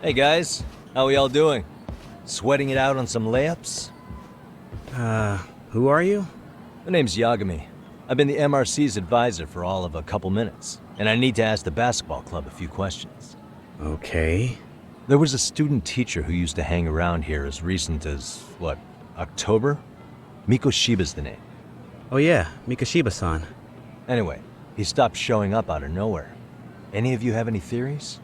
Hey guys, how we all doing? Sweating it out on some layups? Who are you? My name's Yagami. I've been the MRC's advisor for all of a couple minutes, and I need to ask the basketball club a few questions. Okay. There was a student teacher who used to hang around here as recent as, October? Miko Shiba's the name. Oh yeah, Mikashiba-san. Anyway, he stopped showing up out of nowhere. Any of you have any theories?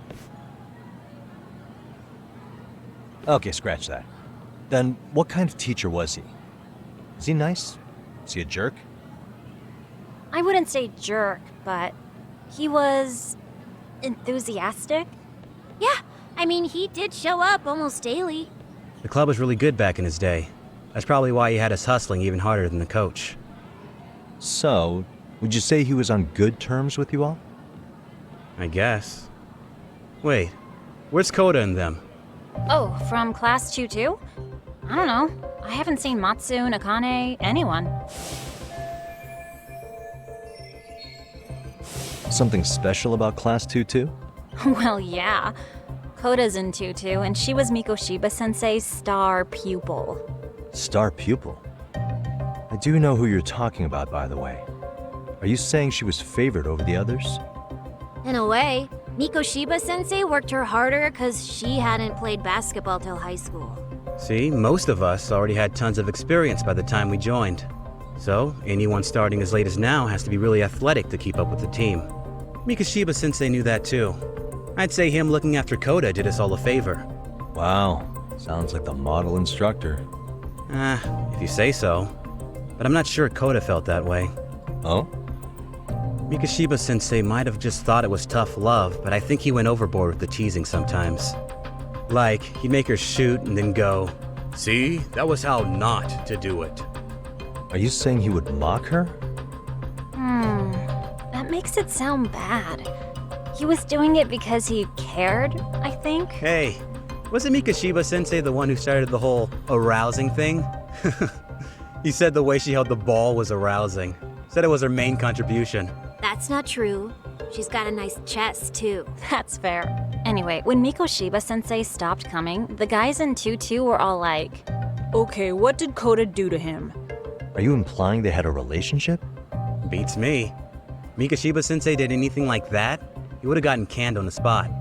Okay, scratch that. Then, what kind of teacher was he? Is he nice? Is he a jerk? I wouldn't say jerk, but he was enthusiastic. Yeah, I mean, he did show up almost daily. The club was really good back in his day. That's probably why he had us hustling even harder than the coach. So, would you say he was on good terms with you all? I guess. Wait, where's Koda and them? Oh, from class 2 too? I don't know. I haven't seen Matsu, Nakane, anyone. Something special about Class 2 too? Well, yeah. Koda's in 2 and she was Miko Shiba-sensei's star pupil. Star pupil? I do know who you're talking about, by the way. Are you saying she was favored over the others? In a way, Miko Shiba-sensei worked her harder because she hadn't played basketball till high school. See, most of us already had tons of experience by the time we joined. So, anyone starting as late as now has to be really athletic to keep up with the team. Mikashiba-sensei knew that too. I'd say him looking after Koda did us all a favor. Wow, sounds like the model instructor. If you say so. But I'm not sure Koda felt that way. Oh? Mikashiba-sensei might have just thought it was tough love, but I think he went overboard with the teasing sometimes. Like, he'd make her shoot and then go, "See, that was how not to do it." Are you saying he would mock her? That makes it sound bad. He was doing it because he cared, I think. Hey, wasn't Mikashiba-sensei the one who started the whole arousing thing? He said the way she held the ball was arousing. Said it was her main contribution. That's not true. She's got a nice chest, too. That's fair. Anyway, when Miko Shiba-sensei stopped coming, the guys in 2 were all like, Okay, what did Koda do to him? Are you implying they had a relationship? Beats me. Mikashiba-sensei did anything like that, he would have gotten canned on the spot.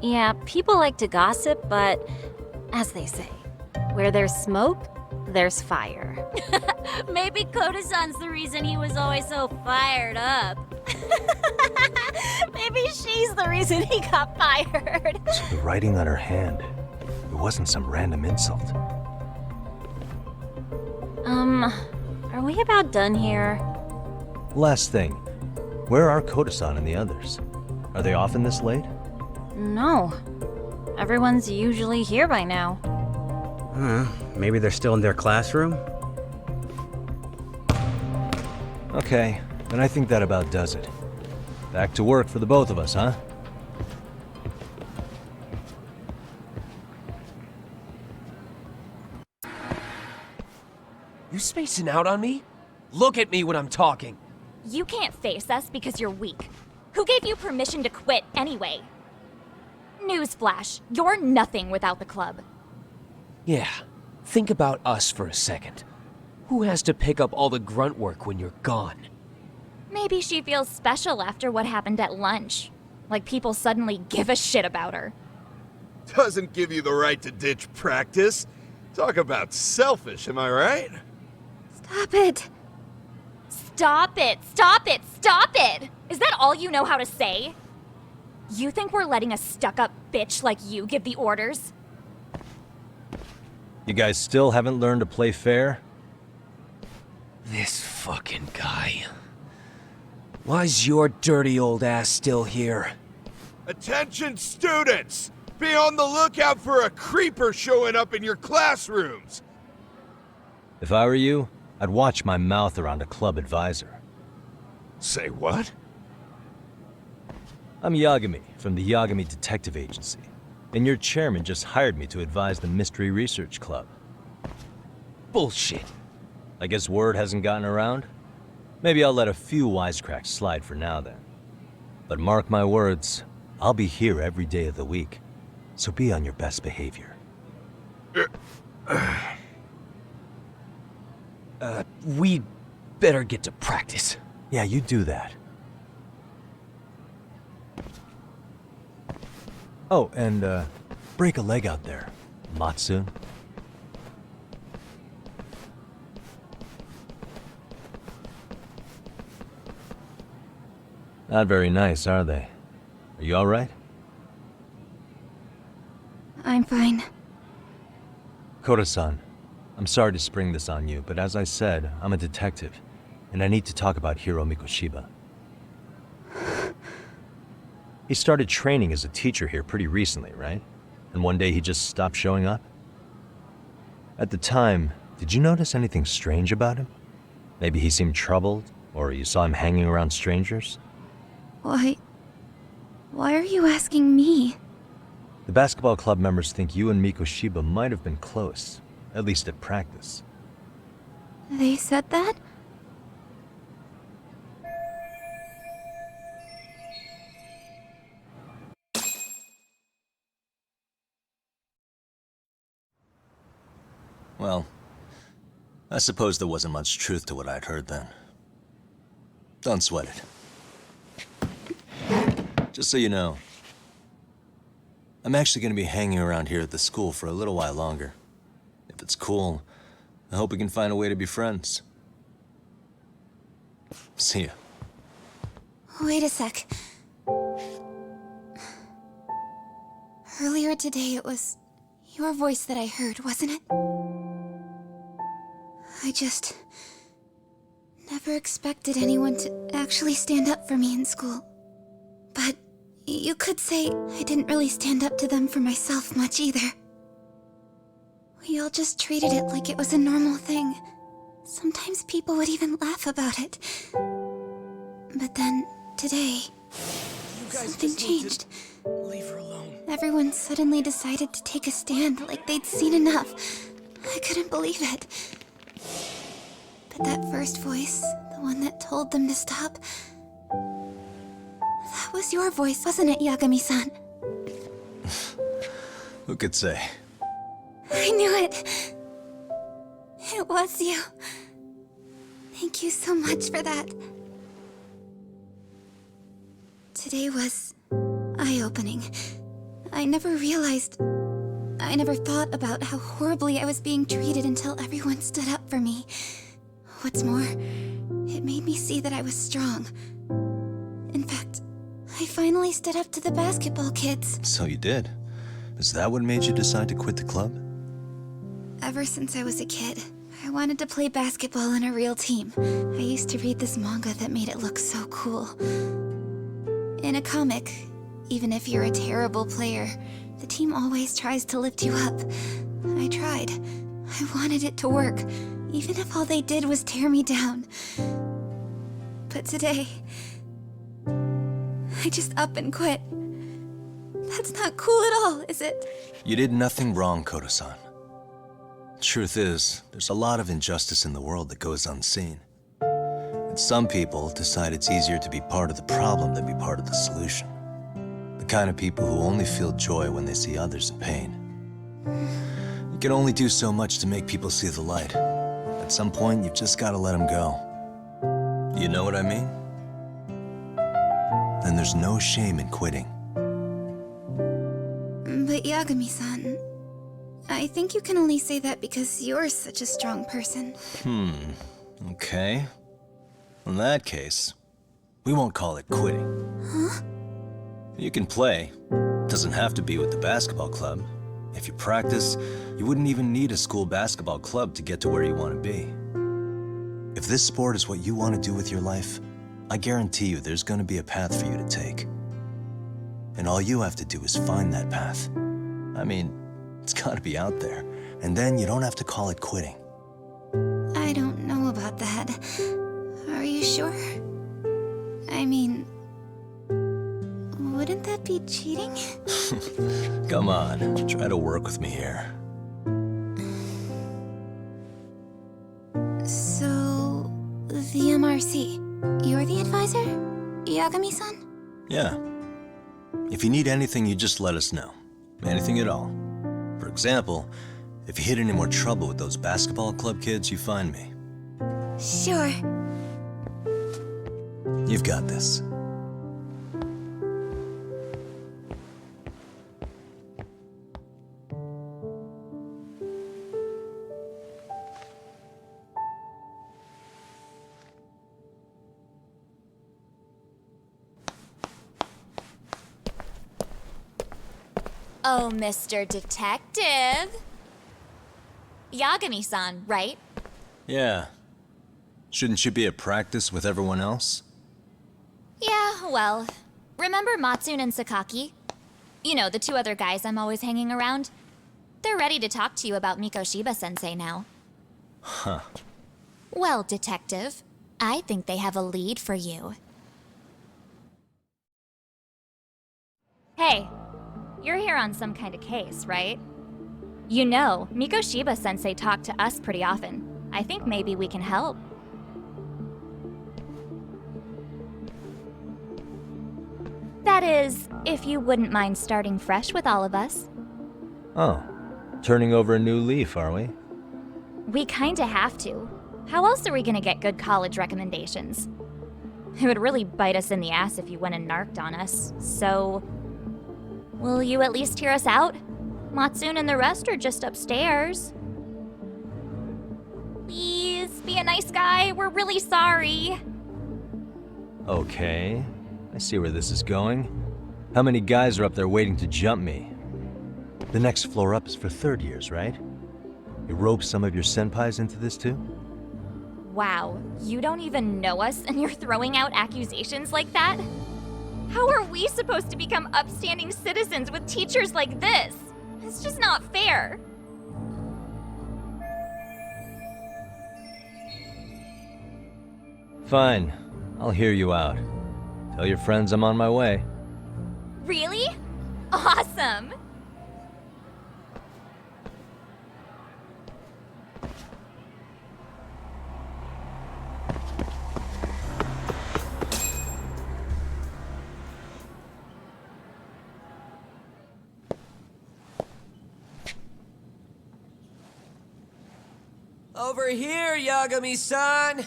yeah, people like to gossip, but as they say, where there's smoke, there's fire. Maybe Koda-san's the reason he was always so fired up. Maybe she's the reason he got fired. So the writing on her hand, it wasn't some random insult. Are we about done here? Last thing, where are Koda-san and the others? Are they often this late? No. Everyone's usually here by now. Maybe they're still in their classroom? Okay, then I think that about does it. Back to work for the both of us, huh? You spacing out on me? Look at me when I'm talking. You can't face us because you're weak. Who gave you permission to quit anyway? Newsflash, you're nothing without the club. Yeah, think about us for a second. Who has to pick up all the grunt work when you're gone? Maybe she feels special after what happened at lunch. Like people suddenly give a shit about her. Doesn't give you the right to ditch practice. Talk about selfish, am I right? Stop it! Stop it! Stop it! Stop it! Is that all you know how to say? You think we're letting a stuck-up bitch like you give the orders? You guys still haven't learned to play fair? This fucking guy. Why's your dirty old ass still here? Attention students! Be on the lookout for a creeper showing up in your classrooms! If I were you, I'd watch my mouth around a club advisor. Say what? I'm Yagami from the Yagami Detective Agency, and your chairman just hired me to advise the Mystery Research Club. Bullshit. I guess word hasn't gotten around? Maybe I'll let a few wisecracks slide for now then. But mark my words, I'll be here every day of the week. So be on your best behavior. We better get to practice. Yeah, you do that. Oh, and break a leg out there, Matsu. Not very nice, are they? Are you alright? I'm fine. Koda-san, I'm sorry to spring this on you, but as I said, I'm a detective, and I need to talk about Hiro Mikoshiba. He started training as a teacher here pretty recently, right? And one day he just stopped showing up? At the time, did you notice anything strange about him? Maybe he seemed troubled, or you saw him hanging around strangers? Why are you asking me? The basketball club members think you and Mikoshiba might have been close, at least at practice. They said that? Well, I suppose there wasn't much truth to what I'd heard then. Don't sweat it. Just so you know, I'm actually going to be hanging around here at the school for a little while longer. If it's cool, I hope we can find a way to be friends. See ya. Wait a sec. Earlier today, it was your voice that I heard, wasn't it? I just never expected anyone to actually stand up for me in school. But you could say I didn't really stand up to them for myself much either. We all just treated it like it was a normal thing. Sometimes people would even laugh about it. But then, today, something changed. Leave her alone. Everyone suddenly decided to take a stand like they'd seen enough. I couldn't believe it. But that first voice, the one that told them to stop, that was your voice, wasn't it, Yagami-san? Who could say? I knew it. It was you. Thank you so much for that. Today was eye-opening. I never thought about how horribly I was being treated until everyone stood up for me. What's more, it made me see that I was strong. In fact, I finally stood up to the basketball kids. So you did. Is that what made you decide to quit the club? Ever since I was a kid, I wanted to play basketball in a real team. I used to read this manga that made it look so cool. In a comic, even if you're a terrible player, the team always tries to lift you up. I tried. I wanted it to work, even if all they did was tear me down. But today, I just up and quit. That's not cool at all, is it? You did nothing wrong, Koda-san. Truth is, there's a lot of injustice in the world that goes unseen. And some people decide it's easier to be part of the problem than be part of the solution. The kind of people who only feel joy when they see others in pain. You can only do so much to make people see the light. At some point, you've just got to let them go. You know what I mean? Then there's no shame in quitting. But Yagami-san, I think you can only say that because you're such a strong person. Okay. In that case, we won't call it quitting. Huh? You can play. Doesn't have to be with the basketball club. If you practice, you wouldn't even need a school basketball club to get to where you want to be. If this sport is what you want to do with your life, I guarantee you there's going to be a path for you to take. And all you have to do is find that path. I mean, it's got to be out there. And then you don't have to call it quitting. I don't know about that. Are you sure? I mean, wouldn't that be cheating? Come on, try to work with me here. So, the MRC, you're the advisor? Yagami-san? Yeah. If you need anything, you just let us know. Anything at all. For example, if you hit any more trouble with those basketball club kids, you find me. Sure. You've got this. Oh, Mr. Detective. Yagami-san, right? Yeah. Shouldn't you be at practice with everyone else? Yeah, well, remember Matsune and Sakaki? You know, the two other guys I'm always hanging around? They're ready to talk to you about Mikoshiba-sensei now. Huh. Well, Detective, I think they have a lead for you. Hey, you're here on some kind of case, right? You know, Mikoshiba-sensei talked to us pretty often. I think maybe we can help. That is, if you wouldn't mind starting fresh with all of us. Oh, turning over a new leaf, are we? We kinda have to. How else are we gonna get good college recommendations? It would really bite us in the ass if you went and narked on us, so... Will you at least hear us out? Matsune and the rest are just upstairs. Please, be a nice guy, we're really sorry. Okay, I see where this is going. How many guys are up there waiting to jump me? The next floor up is for third years, right? You rope some of your senpais into this too? Wow, you don't even know us and you're throwing out accusations like that? How are we supposed to become upstanding citizens with teachers like this? It's just not fair. Fine, I'll hear you out. Tell your friends I'm on my way. Really? Awesome! Over here, Yagami-san!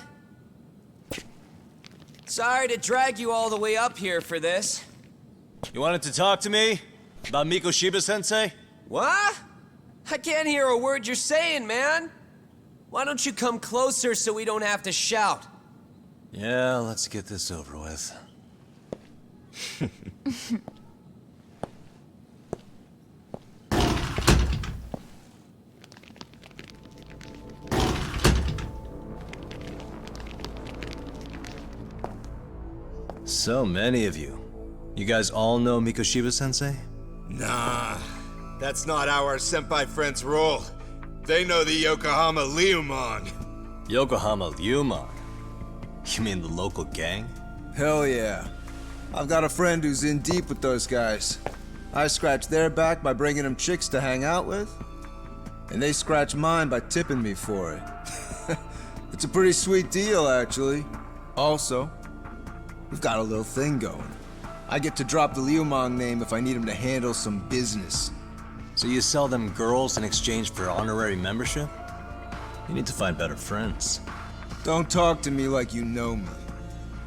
Sorry to drag you all the way up here for this. You wanted to talk to me? About Mikoshiba-sensei? What? I can't hear a word you're saying, man. Why don't you come closer so we don't have to shout? Yeah, let's get this over with. So many of you. You guys all know Mikoshiba-sensei? Nah, that's not how our senpai friends roll. They know the Yokohama Leomon. Yokohama Ryumon? You mean the local gang? Hell yeah. I've got a friend who's in deep with those guys. I scratch their back by bringing them chicks to hang out with, and they scratch mine by tipping me for it. It's a pretty sweet deal, actually. Also, we've got a little thing going. I get to drop the Leomon name if I need him to handle some business. So you sell them girls in exchange for honorary membership? You need to find better friends. Don't talk to me like you know me.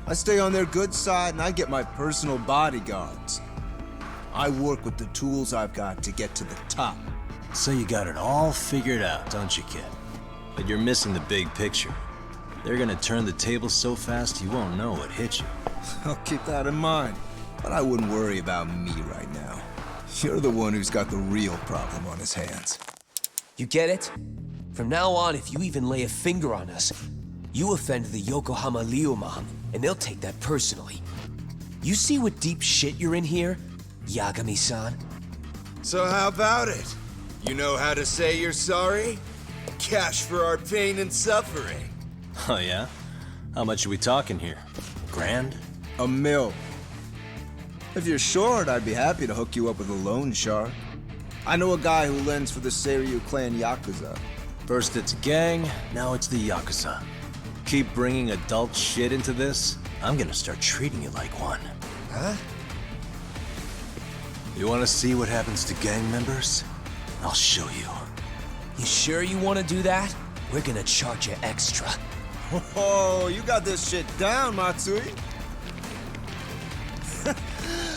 I stay on their good side and I get my personal bodyguards. I work with the tools I've got to get to the top. So you got it all figured out, don't you, kid? But you're missing the big picture. They're gonna turn the tables so fast you won't know what hit you. I'll keep that in mind. But I wouldn't worry about me right now. You're the one who's got the real problem on his hands. You get it? From now on, if you even lay a finger on us, you offend the Yokohama Leomon, and they'll take that personally. You see what deep shit you're in here, Yagami-san? So how about it? You know how to say you're sorry? Cash for our pain and suffering. Oh yeah? How much are we talking here? Grand? $1 million. If you're short, I'd be happy to hook you up with a loan shark. I know a guy who lends for the Seiryu clan Yakuza. First it's a gang, now it's the Yakuza. Keep bringing adult shit into this, I'm gonna start treating you like one. Huh? You want to see what happens to gang members? I'll show you. You sure you want to do that? We're gonna charge you extra. Oh, you got this shit down, Matsui.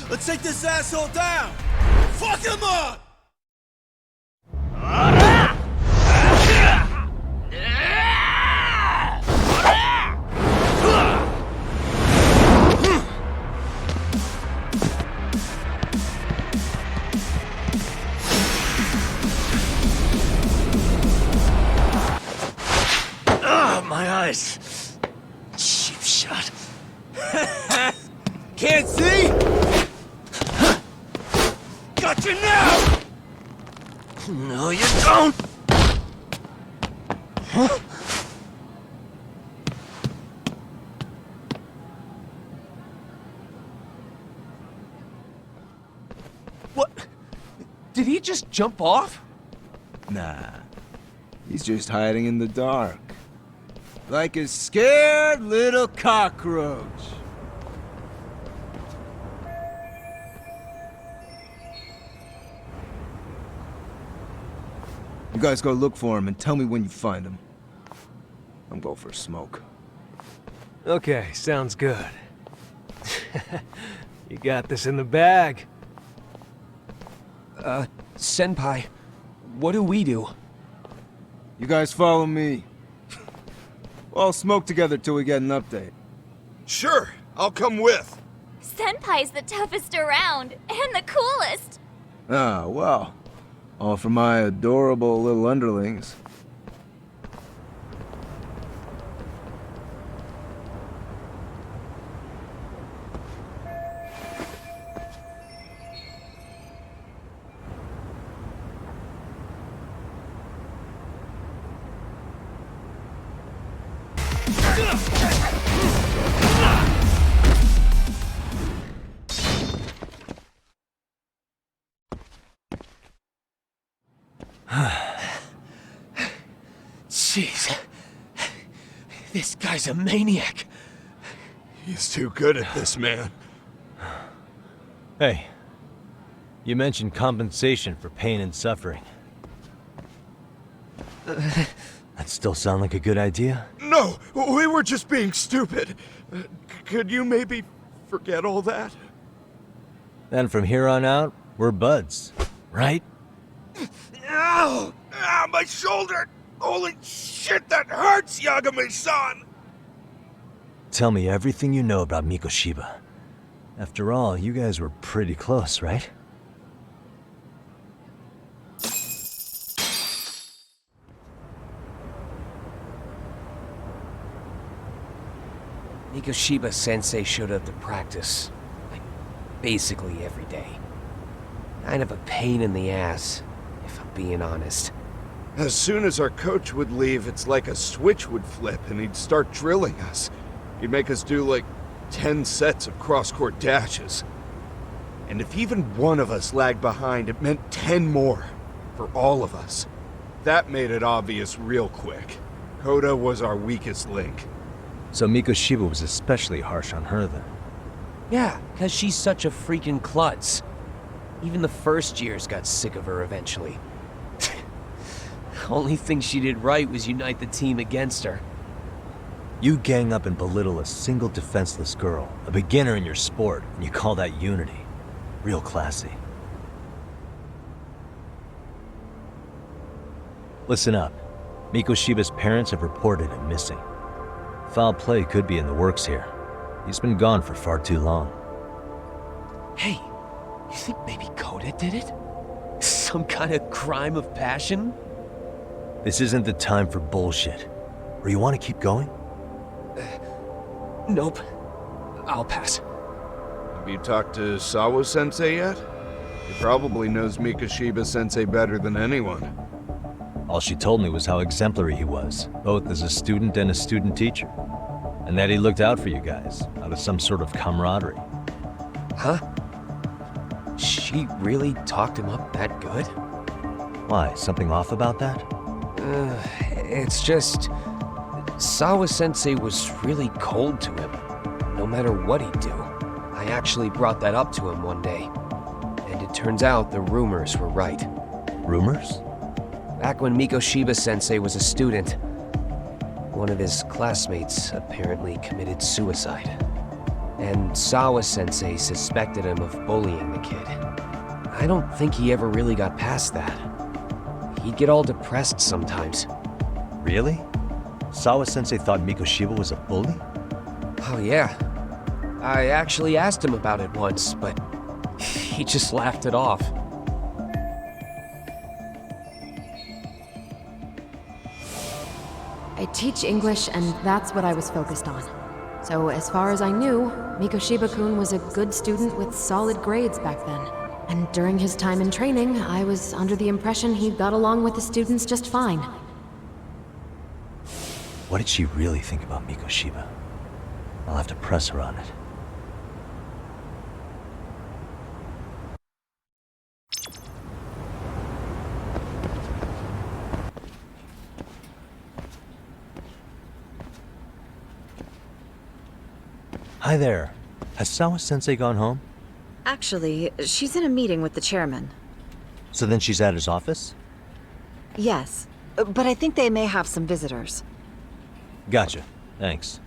Let's take this asshole down! Fuck him up! My eyes. Cheap shot. Can't see? Got you now! No, you don't! What? Did he just jump off? Nah. He's just hiding in the dark. Like a scared little cockroach. You guys go look for him and tell me when you find him. I'm going for a smoke. Okay, sounds good. You got this in the bag. Senpai, what do we do? You guys follow me. We'll all smoke together till we get an update. Sure, I'll come with. Senpai's the toughest around, and the coolest. Ah, well. All for my adorable little underlings. Jeez. This guy's a maniac. He's too good at this, man. Hey, you mentioned compensation for pain and suffering. That still sound like a good idea? No, we were just being stupid. Could you maybe forget all that? Then from here on out, we're buds, right? Ow! Ow, my shoulder! Holy shit, that hurts, Yagami-san! Tell me everything you know about Mikoshiba. After all, you guys were pretty close, right? Mikoshiba Sensei showed up to practice, like, basically every day. Kind of a pain in the ass, if I'm being honest. As soon as our coach would leave, it's like a switch would flip and he'd start drilling us. He'd make us do like 10 sets of cross-court dashes. And if even one of us lagged behind, it meant 10 more. For all of us. That made it obvious real quick. Koda was our weakest link. So Mikoshiba was especially harsh on her then. Yeah, because she's such a freaking klutz. Even the first years got sick of her eventually. Only thing she did right was unite the team against her. You gang up and belittle a single defenseless girl, a beginner in your sport, and you call that unity. Real classy. Listen up. Mikoshiba's parents have reported him missing. Foul play could be in the works here. He's been gone for far too long. Hey, you think maybe Koda did it? Some kind of crime of passion? This isn't the time for bullshit. Or you want to keep going? Nope. I'll pass. Have you talked to Sawa-sensei yet? He probably knows Mikoshiba-sensei better than anyone. All she told me was how exemplary he was, both as a student and a student teacher. And that he looked out for you guys, out of some sort of camaraderie. Huh? She really talked him up that good? Why, something off about that? It's just... Sawa-sensei was really cold to him, no matter what he'd do. I actually brought that up to him one day. and it turns out the rumors were right. Rumors? Back when Mikoshiba-sensei was a student, one of his classmates apparently committed suicide. And Sawa-sensei suspected him of bullying the kid. I don't think he ever really got past that. He'd get all depressed sometimes. Really? Sawa-sensei thought Mikoshiba was a bully? Oh yeah. I actually asked him about it once, but he just laughed it off. I teach English, and that's what I was focused on. So as far as I knew, Mikoshiba-kun was a good student with solid grades back then. And during his time in training, I was under the impression he got along with the students just fine. What did she really think about Mikoshiba? I'll have to press her on it. Hi there. Has Sawa-sensei gone home? Actually, she's in a meeting with the chairman. So then she's at his office? Yes, but I think they may have some visitors. Gotcha. Thanks.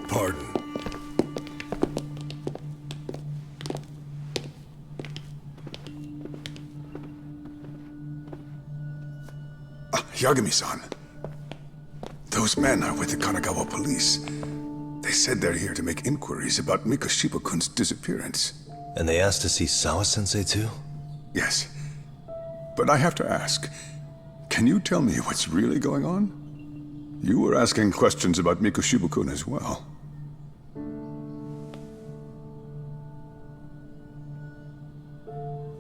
Pardon. Yagami-san. Those men are with the Kanagawa police. They said they're here to make inquiries about Mikoshiba-kun's disappearance. And they asked to see Sawa-sensei too? Yes. But I have to ask, can you tell me what's really going on? You were asking questions about Mikoshiba-kun as well.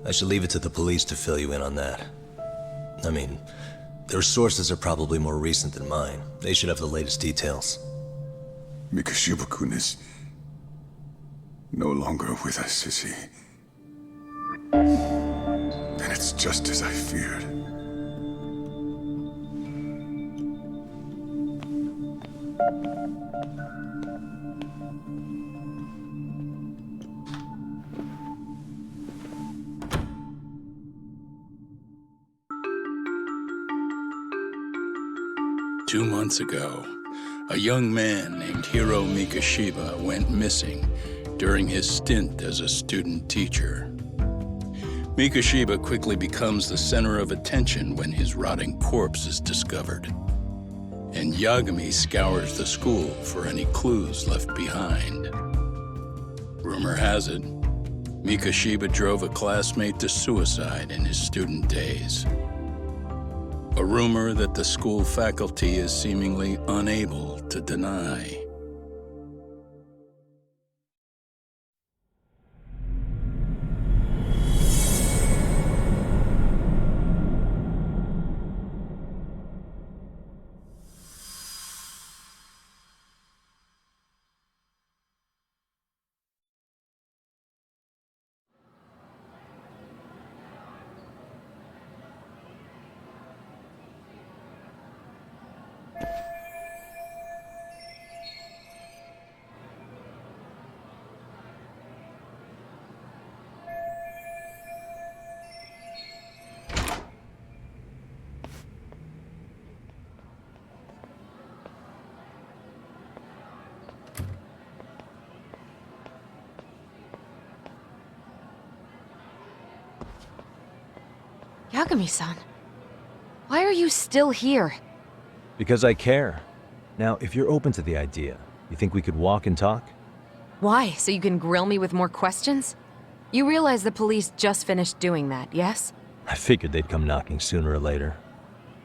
I should leave it to the police to fill you in on that. I mean, their sources are probably more recent than mine. They should have the latest details. Mikoshiba-kun is no longer with us, is he? Then it's just as I feared. Two months ago, a young man named Hiro Mikoshiba went missing during his stint as a student teacher. Mikoshiba quickly becomes the center of attention when his rotting corpse is discovered. And Yagami scours the school for any clues left behind. Rumor has it, Mikoshiba drove a classmate to suicide in his student days. A rumor that the school faculty is seemingly unable to deny. Yagami-san, why are you still here? Because I care. Now, if you're open to the idea, you think we could walk and talk? Why? So you can grill me with more questions? You realize the police just finished doing that, yes? I figured they'd come knocking sooner or later.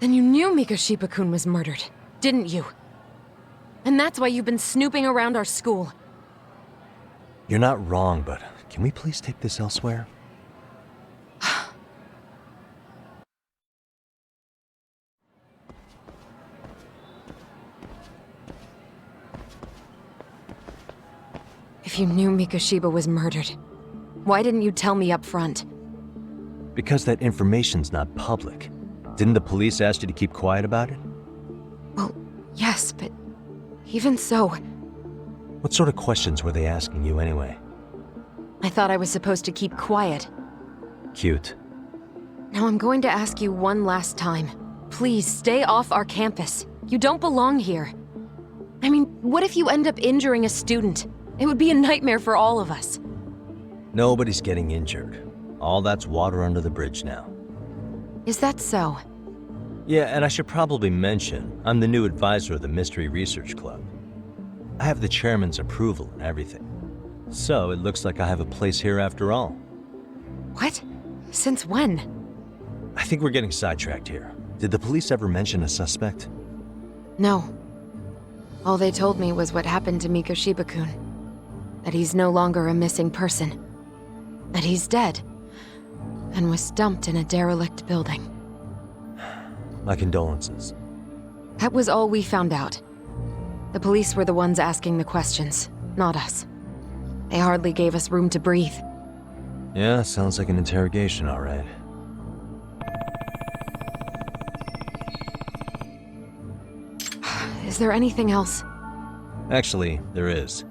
Then you knew Mikoshiba-kun was murdered, didn't you? And that's why you've been snooping around our school. You're not wrong, but can we please take this elsewhere? If you knew Mikoshiba was murdered, why didn't you tell me up front? Because that information's not public. Didn't the police ask you to keep quiet about it? Well, yes, but even so... What sort of questions were they asking you anyway? I thought I was supposed to keep quiet. Cute. Now I'm going to ask you one last time. Please, stay off our campus. You don't belong here. I mean, what if you end up injuring a student? It would be a nightmare for all of us. Nobody's getting injured. All that's water under the bridge now. Is that so? Yeah, and I should probably mention, I'm the new advisor of the Mystery Research Club. I have the chairman's approval and everything. So it looks like I have a place here after all. What? Since when? I think we're getting sidetracked here. Did the police ever mention a suspect? No. All they told me was what happened to Mikoshiba-kun. That he's no longer a missing person. That he's dead. And was dumped in a derelict building. My condolences. That was all we found out. The police were the ones asking the questions, not us. They hardly gave us room to breathe. Yeah, sounds like an interrogation, all right. Is there anything else? Actually, there is.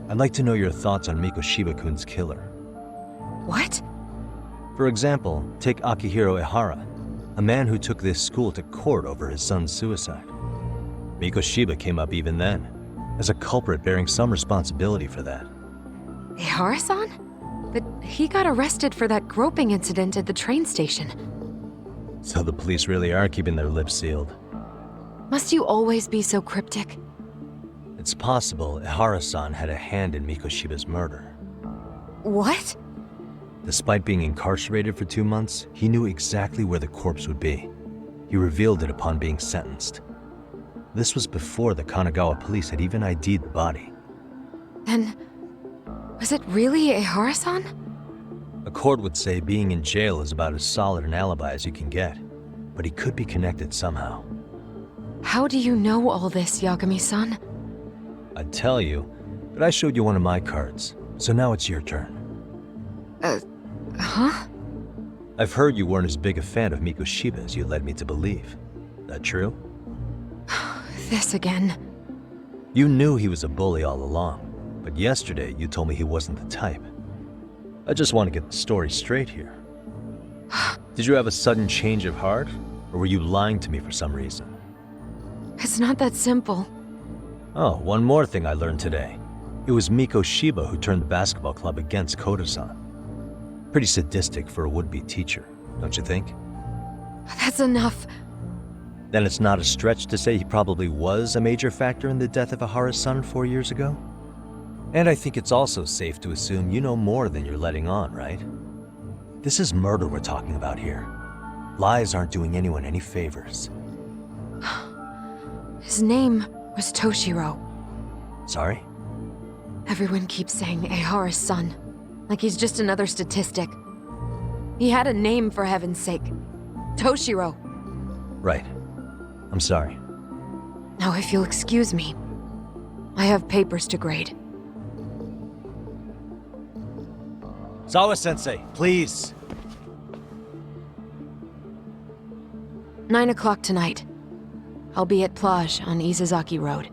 I'd like to know your thoughts on Mikoshiba-kun's killer. What? For example, take Akihiro Ehara, a man who took this school to court over his son's suicide. Mikoshiba came up even then, as a culprit bearing some responsibility for that. Ehara-san? But he got arrested for that groping incident at the train station. So the police really are keeping their lips sealed. Must you always be so cryptic? It's possible Ehara-san had a hand in Mikoshiba's murder. What? Despite being incarcerated for 2 months, he knew exactly where the corpse would be. He revealed it upon being sentenced. This was before the Kanagawa police had even ID'd the body. Then, was it really Ehara-san? A court would say being in jail is about as solid an alibi as you can get, but he could be connected somehow. How do you know all this, Yagami-san? I'd tell you, but I showed you one of my cards, so now it's your turn. Huh? I've heard you weren't as big a fan of Mikoshiba as you led me to believe. That true? This again. You knew he was a bully all along, but yesterday you told me he wasn't the type. I just want to get the story straight here. Did you have a sudden change of heart, or were you lying to me for some reason? It's not that simple. Oh, one more thing I learned today. It was Mikoshiba who turned the basketball club against Koto-san. Pretty sadistic for a would-be teacher, don't you think? That's enough. Then it's not a stretch to say he probably was a major factor in the death of Ehara's son 4 years ago? And I think it's also safe to assume you know more than you're letting on, right? This is murder we're talking about here. Lies aren't doing anyone any favors. His name was Toshiro. Sorry? Everyone keeps saying Ehara's son, like he's just another statistic. He had a name, for heaven's sake. Toshiro. Right. I'm sorry. Now, if you'll excuse me, I have papers to grade. Sawa-sensei, please. 9 o'clock tonight. I'll be at Plage on Isazaki Road.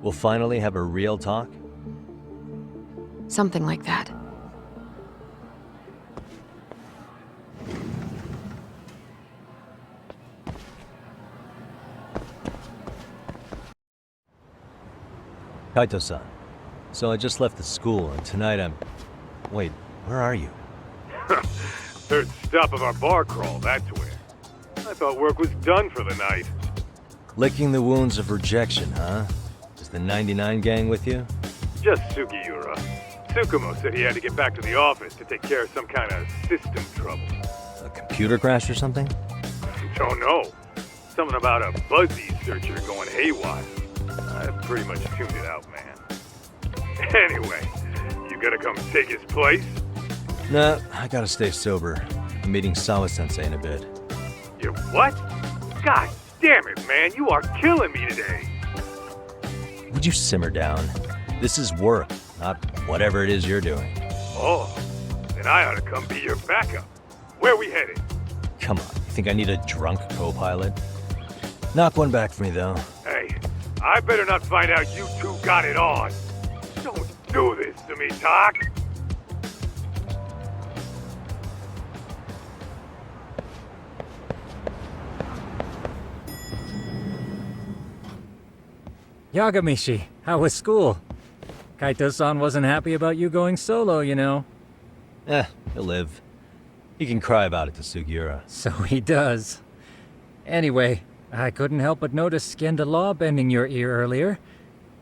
We'll finally have a real talk? Something like that. Kaito-san, so I just left the school and tonight I'm... Wait, where are you? Third stop of our bar crawl, that's where. I thought work was done for the night. Licking the wounds of rejection, huh? Is the 99 gang with you? Just Sugiura. Tsukumo said he had to get back to the office to take care of some kind of system trouble. A computer crash or something? Don't know. Something about a Buzzy searcher going haywire. I pretty much tuned it out, man. Anyway, you gonna come take his place? Nah, I gotta stay sober. I'm meeting Sawa-sensei in a bit. You what? God damn it, man, you are killing me today. Would you simmer down? This is work, not whatever it is you're doing. Oh, then I ought to come be your backup. Where we headed? Come on, you think I need a drunk co-pilot? Knock one back for me, though. Hey, I better not find out you two got it on. Don't do this to me, Tak. Yagamishi, how was school? Kaito-san wasn't happy about you going solo, you know. He'll live. He can cry about it to Sugiura. So he does. Anyway, I couldn't help but notice Skenda Law bending your ear earlier.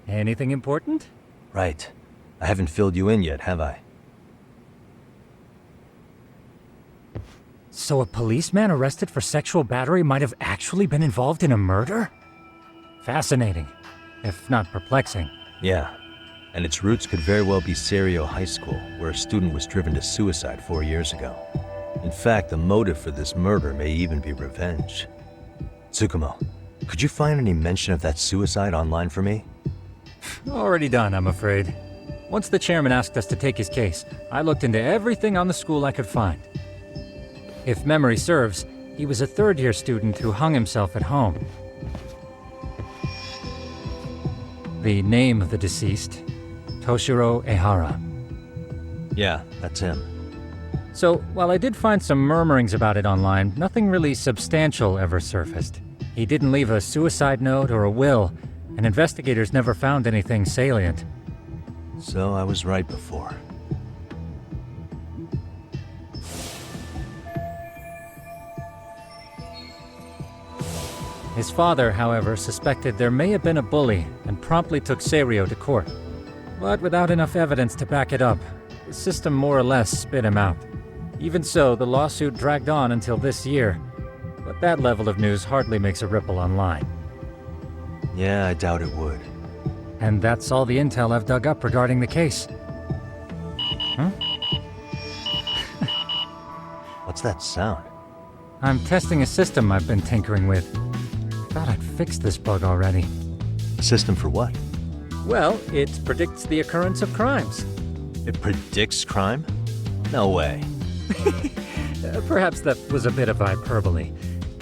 Anything important? Right. I haven't filled you in yet, have I? So a policeman arrested for sexual battery might have actually been involved in a murder? Fascinating, if not perplexing. Yeah. And its roots could very well be Serio High School, where a student was driven to suicide 4 years ago. In fact, the motive for this murder may even be revenge. Tsukumo, could you find any mention of that suicide online for me? Already done, I'm afraid. Once the chairman asked us to take his case, I looked into everything on the school I could find. If memory serves, he was a third-year student who hung himself at home. The name of the deceased, Toshiro Ehara. Yeah, that's him. So, while I did find some murmurings about it online, nothing really substantial ever surfaced. He didn't leave a suicide note or a will, and investigators never found anything salient. So I was right before. His father, however, suspected there may have been a bully and promptly took Serio to court. But without enough evidence to back it up, the system more or less spit him out. Even so, the lawsuit dragged on until this year, but that level of news hardly makes a ripple online. Yeah, I doubt it would. And that's all the intel I've dug up regarding the case. Huh? What's that sound? I'm testing a system I've been tinkering with. Thought I'd fixed this bug already. A system for what? Well, it predicts the occurrence of crimes. It predicts crime? No way. Perhaps that was a bit of hyperbole,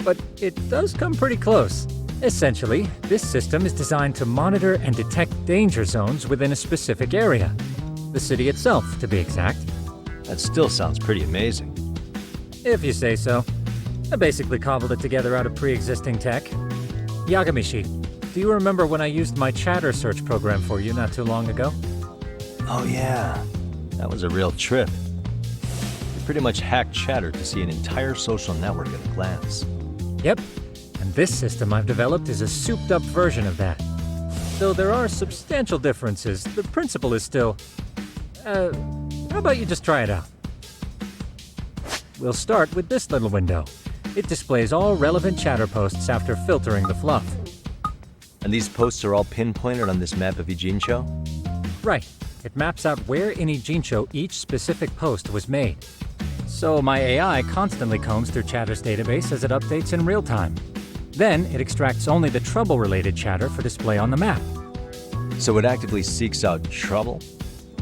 but it does come pretty close. Essentially, this system is designed to monitor and detect danger zones within a specific area. The city itself, to be exact. That still sounds pretty amazing. If you say so. I basically cobbled it together out of pre-existing tech. Yagamishi, do you remember when I used my chatter search program for you not too long ago? Oh yeah, that was a real trip. You pretty much hacked Chatter to see an entire social network at a glance. Yep, and this system I've developed is a souped-up version of that. Though there are substantial differences, the principle is still... how about you just try it out? We'll start with this little window. It displays all relevant chatter posts after filtering the fluff. And these posts are all pinpointed on this map of Ijincho? Right. It maps out where in Ijincho each specific post was made. So my AI constantly combs through Chatter's database as it updates in real time. Then it extracts only the trouble-related chatter for display on the map. So it actively seeks out trouble?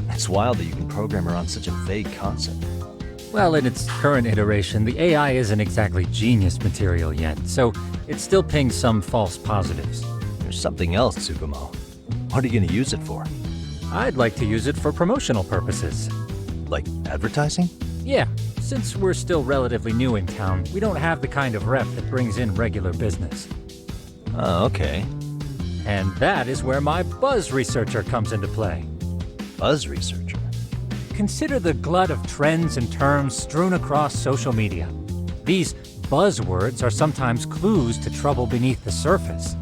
It's wild that you can program around such a vague concept. Well, in its current iteration, the AI isn't exactly genius material yet, so it still pings some false positives. There's something else, Tsukumo. What are you going to use it for? I'd like to use it for promotional purposes. Like advertising? Yeah, since we're still relatively new in town, we don't have the kind of rep that brings in regular business. Oh, okay. And that is where my Buzz Researcher comes into play. Buzz Researcher? consider the glut of trends and terms strewn across social media. These buzzwords are sometimes clues to trouble beneath the surface.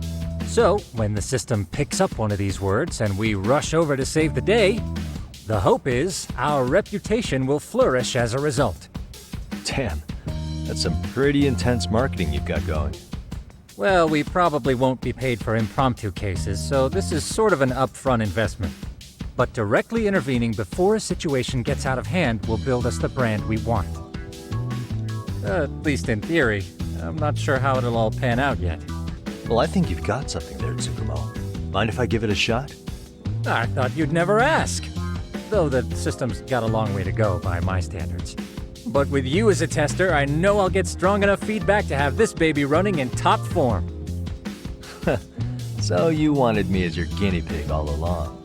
So, when the system picks up one of these words and we rush over to save the day, the hope is our reputation will flourish as a result. Damn, that's some pretty intense marketing you've got going. Well, we probably won't be paid for impromptu cases, so this is sort of an upfront investment. But directly intervening before a situation gets out of hand will build us the brand we want. At least in theory. I'm not sure how it'll all pan out yet. Well, I think you've got something there, Tsukumo. Mind if I give it a shot? I thought you'd never ask. Though the system's got a long way to go by my standards. But with you as a tester, I know I'll get strong enough feedback to have this baby running in top form. So you wanted me as your guinea pig all along.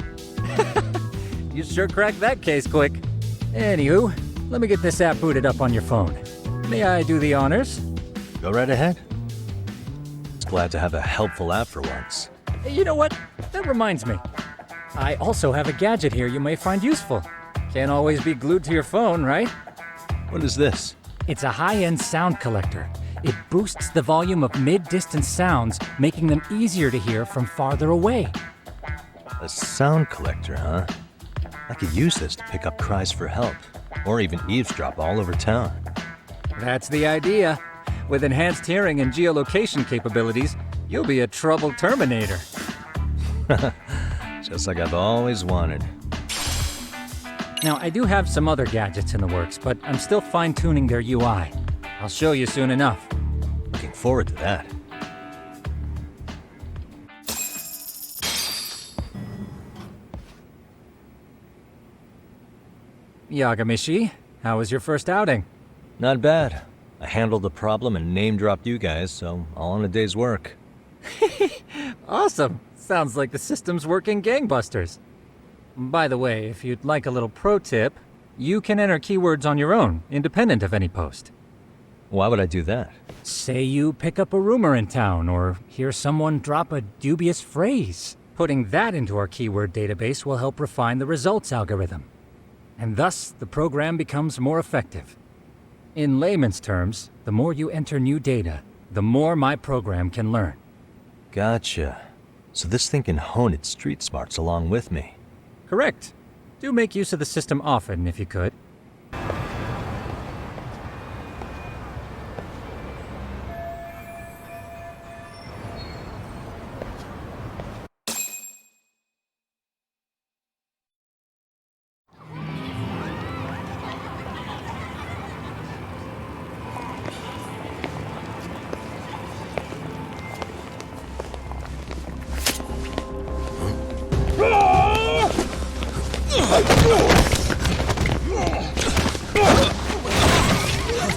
You sure cracked that case quick. Anywho, let me get this app booted up on your phone. May I do the honors? Go right ahead. It's glad to have a helpful app for once. You know what? That reminds me. I also have a gadget here you may find useful. Can't always be glued to your phone, right? What is this? It's a high-end sound collector. It boosts the volume of mid-distance sounds, making them easier to hear from farther away. A sound collector, huh? I could use this to pick up cries for help, or even eavesdrop all over town. That's the idea. With enhanced hearing and geolocation capabilities, you'll be a trouble terminator. Just like I've always wanted. Now, I do have some other gadgets in the works, but I'm still fine-tuning their UI. I'll show you soon enough. Looking forward to that. Yagamishi, how was your first outing? Not bad. I handled the problem and name-dropped you guys, so all in a day's work. Awesome. Sounds like the system's working gangbusters. By the way, if you'd like a little pro tip, you can enter keywords on your own, independent of any post. Why would I do that? Say you pick up a rumor in town, or hear someone drop a dubious phrase. Putting that into our keyword database will help refine the results algorithm. And thus, the program becomes more effective. In layman's terms, the more you enter new data, the more my program can learn. Gotcha. So this thing can hone its street smarts along with me. Correct. Do make use of the system often, if you could.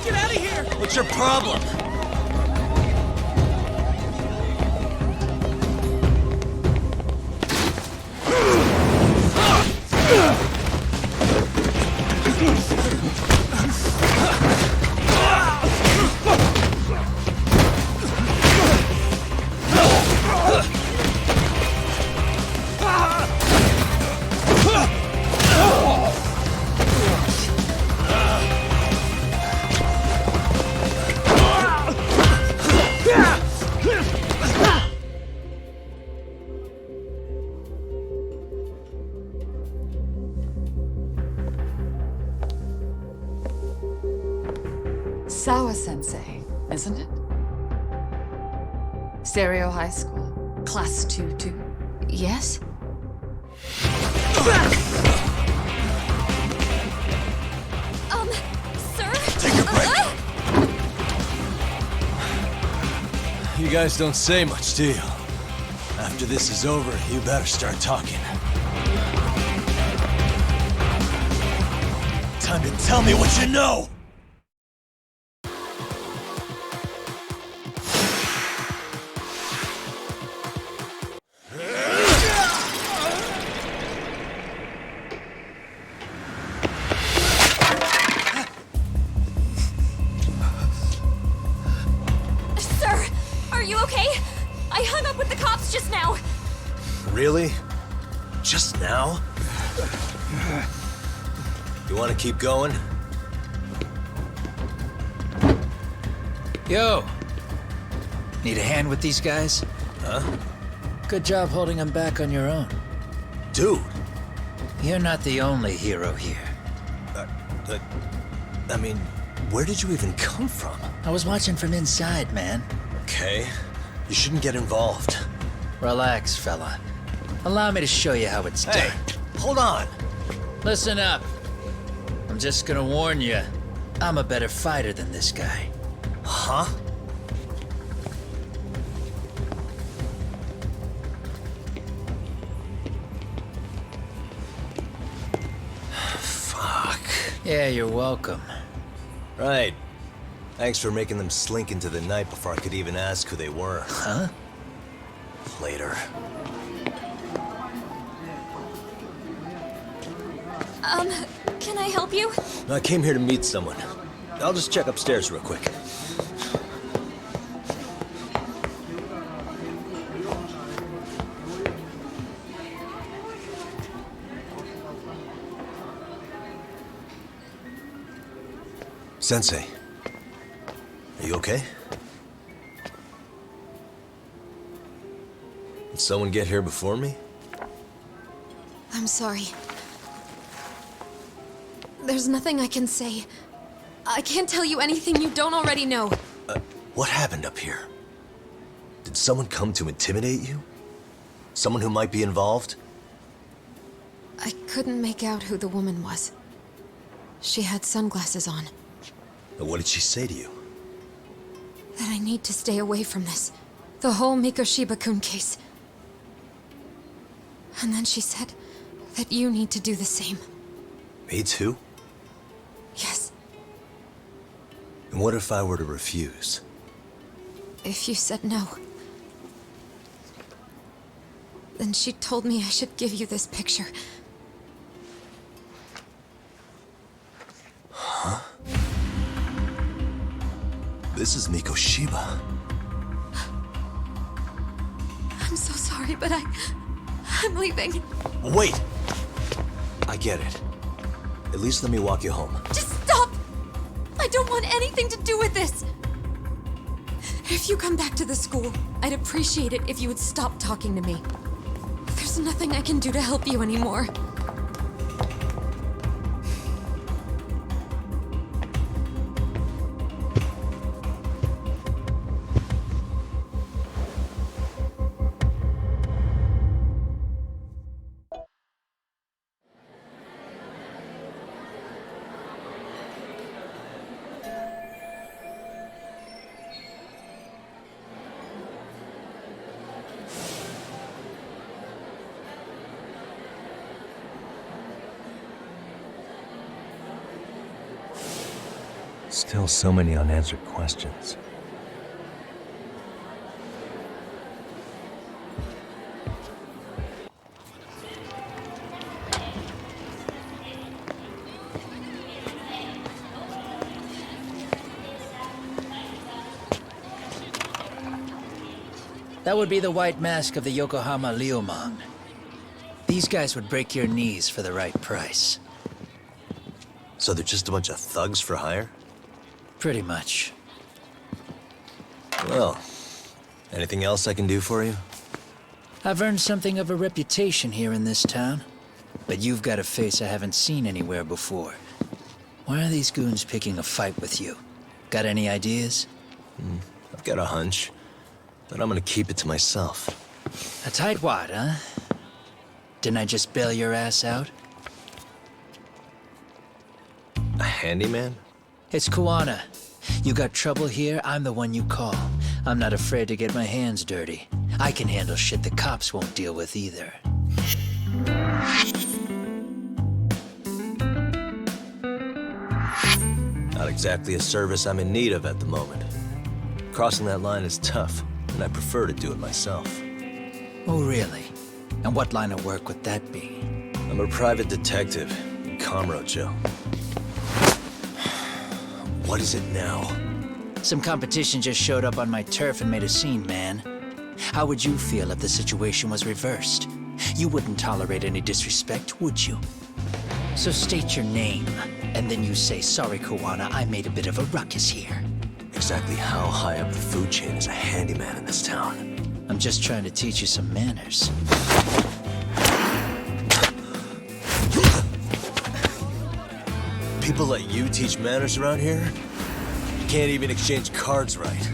Get out of here! What's your problem? Sawa-sensei, isn't it? Stereo High School, Class 2-2. Yes? Sir? Take a break! You guys don't say much, do you? After this is over, you better start talking. Time to tell me what you know! Sir, are you okay? I hung up with the cops just now. Really? Just now? You want to keep going? Yo! Need a hand with these guys? Huh? Good job holding them back on your own. Dude! You're not the only hero here. I mean, where did you even come from? I was watching from inside, man. Okay. You shouldn't get involved. Relax, fella. Allow me to show you how it's Hey, done. hold on! Listen up. I'm just gonna warn you. I'm a better fighter than this guy. Huh? Fuck. Yeah, you're welcome. Right. Thanks for making them slink into the night before I could even ask who they were. Huh? Later. Can I help you? I came here to meet someone. I'll just check upstairs real quick. Sensei, are you okay? Did someone get here before me? I'm sorry. There's nothing I can say. I can't tell you anything you don't already know. What happened up here? Did someone come to intimidate you? Someone who might be involved? I couldn't make out who the woman was. She had sunglasses on. What did she say to you? That I need to stay away from this. The whole Mikoshiba-kun case. And then she said that you need to do the same. Me too? Yes. And what if I were to refuse? If you said no. Then she told me I should give you this picture. Huh? This is Mikoshiba. I'm so sorry, but I'm leaving. Wait! I get it. At least let me walk you home. Just stop! I don't want anything to do with this! If you come back to the school, I'd appreciate it if you would stop talking to me. There's nothing I can do to help you anymore. Still so many unanswered questions. That would be the white mask of the Yokohama Liumang. These guys would break your knees for the right price. So they're just a bunch of thugs for hire? Pretty much. Well, anything else I can do for you? I've earned something of a reputation here in this town. But you've got a face I haven't seen anywhere before. Why are these goons picking a fight with you? Got any ideas? I've got a hunch, but I'm gonna keep it to myself. A tightwad, huh? Didn't I just bail your ass out? A handyman? It's Kuwana. You got trouble here, I'm the one you call. I'm not afraid to get my hands dirty. I can handle shit the cops won't deal with either. Not exactly a service I'm in need of at the moment. Crossing that line is tough, and I prefer to do it myself. Oh, really? And what line of work would that be? I'm a private detective in Kamurocho. What is it now? Some competition just showed up on my turf and made a scene, man. How would you feel if the situation was reversed? You wouldn't tolerate any disrespect, would you? So state your name, and then you say, sorry, Kawana, I made a bit of a ruckus here. Exactly how high up the food chain is a handyman in this town? I'm just trying to teach you some manners. People let you teach manners around here? You can't even exchange cards right.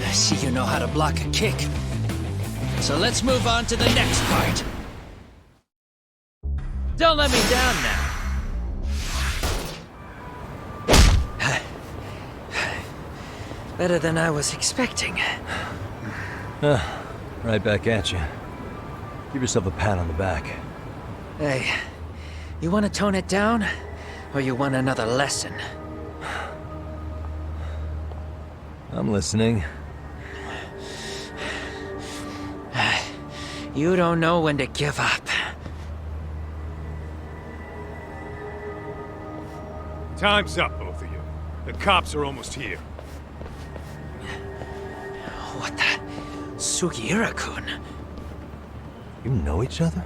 I see you know how to block a kick. So let's move on to the next part. Don't let me down now. Better than I was expecting. Right back at you. Give yourself a pat on the back. Hey, you want to tone it down? Or you want another lesson? I'm listening. You don't know when to give up. Time's up, both of you. The cops are almost here. What the? Sugiura-kun? You know each other?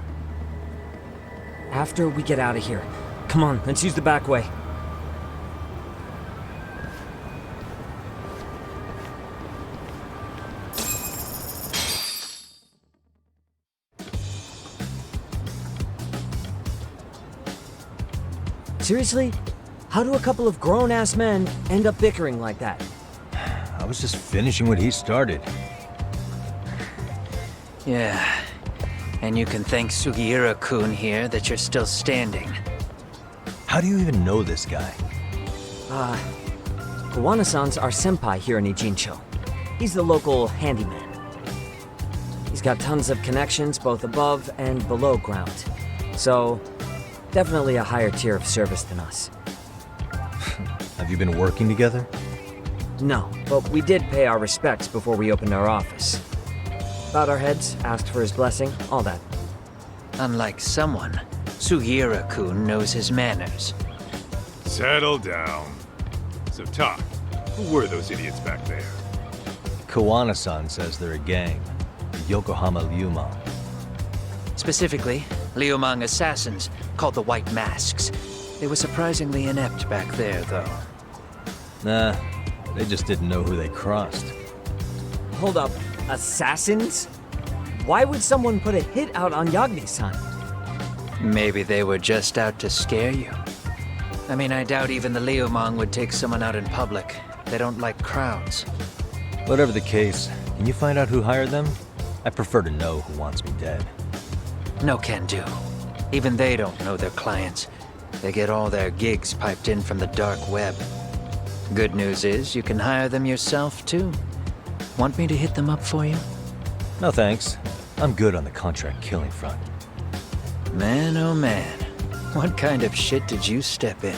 After we get out of here. Come on, let's use the back way. Seriously? How do a couple of grown-ass men end up bickering like that? I was just finishing what he started. Yeah. And you can thank Sugiura-kun here that you're still standing. How do you even know this guy? Kawana-san's our senpai here in Ijincho. He's the local handyman. He's got tons of connections both above and below ground. So, definitely a higher tier of service than us. Have you been working together? No, but we did pay our respects before we opened our office. Bowed our heads, asked for his blessing, all that. Unlike someone, Sugiura-kun knows his manners. Settle down. So, talk. Who were those idiots back there? Kawana-san says they're a gang. The Yokohama Liumang. Specifically, Liumang assassins, called the White Masks. They were surprisingly inept back there, though. Nah, they just didn't know who they crossed. Hold up, assassins? Why would someone put a hit out on Yagami-san? Maybe they were just out to scare you. I mean, I doubt even the Liumang would take someone out in public. They don't like crowds. Whatever the case, can you find out who hired them? I prefer to know who wants me dead. No can do. Even they don't know their clients. They get all their gigs piped in from the dark web. Good news is, you can hire them yourself, too. Want me to hit them up for you? No thanks. I'm good on the contract killing front. Man, oh man. What kind of shit did you step in?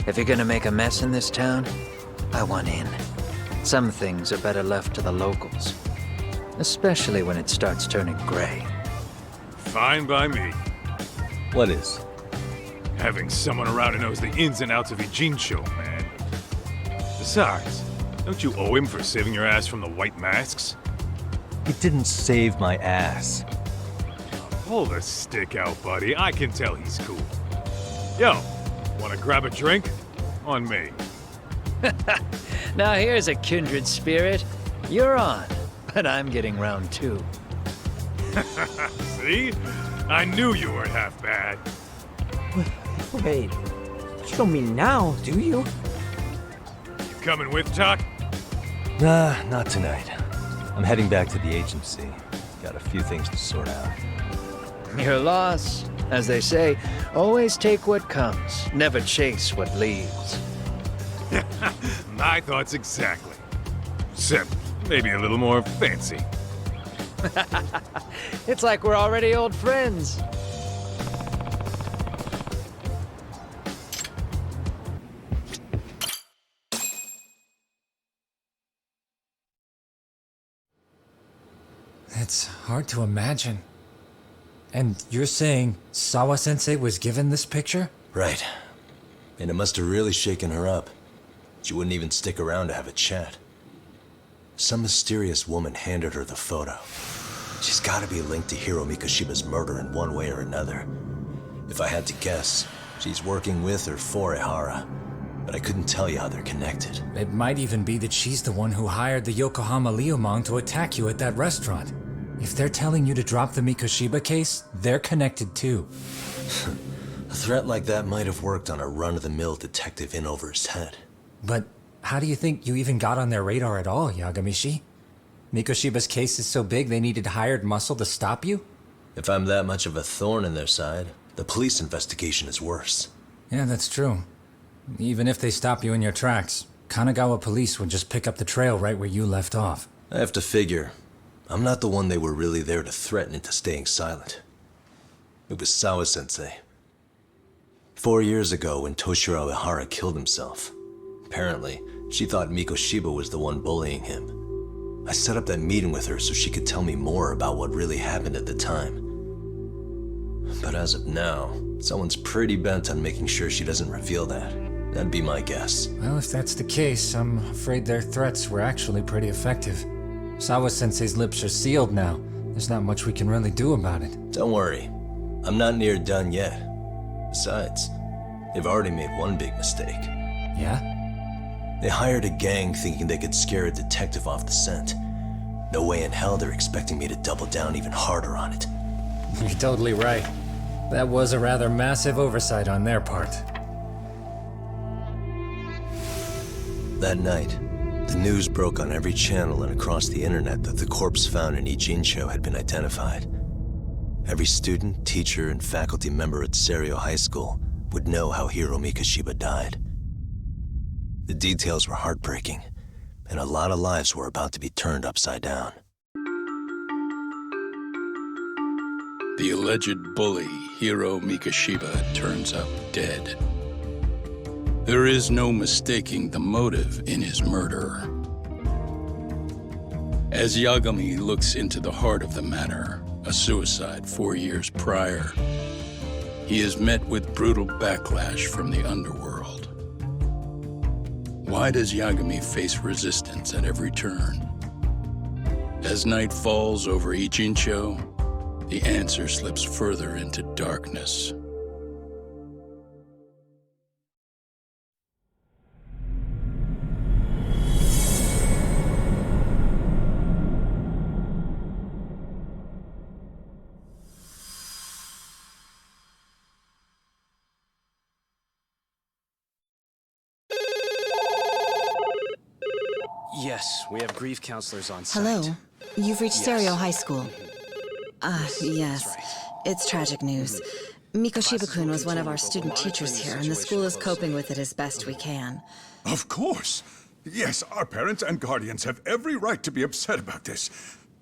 If you're gonna make a mess in this town, I want in. Some things are better left to the locals. Especially when it starts turning gray. Fine by me. What is? Having someone around who knows the ins and outs of Ijincho, man. Besides, don't you owe him for saving your ass from the White Masks? He didn't save my ass. Pull the stick out, buddy. I can tell he's cool. Yo, wanna grab a drink? On me. Now here's a kindred spirit. You're on, but I'm getting round two. See? I knew you weren't half bad. Wait, you don't mean now, do you? You coming with, Talk? Nah, not tonight. I'm heading back to the agency. Got a few things to sort out. Your loss. As they say, always take what comes, never chase what leaves. My thoughts exactly. Except maybe a little more fancy. It's like we're already old friends. It's hard to imagine. And you're saying Sawa-sensei was given this picture? Right. And it must have really shaken her up. She wouldn't even stick around to have a chat. Some mysterious woman handed her the photo. She's gotta be linked to Hiro Mikoshiba's murder in one way or another. If I had to guess, she's working with or for Ehara, but I couldn't tell you how they're connected. It might even be that she's the one who hired the Yokohama Liumang to attack you at that restaurant. If they're telling you to drop the Mikoshiba case, they're connected too. A threat like that might have worked on a run-of-the-mill detective in over his head. But how do you think you even got on their radar at all, Yagamishi? Mikoshiba's case is so big they needed hired muscle to stop you? If I'm that much of a thorn in their side, the police investigation is worse. Yeah, that's true. Even if they stop you in your tracks, Kanagawa police would just pick up the trail right where you left off. I have to figure, I'm not the one they were really there to threaten into staying silent. It was Sawa-sensei. 4 years ago, when Toshiro Ehara killed himself, apparently, she thought Mikoshiba was the one bullying him. I set up that meeting with her so she could tell me more about what really happened at the time. But as of now, someone's pretty bent on making sure she doesn't reveal that. That'd be my guess. Well, if that's the case, I'm afraid their threats were actually pretty effective. Sawa-sensei's lips are sealed now. There's not much we can really do about it. Don't worry. I'm not near done yet. Besides, they've already made one big mistake. Yeah? They hired a gang thinking they could scare a detective off the scent. No way in hell they're expecting me to double down even harder on it. You're totally right. That was a rather massive oversight on their part. That night, the news broke on every channel and across the internet that the corpse found in Ijincho had been identified. Every student, teacher, and faculty member at Seiryo High School would know how Hiro Mikoshiba died. The details were heartbreaking, and a lot of lives were about to be turned upside down. The alleged bully, Hiro Mikoshiba, turns up dead. There is no mistaking the motive in his murder. As Yagami looks into the heart of the matter, a suicide 4 years prior, he is met with brutal backlash from the underworld. Why does Yagami face resistance at every turn? As night falls over Ijincho, the answer slips further into darkness. Yes, we have grief counselors on site. Hello. You've reached Yes. Seiryo High School. Yes. It's tragic news. Mikoshiba-kun was one of our student teachers here, and the school is coping with it as best we can. Of course. Yes, our parents and guardians have every right to be upset about this.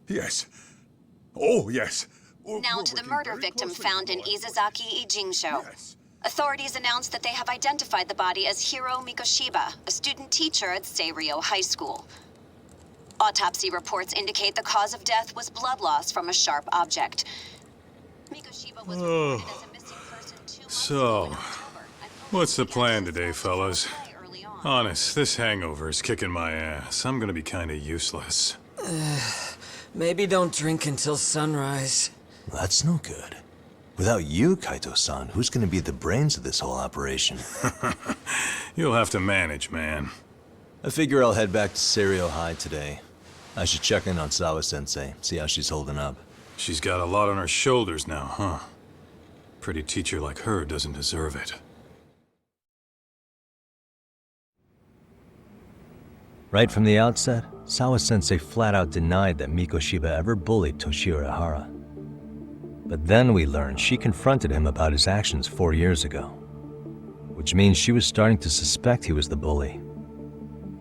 Yes. Oh, yes. Now to the murder victim found in Izazaki Ijincho. Authorities announced that they have identified the body as Hiro Mikoshiba, a student teacher at Seiryo High School. Autopsy reports indicate the cause of death was blood loss from a sharp object. Mikoshiba was reported as a missing person 2 months So, what's the plan today, fellas? Honest, this hangover is kicking my ass. I'm gonna be kinda useless. Maybe don't drink until sunrise. That's no good. Without you, Kaito-san, who's gonna be the brains of this whole operation? You'll have to manage, man. I figure I'll head back to Seiryo High today. I should check in on Sawa-sensei, see how she's holding up. She's got a lot on her shoulders now, huh? Pretty teacher like her doesn't deserve it. Right from the outset, Sawa-sensei flat out denied that Mikoshiba ever bullied Toshiro Ehara. But then we learned she confronted him about his actions 4 years ago, which means she was starting to suspect he was the bully.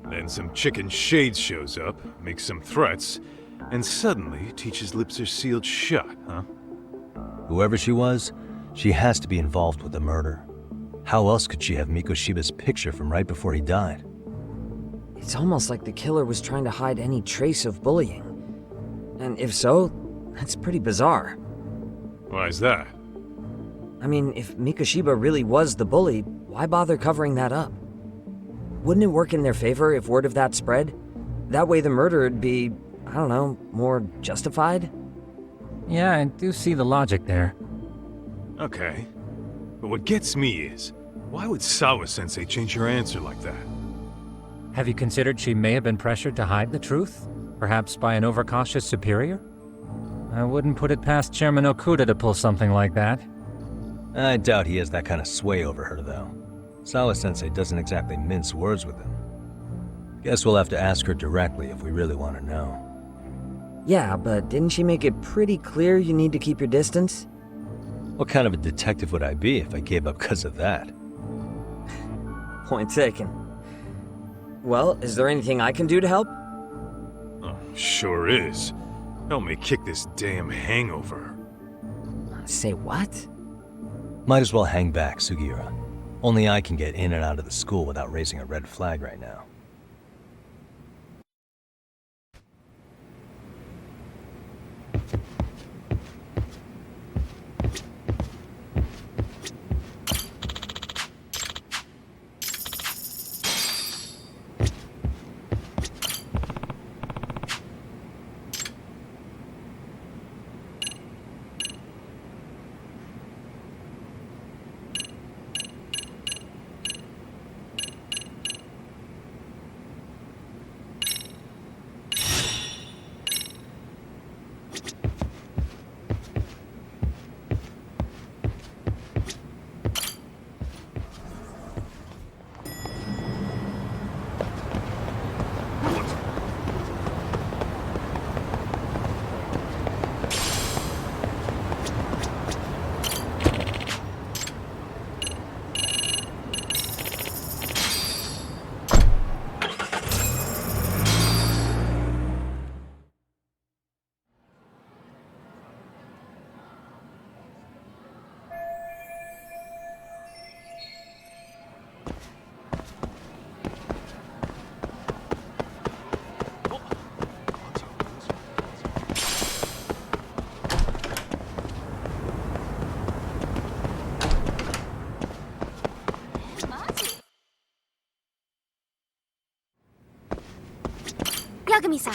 Then some chicken shades shows up, makes some threats, and suddenly Teach's lips are sealed shut, huh? Whoever she was, she has to be involved with the murder. How else could she have Mikoshiba's picture from right before he died? It's almost like the killer was trying to hide any trace of bullying. And if so, that's pretty bizarre. Why's that? I mean, if Mikoshiba really was the bully, why bother covering that up? Wouldn't it work in their favor if word of that spread? That way the murder would be, I don't know, more justified? Yeah, I do see the logic there. Okay. But what gets me is, why would Sawa-sensei change her answer like that? Have you considered she may have been pressured to hide the truth? Perhaps by an overcautious superior? I wouldn't put it past Chairman Okuda to pull something like that. I doubt he has that kind of sway over her, though. Sawa-sensei doesn't exactly mince words with him. Guess we'll have to ask her directly if we really want to know. Yeah, but didn't she make it pretty clear you need to keep your distance? What kind of a detective would I be if I gave up because of that? Point taken. Well, is there anything I can do to help? Oh, sure is. Help me kick this damn hangover. Say what? Might as well hang back, Sugiura. Only I can get in and out of the school without raising a red flag right now. Yagami-san.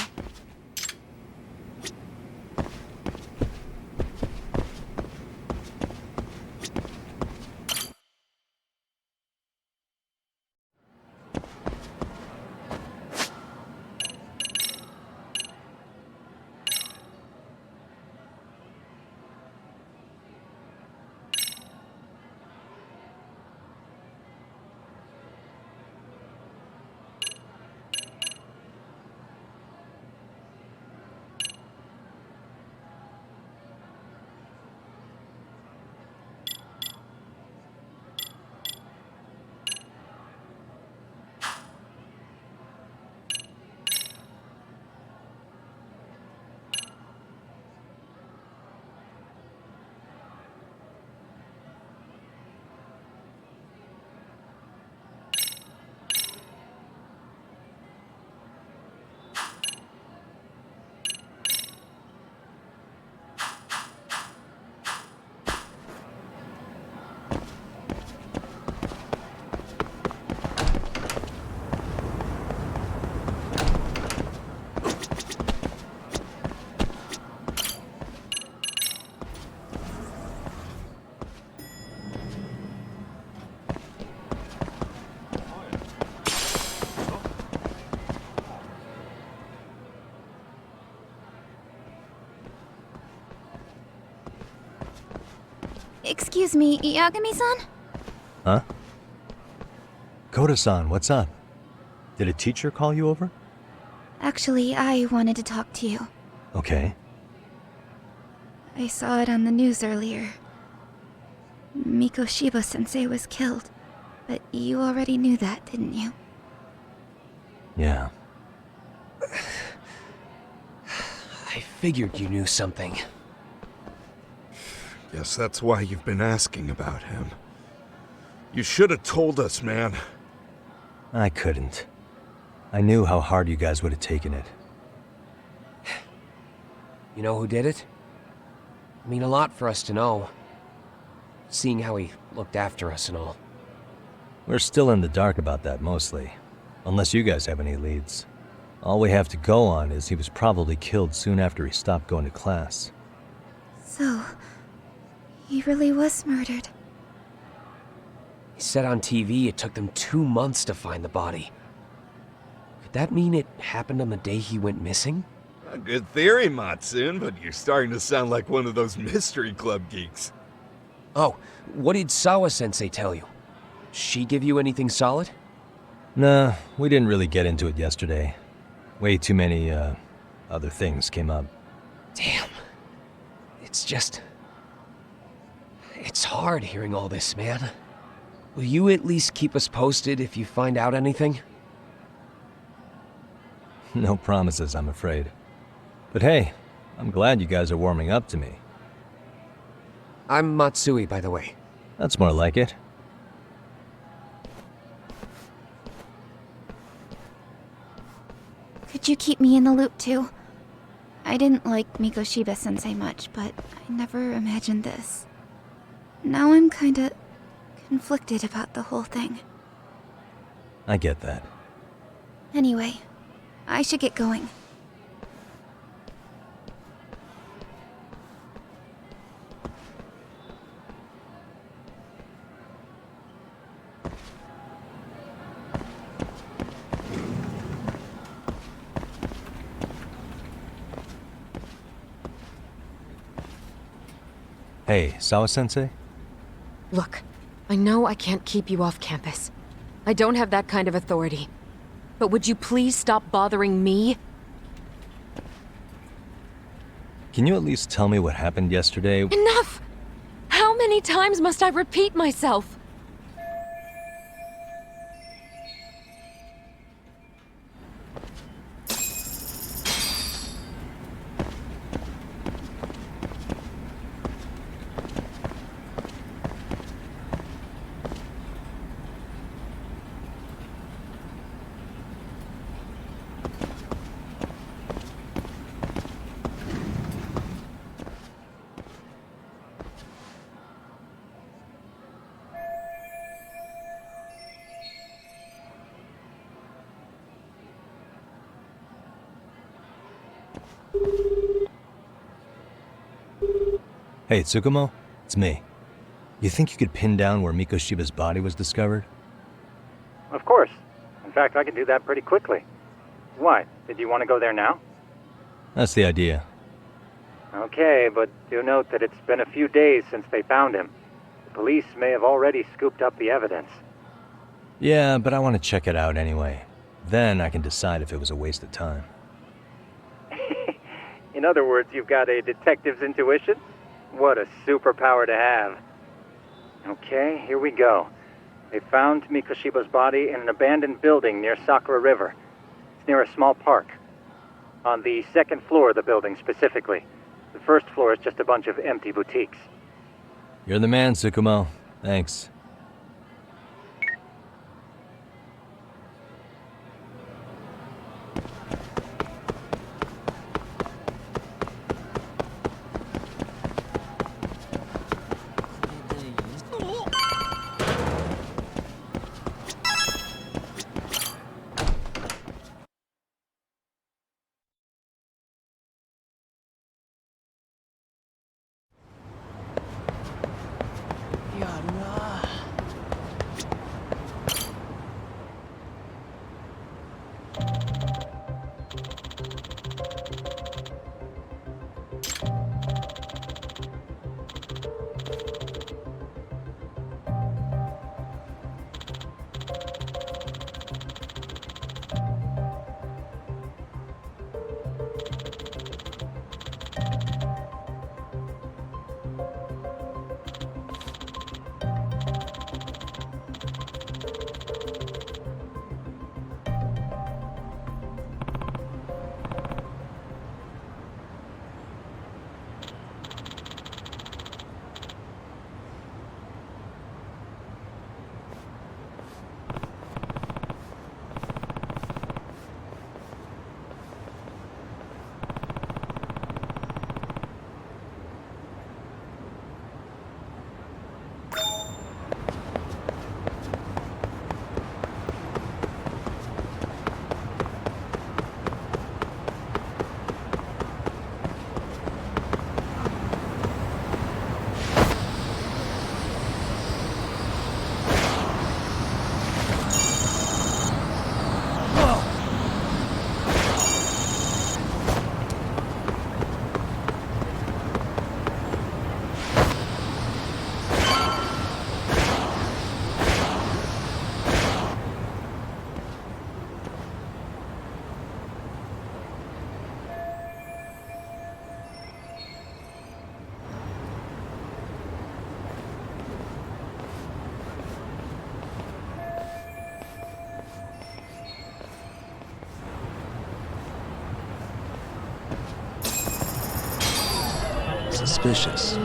Excuse me, Yagami-san? Huh? Koda-san, what's up? Did a teacher call you over? Actually, I wanted to talk to you. Okay. I saw it on the news earlier. Mikoshiba-sensei was killed. But you already knew that, didn't you? Yeah. I figured you knew something. Guess that's why you've been asking about him. You should have told us, man. I couldn't. I knew how hard you guys would have taken it. You know who did it? I mean a lot for us to know. Seeing how he looked after us and all. We're still in the dark about that mostly. Unless you guys have any leads. All we have to go on is he was probably killed soon after he stopped going to class. So, he really was murdered. said on TV it took them 2 months to find the body. Could that mean it happened on the day he went missing? A good theory, Matsune, but you're starting to sound like one of those mystery club geeks. Oh, what did Sawa-sensei tell you? She give you anything solid? Nah, we didn't really get into it yesterday. Way too many, other things came up. Damn. It's hard hearing all this, man. Will you at least keep us posted if you find out anything? No promises, I'm afraid. But hey, I'm glad you guys are warming up to me. I'm Matsui, by the way. That's more like it. Could you keep me in the loop too? I didn't like Mikoshiba-sensei much, but I never imagined this. Now I'm kinda conflicted about the whole thing. I get that. Anyway, I should get going. Hey, Sawa-sensei? Look, I know I can't keep you off campus. I don't have that kind of authority. But would you please stop bothering me? Can you at least tell me what happened yesterday? Enough! How many times must I repeat myself? Hey, Tsukumo? It's me. You think you could pin down where Mikoshiba's body was discovered? Of course. In fact, I can do that pretty quickly. Why? Did you want to go there now? That's the idea. Okay, but do note that it's been a few days since they found him. The police may have already scooped up the evidence. Yeah, but I want to check it out anyway. Then I can decide if it was a waste of time. In other words, you've got a detective's intuition? What a superpower to have. Okay, here we go. They found Mikoshiba's body in an abandoned building near Sakura River. It's near a small park. On the second floor of the building, specifically. The first floor is just a bunch of empty boutiques. You're the man, Tsukumo. Thanks. Suspicious.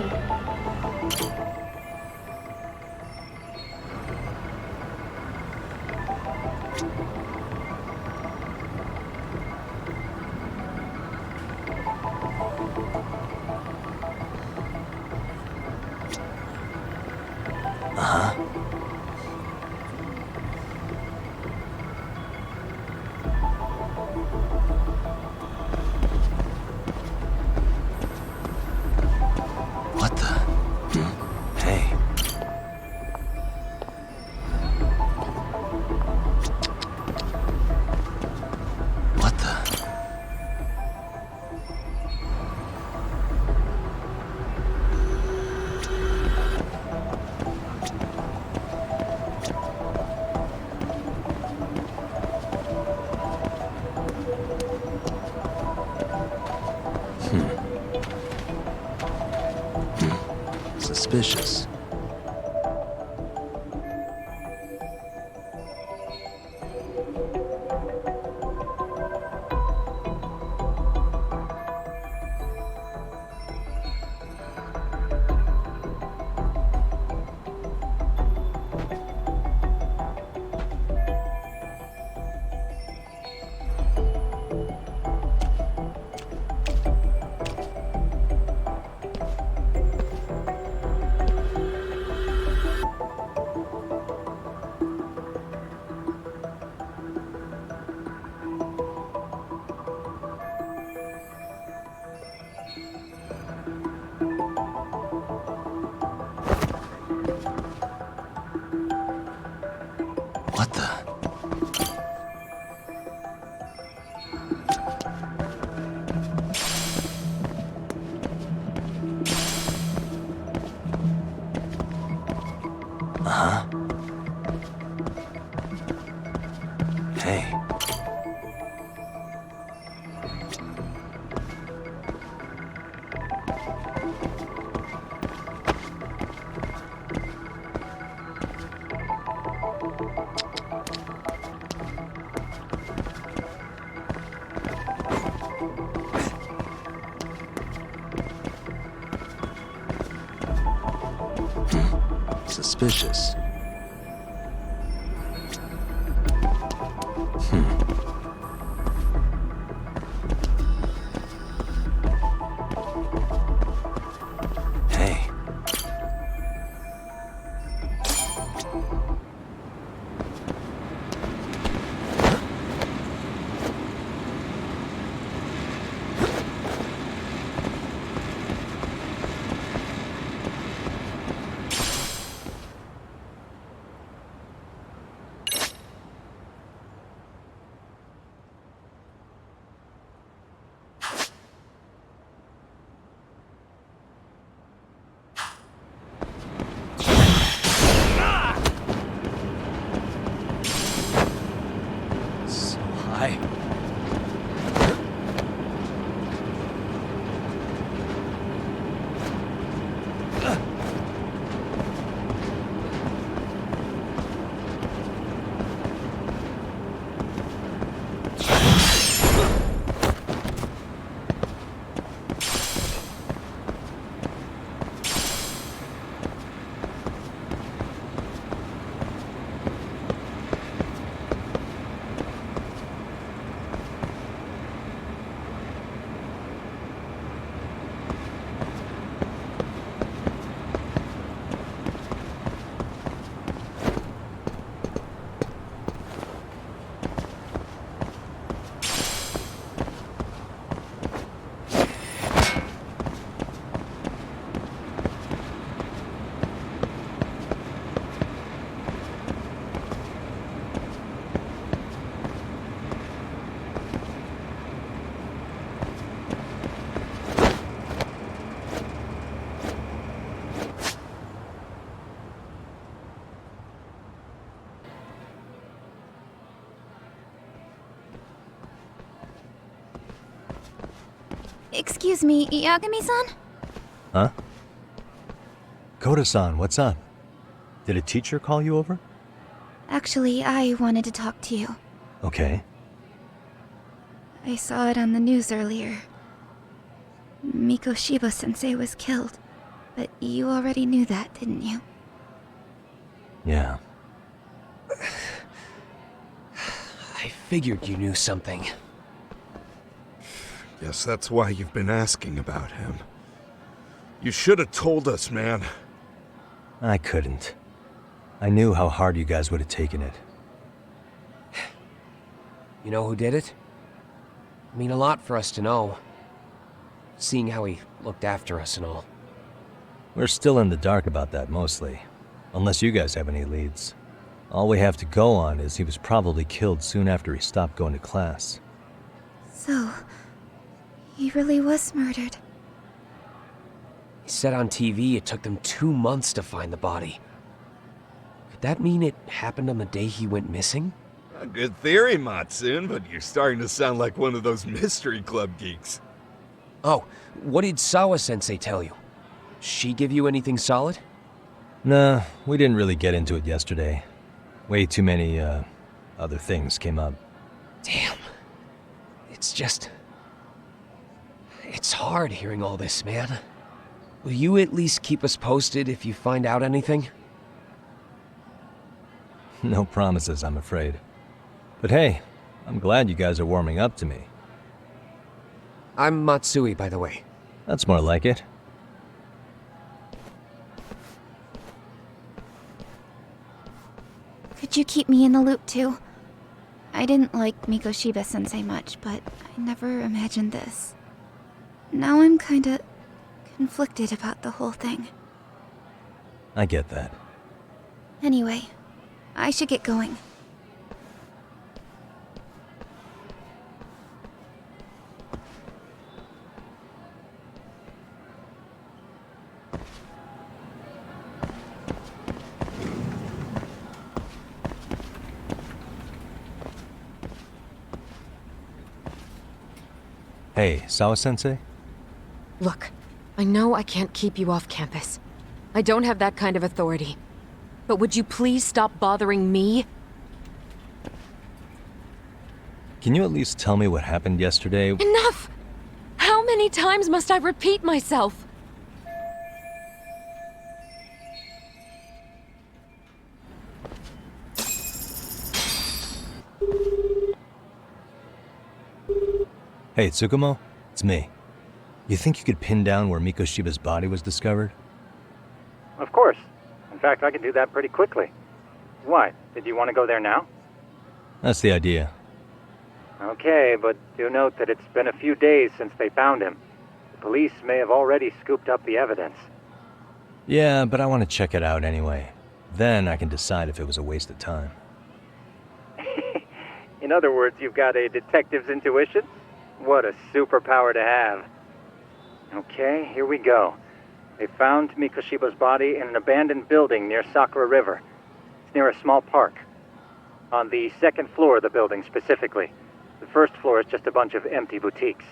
What the? Hey. What the? Suspicious. What the? Uh-huh. Hey. Suspicious. Hey. So high. Excuse me, Yagami-san? Huh? Koda-san, what's up? Did a teacher call you over? Actually, I wanted to talk to you. Okay. I saw it on the news earlier. Mikoshiba-sensei was killed. But you already knew that, didn't you? Yeah. I figured you knew something. Guess that's why you've been asking about him. You should have told us, man. I couldn't. I knew how hard you guys would have taken it. You know who did it? I mean a lot for us to know. Seeing how he looked after us and all. We're still in the dark about that, mostly. Unless you guys have any leads. All we have to go on is he was probably killed soon after he stopped going to class. So, he really was murdered. He said on TV it took them 2 months to find the body. Could that mean it happened on the day he went missing? A good theory, Matsune, but you're starting to sound like one of those mystery club geeks. Oh, what did Sawa-sensei tell you? She give you anything solid? Nah, we didn't really get into it yesterday. Way too many, other things came up. Damn. It's just... It's hard hearing all this, man. Will you at least keep us posted if you find out anything? No promises, I'm afraid. But hey, I'm glad you guys are warming up to me. I'm Matsui, by the way. That's more like it. Could you keep me in the loop too? I didn't like Mikoshiba-sensei much, but I never imagined this. Now I'm kinda conflicted about the whole thing. I get that. Anyway, I should get going. Hey, Sawa-sensei? Look, I know I can't keep you off campus. I don't have that kind of authority. But would you please stop bothering me? Can you at least tell me what happened yesterday? Enough! How many times must I repeat myself? Hey, Tsukumo? It's me. You think you could pin down where Mikoshiba's body was discovered? Of course. In fact, I can do that pretty quickly. Why? Did you want to go there now? That's the idea. Okay, but do note that it's been a few days since they found him. The police may have already scooped up the evidence. Yeah, but I want to check it out anyway. Then I can decide if it was a waste of time. In other words, you've got a detective's intuition? What a superpower to have. Okay, here we go. They found Mikoshiba's body in an abandoned building near Sakura River. It's near a small park. On the second floor of the building, specifically. The first floor is just a bunch of empty boutiques.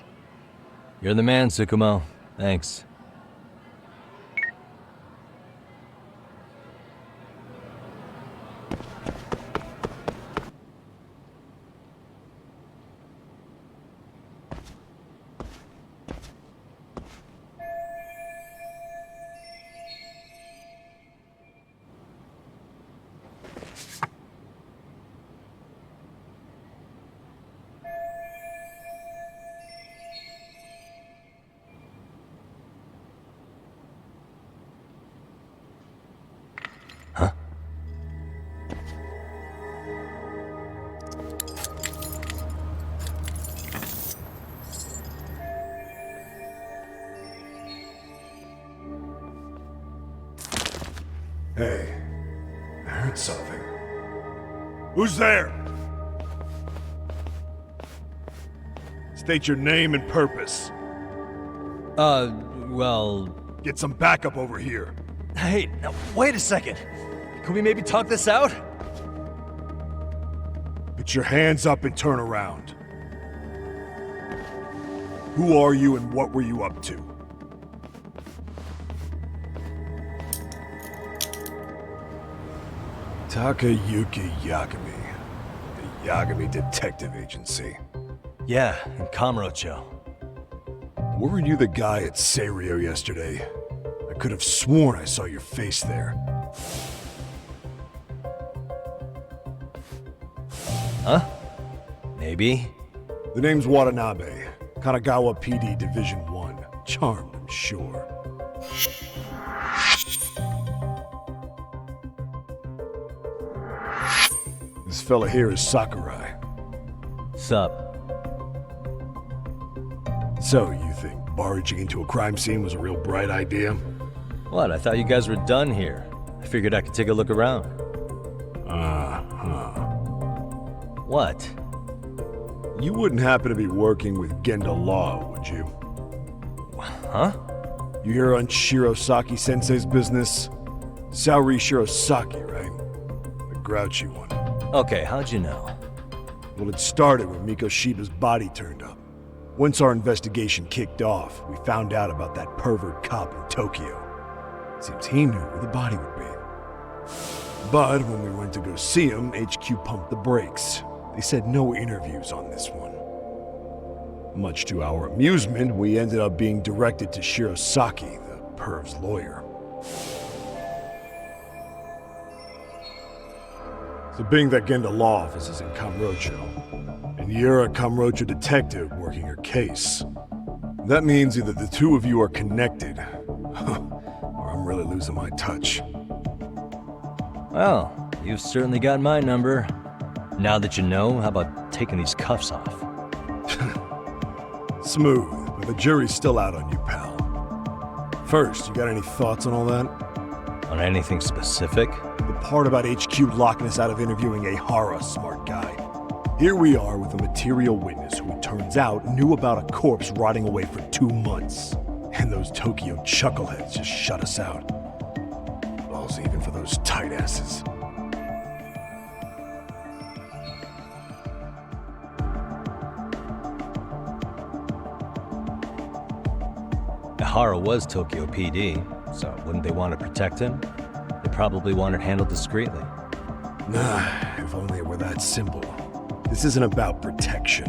You're the man, Tsukumo. Thanks. Hey, I heard something. Who's there? State your name and purpose. Well... Get some backup over here. Hey, now, wait a second. Can we maybe talk this out? Put your hands up and turn around. Who are you and what were you up to? Takayuki Yagami. The Yagami Detective Agency. Yeah, in Kamurocho. Weren't you the guy at Serio yesterday? I could have sworn I saw your face there. Huh? Maybe. The name's Watanabe. Kanagawa PD Division 1. Charmed, I'm sure. This fella here is Sakurai. Sup? So, you think barging into a crime scene was a real bright idea? What? I thought you guys were done here. I figured I could take a look around. What? You wouldn't happen to be working with Genda Law, would you? Huh? You hear on Shirosaki-sensei's business? Saori Shirosaki, right? The grouchy one. Okay, how'd you know? Well, it started when Mikoshiba's body turned up. Once our investigation kicked off, we found out about that pervert cop in Tokyo. Seems he knew where the body would be. But when we went to go see him, HQ pumped the brakes. They said no interviews on this one. Much to our amusement, we ended up being directed to Shirosaki, the perv's lawyer. So being that Genda Law office is in Kamurocho, and you're a Kamurocho detective working her case, that means either the two of you are connected, or I'm really losing my touch. Well, you've certainly got my number. Now that you know, how about taking these cuffs off? Smooth, but the jury's still out on you, pal. First, you got any thoughts on all that? On anything specific? The part about HQ locking us out of interviewing Ehara, smart guy. Here we are with a material witness who it turns out knew about a corpse rotting away for 2 months. And those Tokyo chuckleheads just shut us out. Balls even for those tight asses. Ehara was Tokyo PD, so wouldn't they want to protect him? They probably want it handled discreetly. Nah, if only it were that simple. This isn't about protection.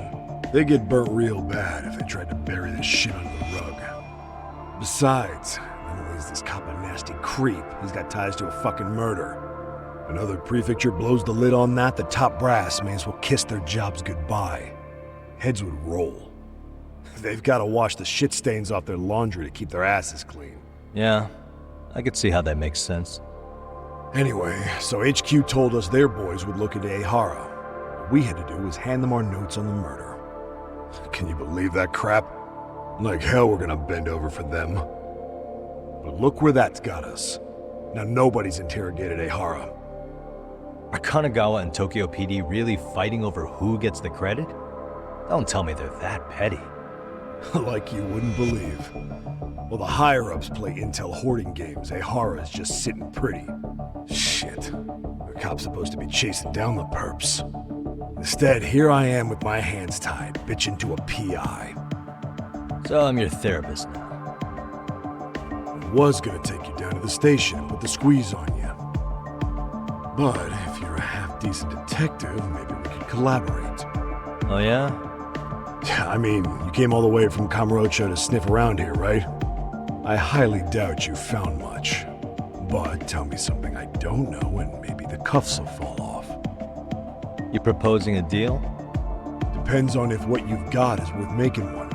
They get burnt real bad if they tried to bury this shit under the rug. Besides, not only is this cop a nasty creep, he's got ties to a fucking murder. Another prefecture blows the lid on that, the top brass may as well kiss their jobs goodbye. Heads would roll. They've got to wash the shit stains off their laundry to keep their asses clean. Yeah, I could see how that makes sense. Anyway, so HQ told us their boys would look into Ehara. What we had to do was hand them our notes on the murder. Can you believe that crap? Like hell we're gonna bend over for them. But look where that's got us. Now nobody's interrogated Ehara. Are Kanagawa and Tokyo PD really fighting over who gets the credit? Don't tell me they're that petty. Like you wouldn't believe. Well, the higher-ups play intel hoarding games. Ehara's just sitting pretty. Shit. The cop's supposed to be chasing down the perps. Instead, here I am with my hands tied, bitching to a PI. So I'm your therapist now. I was gonna take you down to the station, put the squeeze on you. But if you're a half-decent detective, maybe we could collaborate. Oh yeah? I mean, you came all the way from Kamurocho to sniff around here, right? I highly doubt you found much. But tell me something I don't know and maybe the cuffs will fall off. You proposing a deal? Depends on if what you've got is worth making one.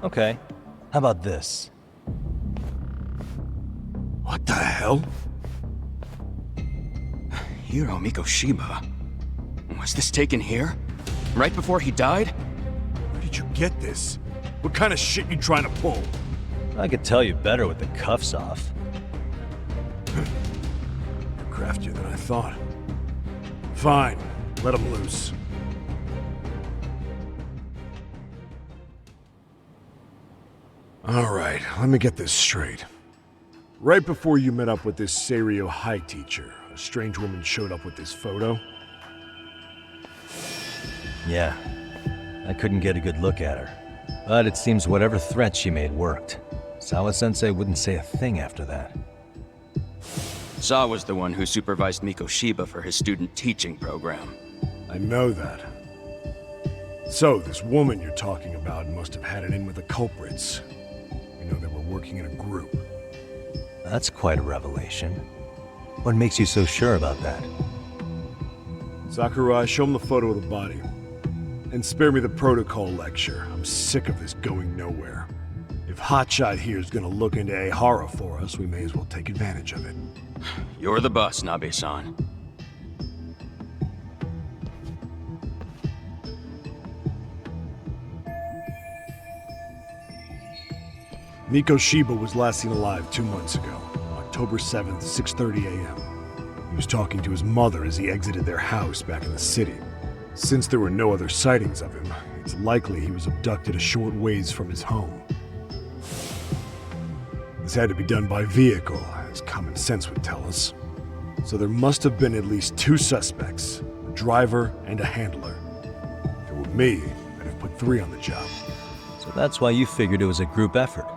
Okay. How about this? What the hell? Hiro Mikoshiba. Was this taken here? Right before he died? Where did you get this? What kind of shit you trying to pull? I could tell you better with the cuffs off. You're craftier than I thought. Fine, let him loose. All right, let me get this straight. Right before you met up with this Serio High teacher, a strange woman showed up with this photo? Yeah. I couldn't get a good look at her. But it seems whatever threat she made worked. Sawa-sensei wouldn't say a thing after that. Sawa's the one who supervised Mikoshiba for his student teaching program. I know that. So, this woman you're talking about must have had it in with the culprits. You know, they were working in a group. That's quite a revelation. What makes you so sure about that? Sakurai, show him the photo of the body. And spare me the protocol lecture. I'm sick of this going nowhere. If Hotshot here is gonna look into Ehara for us, we may as well take advantage of it. You're the boss, Nabe-san. Mikoshiba was last seen alive 2 months ago, October 7th, 6:30 a.m. He was talking to his mother as he exited their house back in the city. Since there were no other sightings of him, it's likely he was abducted a short ways from his home. This had to be done by vehicle, as common sense would tell us. So there must have been at least 2 suspects, a driver and a handler. If it were me, I'd have put 3 on the job. So that's why you figured it was a group effort.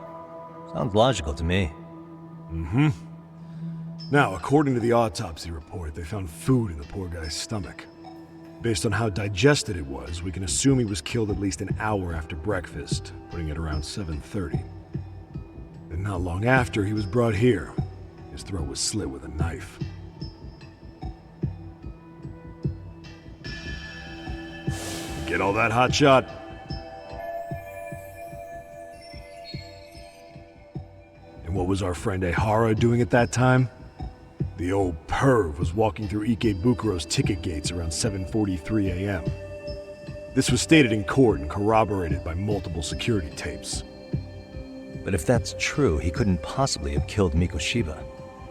Sounds logical to me. Mm-hmm. Now, according to the autopsy report, they found food in the poor guy's stomach. Based on how digested it was, we can assume he was killed at least an hour after breakfast, putting it around 7:30. And not long after, he was brought here. His throat was slit with a knife. Get all that, Hotshot? And what was our friend Ehara doing at that time? The old perv was walking through Ikebukuro's ticket gates around 7:43 a.m. This was stated in court and corroborated by multiple security tapes. But if that's true, he couldn't possibly have killed Mikoshiba.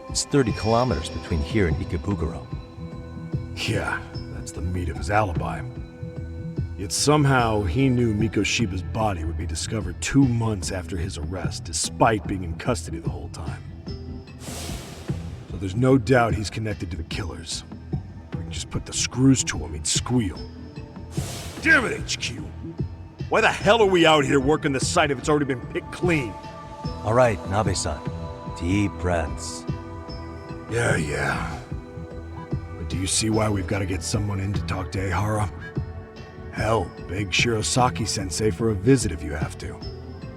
It's 30 kilometers between here and Ikebukuro. Yeah, that's the meat of his alibi. Yet somehow he knew Mikoshiba's body would be discovered 2 months after his arrest, despite being in custody the whole time. So there's no doubt he's connected to the killers. If we can just put the screws to him, he'd squeal. Damn it, HQ! Why the hell are we out here working the site if it's already been picked clean? All right, Nabe-san. Deep breaths. Yeah. But do you see why we've got to get someone in to talk to Ehara? Hell, beg Shirosaki-sensei for a visit if you have to.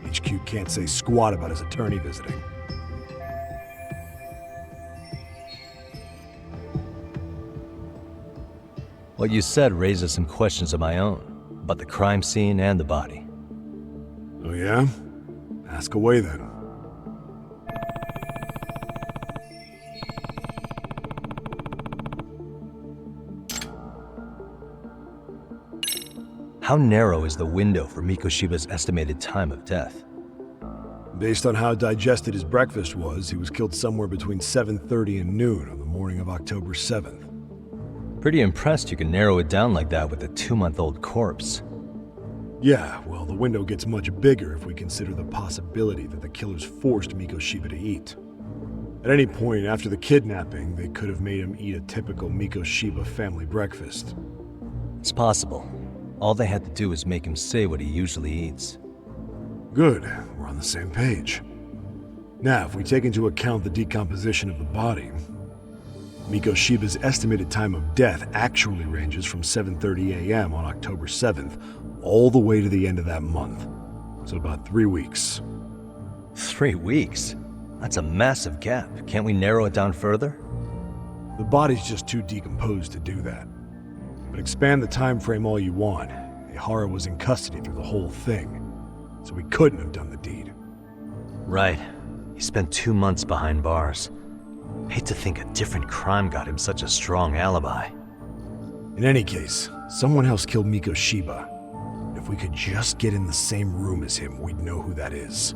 HQ can't say squat about his attorney visiting. What you said raises some questions of my own, about the crime scene and the body. Oh yeah? Ask away then. How narrow is the window for Mikoshiba's estimated time of death? Based on how digested his breakfast was, he was killed somewhere between 7:30 and noon on the morning of October 7th. Pretty impressed you can narrow it down like that with a 2-month-old corpse. Yeah, well, the window gets much bigger if we consider the possibility that the killers forced Mikoshiba to eat. At any point after the kidnapping, they could have made him eat a typical Mikoshiba family breakfast. It's possible. All they had to do was make him say what he usually eats. Good, we're on the same page. Now, if we take into account the decomposition of the body, Mikoshiba's estimated time of death actually ranges from 7:30 a.m. on October 7th all the way to the end of that month. So about 3 weeks. 3 weeks? That's a massive gap. Can't we narrow it down further? The body's just too decomposed to do that. But expand the time frame all you want. Ehara was in custody through the whole thing, so he couldn't have done the deed. Right. He spent 2 months behind bars. Hate to think a different crime got him such a strong alibi. In any case, someone else killed Mikoshiba. If we could just get in the same room as him, we'd know who that is.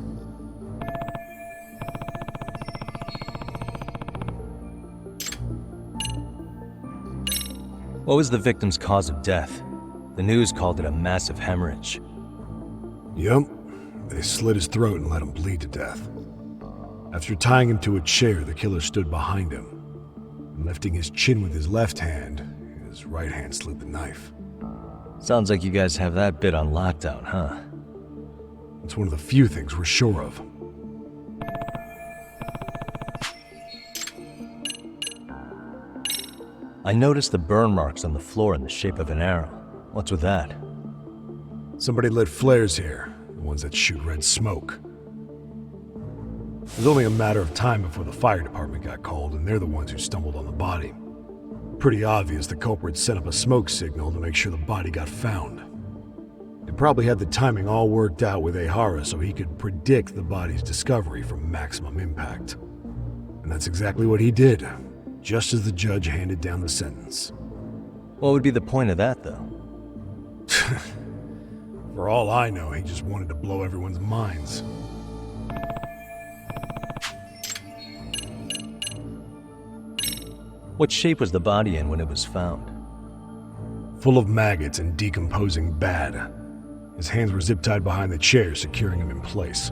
What was the victim's cause of death? The news called it a massive hemorrhage. Yup. They slit his throat and let him bleed to death. After tying him to a chair, the killer stood behind him. And lifting his chin with his left hand, his right hand slid the knife. Sounds like you guys have that bit on lockdown, huh? It's one of the few things we're sure of. I noticed the burn marks on the floor in the shape of an arrow. What's with that? Somebody lit flares here, the ones that shoot red smoke. It was only a matter of time before the fire department got called, and they're the ones who stumbled on the body. Pretty obvious the culprit set up a smoke signal to make sure the body got found. They probably had the timing all worked out with Ehara so he could predict the body's discovery from maximum impact. And that's exactly what he did, just as the judge handed down the sentence. What would be the point of that, though? For all I know, he just wanted to blow everyone's minds. What shape was the body in when it was found? Full of maggots and decomposing bad. His hands were zip-tied behind the chair, securing him in place.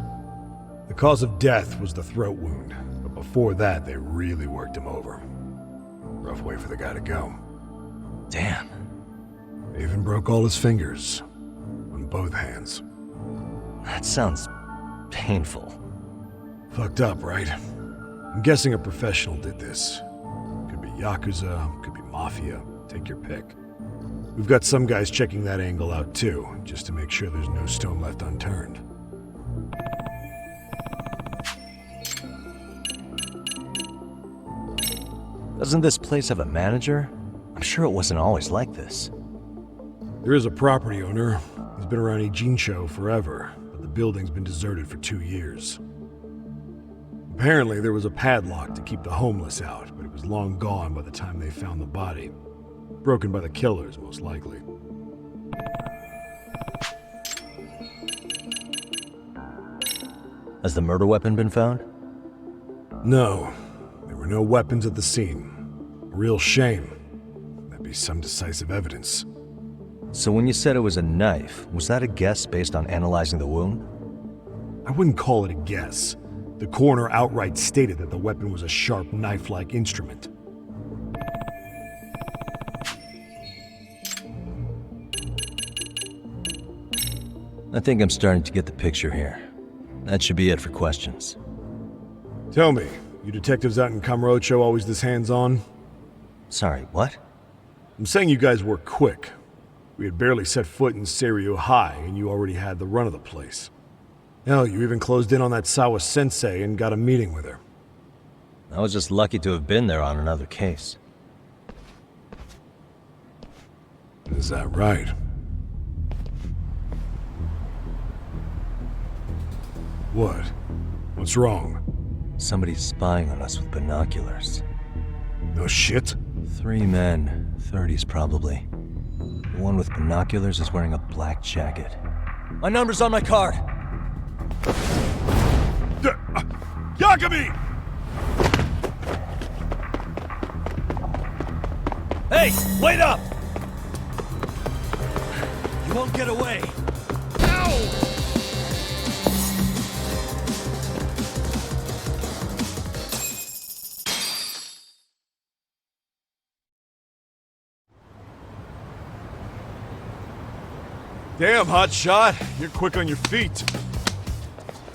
The cause of death was the throat wound, but before that, they really worked him over. Rough way for the guy to go. Damn. They even broke all his fingers. On both hands. That sounds painful. Fucked up, right? I'm guessing a professional did this. Could be Yakuza, could be Mafia, take your pick. We've got some guys checking that angle out too, just to make sure there's no stone left unturned. Doesn't this place have a manager? I'm sure it wasn't always like this. There is a property owner. He's been around Ijincho forever, but the building's been deserted for 2 years. Apparently, there was a padlock to keep the homeless out, but it was long gone by the time they found the body. Broken by the killers, most likely. Has the murder weapon been found? No. There were no weapons at the scene. A real shame. That'd be some decisive evidence. So when you said it was a knife, was that a guess based on analyzing the wound? I wouldn't call it a guess. The coroner outright stated that the weapon was a sharp knife-like instrument. I think I'm starting to get the picture here. That should be it for questions. Tell me, you detectives out in Kamurocho always this hands-on? Sorry, what? I'm saying you guys work quick. We had barely set foot in Seiryo High, and you already had the run of the place. Hell, you even closed in on that Sawa sensei and got a meeting with her. I was just lucky to have been there on another case. Is that right? What? What's wrong? Somebody's spying on us with binoculars. No shit? 3 men, 30s probably. The one with binoculars is wearing a black jacket. My number's on my card! Yagami! Hey, wait up! You won't get away! Ow! Damn, hotshot. You're quick on your feet.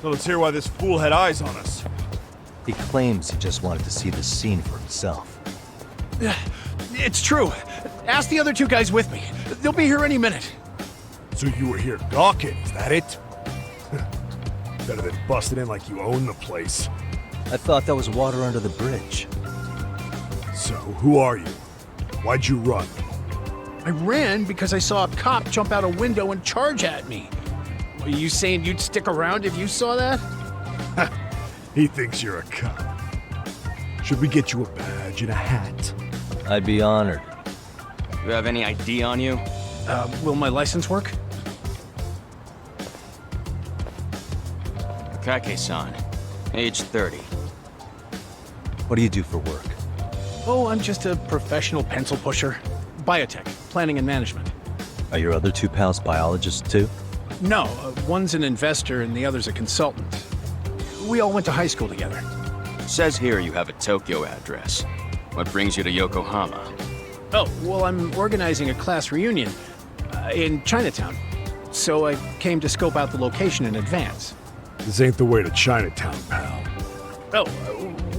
So let's hear why this fool had eyes on us. He claims he just wanted to see the scene for himself. It's true. Ask the other 2 guys with me. They'll be here any minute. So you were here gawking, is that it? Better than busting in like you own the place. I thought that was water under the bridge. So, who are you? Why'd you run? I ran because I saw a cop jump out a window and charge at me. Are you saying you'd stick around if you saw that? He thinks you're a cop. Should we get you a badge and a hat? I'd be honored. You have any ID on you? Will my license work? Akake-san, age 30. What do you do for work? Oh, I'm just a professional pencil pusher. Biotech, planning and management. Are your other 2 pals biologists too? No, one's an investor and the other's a consultant. We all went to high school together. Says here you have a Tokyo address. What brings you to Yokohama? Oh, well, I'm organizing a class reunion in Chinatown. So I came to scope out the location in advance. This ain't the way to Chinatown, pal. Oh,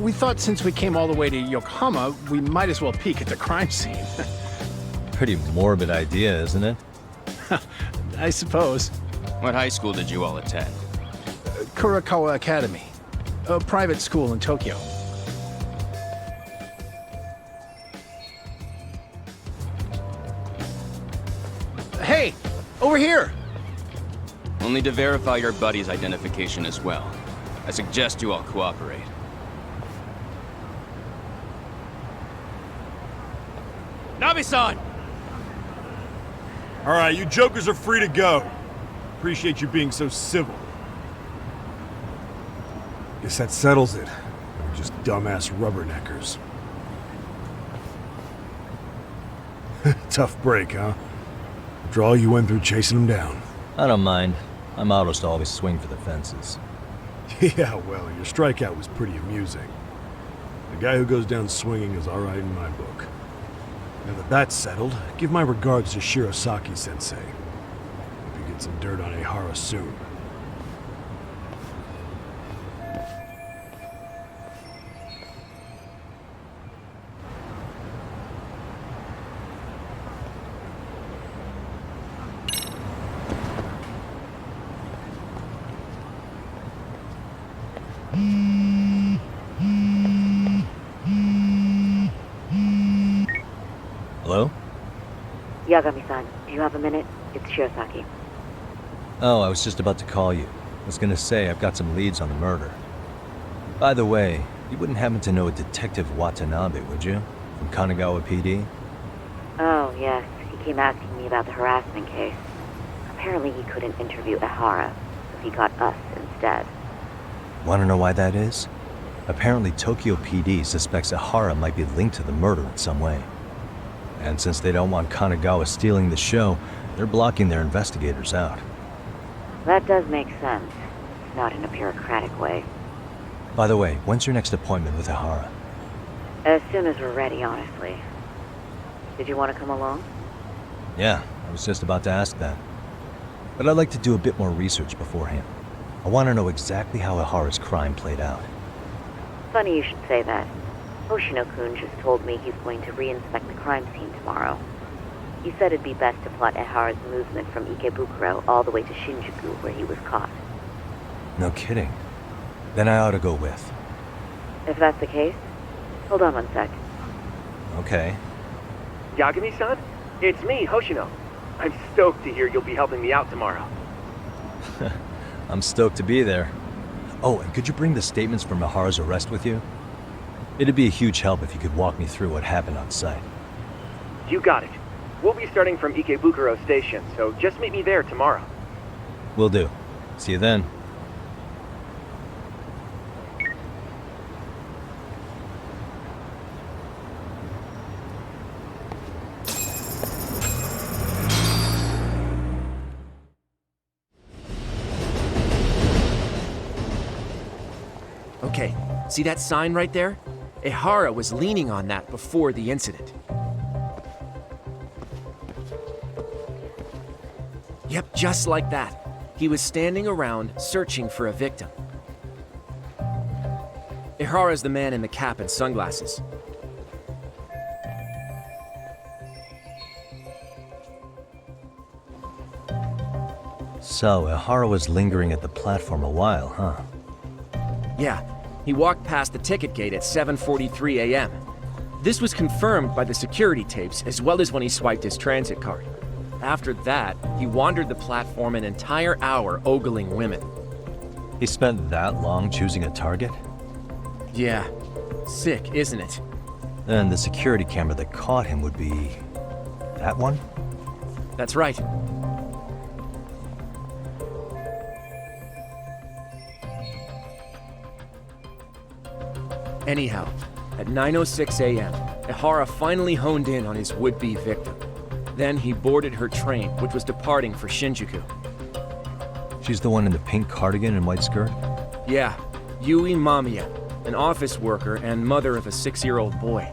we thought since we came all the way to Yokohama, we might as well peek at the crime scene. Pretty morbid idea, isn't it? I suppose. What high school did you all attend? Kurakawa Academy, a private school in Tokyo. Hey, over here! We'll need to verify your buddy's identification as well. I suggest you all cooperate. Nabi-san! All right, you jokers are free to go. Appreciate you being so civil. Guess that settles it. We're just dumbass rubberneckers. Tough break, huh? After all you went through chasing them down. I don't mind. My motto's to always swing for the fences. Yeah, well, your strikeout was pretty amusing. The guy who goes down swinging is alright in my book. Now that that's settled, give my regards to Shirosaki-sensei. Hope you get some dirt on Ehara soon. Hello? Yagami-san, do you have a minute? It's Shirosaki. Oh, I was just about to call you. I was gonna say I've got some leads on the murder. By the way, you wouldn't happen to know a Detective Watanabe, would you? From Kanagawa PD? Oh, yes. He came asking me about the harassment case. Apparently he couldn't interview Ehara, so he got us instead. Wanna know why that is? Apparently Tokyo PD suspects Ehara might be linked to the murder in some way. And since they don't want Kanagawa stealing the show, they're blocking their investigators out. That does make sense. It's not in a bureaucratic way. By the way, when's your next appointment with Ehara? As soon as we're ready, honestly. Did you want to come along? Yeah, I was just about to ask that. But I'd like to do a bit more research beforehand. I want to know exactly how Ehara's crime played out. Funny you should say that. Hoshino-kun just told me he's going to re-inspect the crime scene tomorrow. He said it'd be best to plot Ehara's movement from Ikebukuro all the way to Shinjuku, where he was caught. No kidding. Then I ought to go with. If that's the case, hold on one sec. Okay. Yagami-san? It's me, Hoshino. I'm stoked to hear you'll be helping me out tomorrow. I'm stoked to be there. Oh, and could you bring the statements from Ehara's arrest with you? It'd be a huge help if you could walk me through what happened on site. You got it. We'll be starting from Ikebukuro Station, so just meet me there tomorrow. Will do. See you then. Okay, see that sign right there? Ehara was leaning on that before the incident. Yep, just like that. He was standing around searching for a victim. Ehara's the man in the cap and sunglasses. So, Ehara was lingering at the platform a while, huh? Yeah, he walked past the ticket gate at 7:43 a.m. This was confirmed by the security tapes as well as when he swiped his transit card. After that, he wandered the platform an entire hour ogling women. He spent that long choosing a target? Yeah, sick, isn't it? Then the security camera that caught him would be... that one? That's right. Anyhow, at 9:06 a.m., Ehara finally honed in on his would-be victim. Then he boarded her train, which was departing for Shinjuku. She's the one in the pink cardigan and white skirt? Yeah, Yui Mamiya, an office worker and mother of a 6-year-old boy.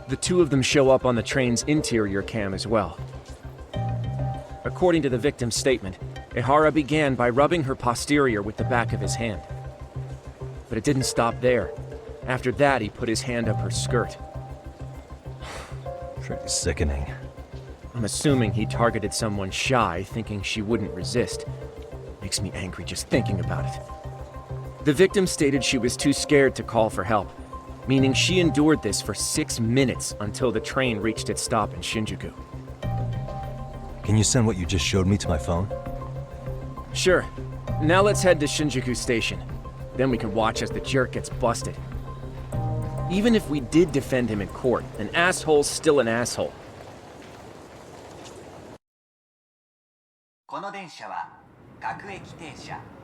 The two of them show up on the train's interior cam as well. According to the victim's statement, Ehara began by rubbing her posterior with the back of his hand. But it didn't stop there. After that, he put his hand up her skirt. Pretty sickening. I'm assuming he targeted someone shy, thinking she wouldn't resist. Makes me angry just thinking about it. The victim stated she was too scared to call for help, meaning she endured this for 6 minutes until the train reached its stop in Shinjuku. Can you send what you just showed me to my phone? Sure. Now let's head to Shinjuku Station. Then we can watch as the jerk gets busted. Even if we did defend him in court, an asshole's still an asshole.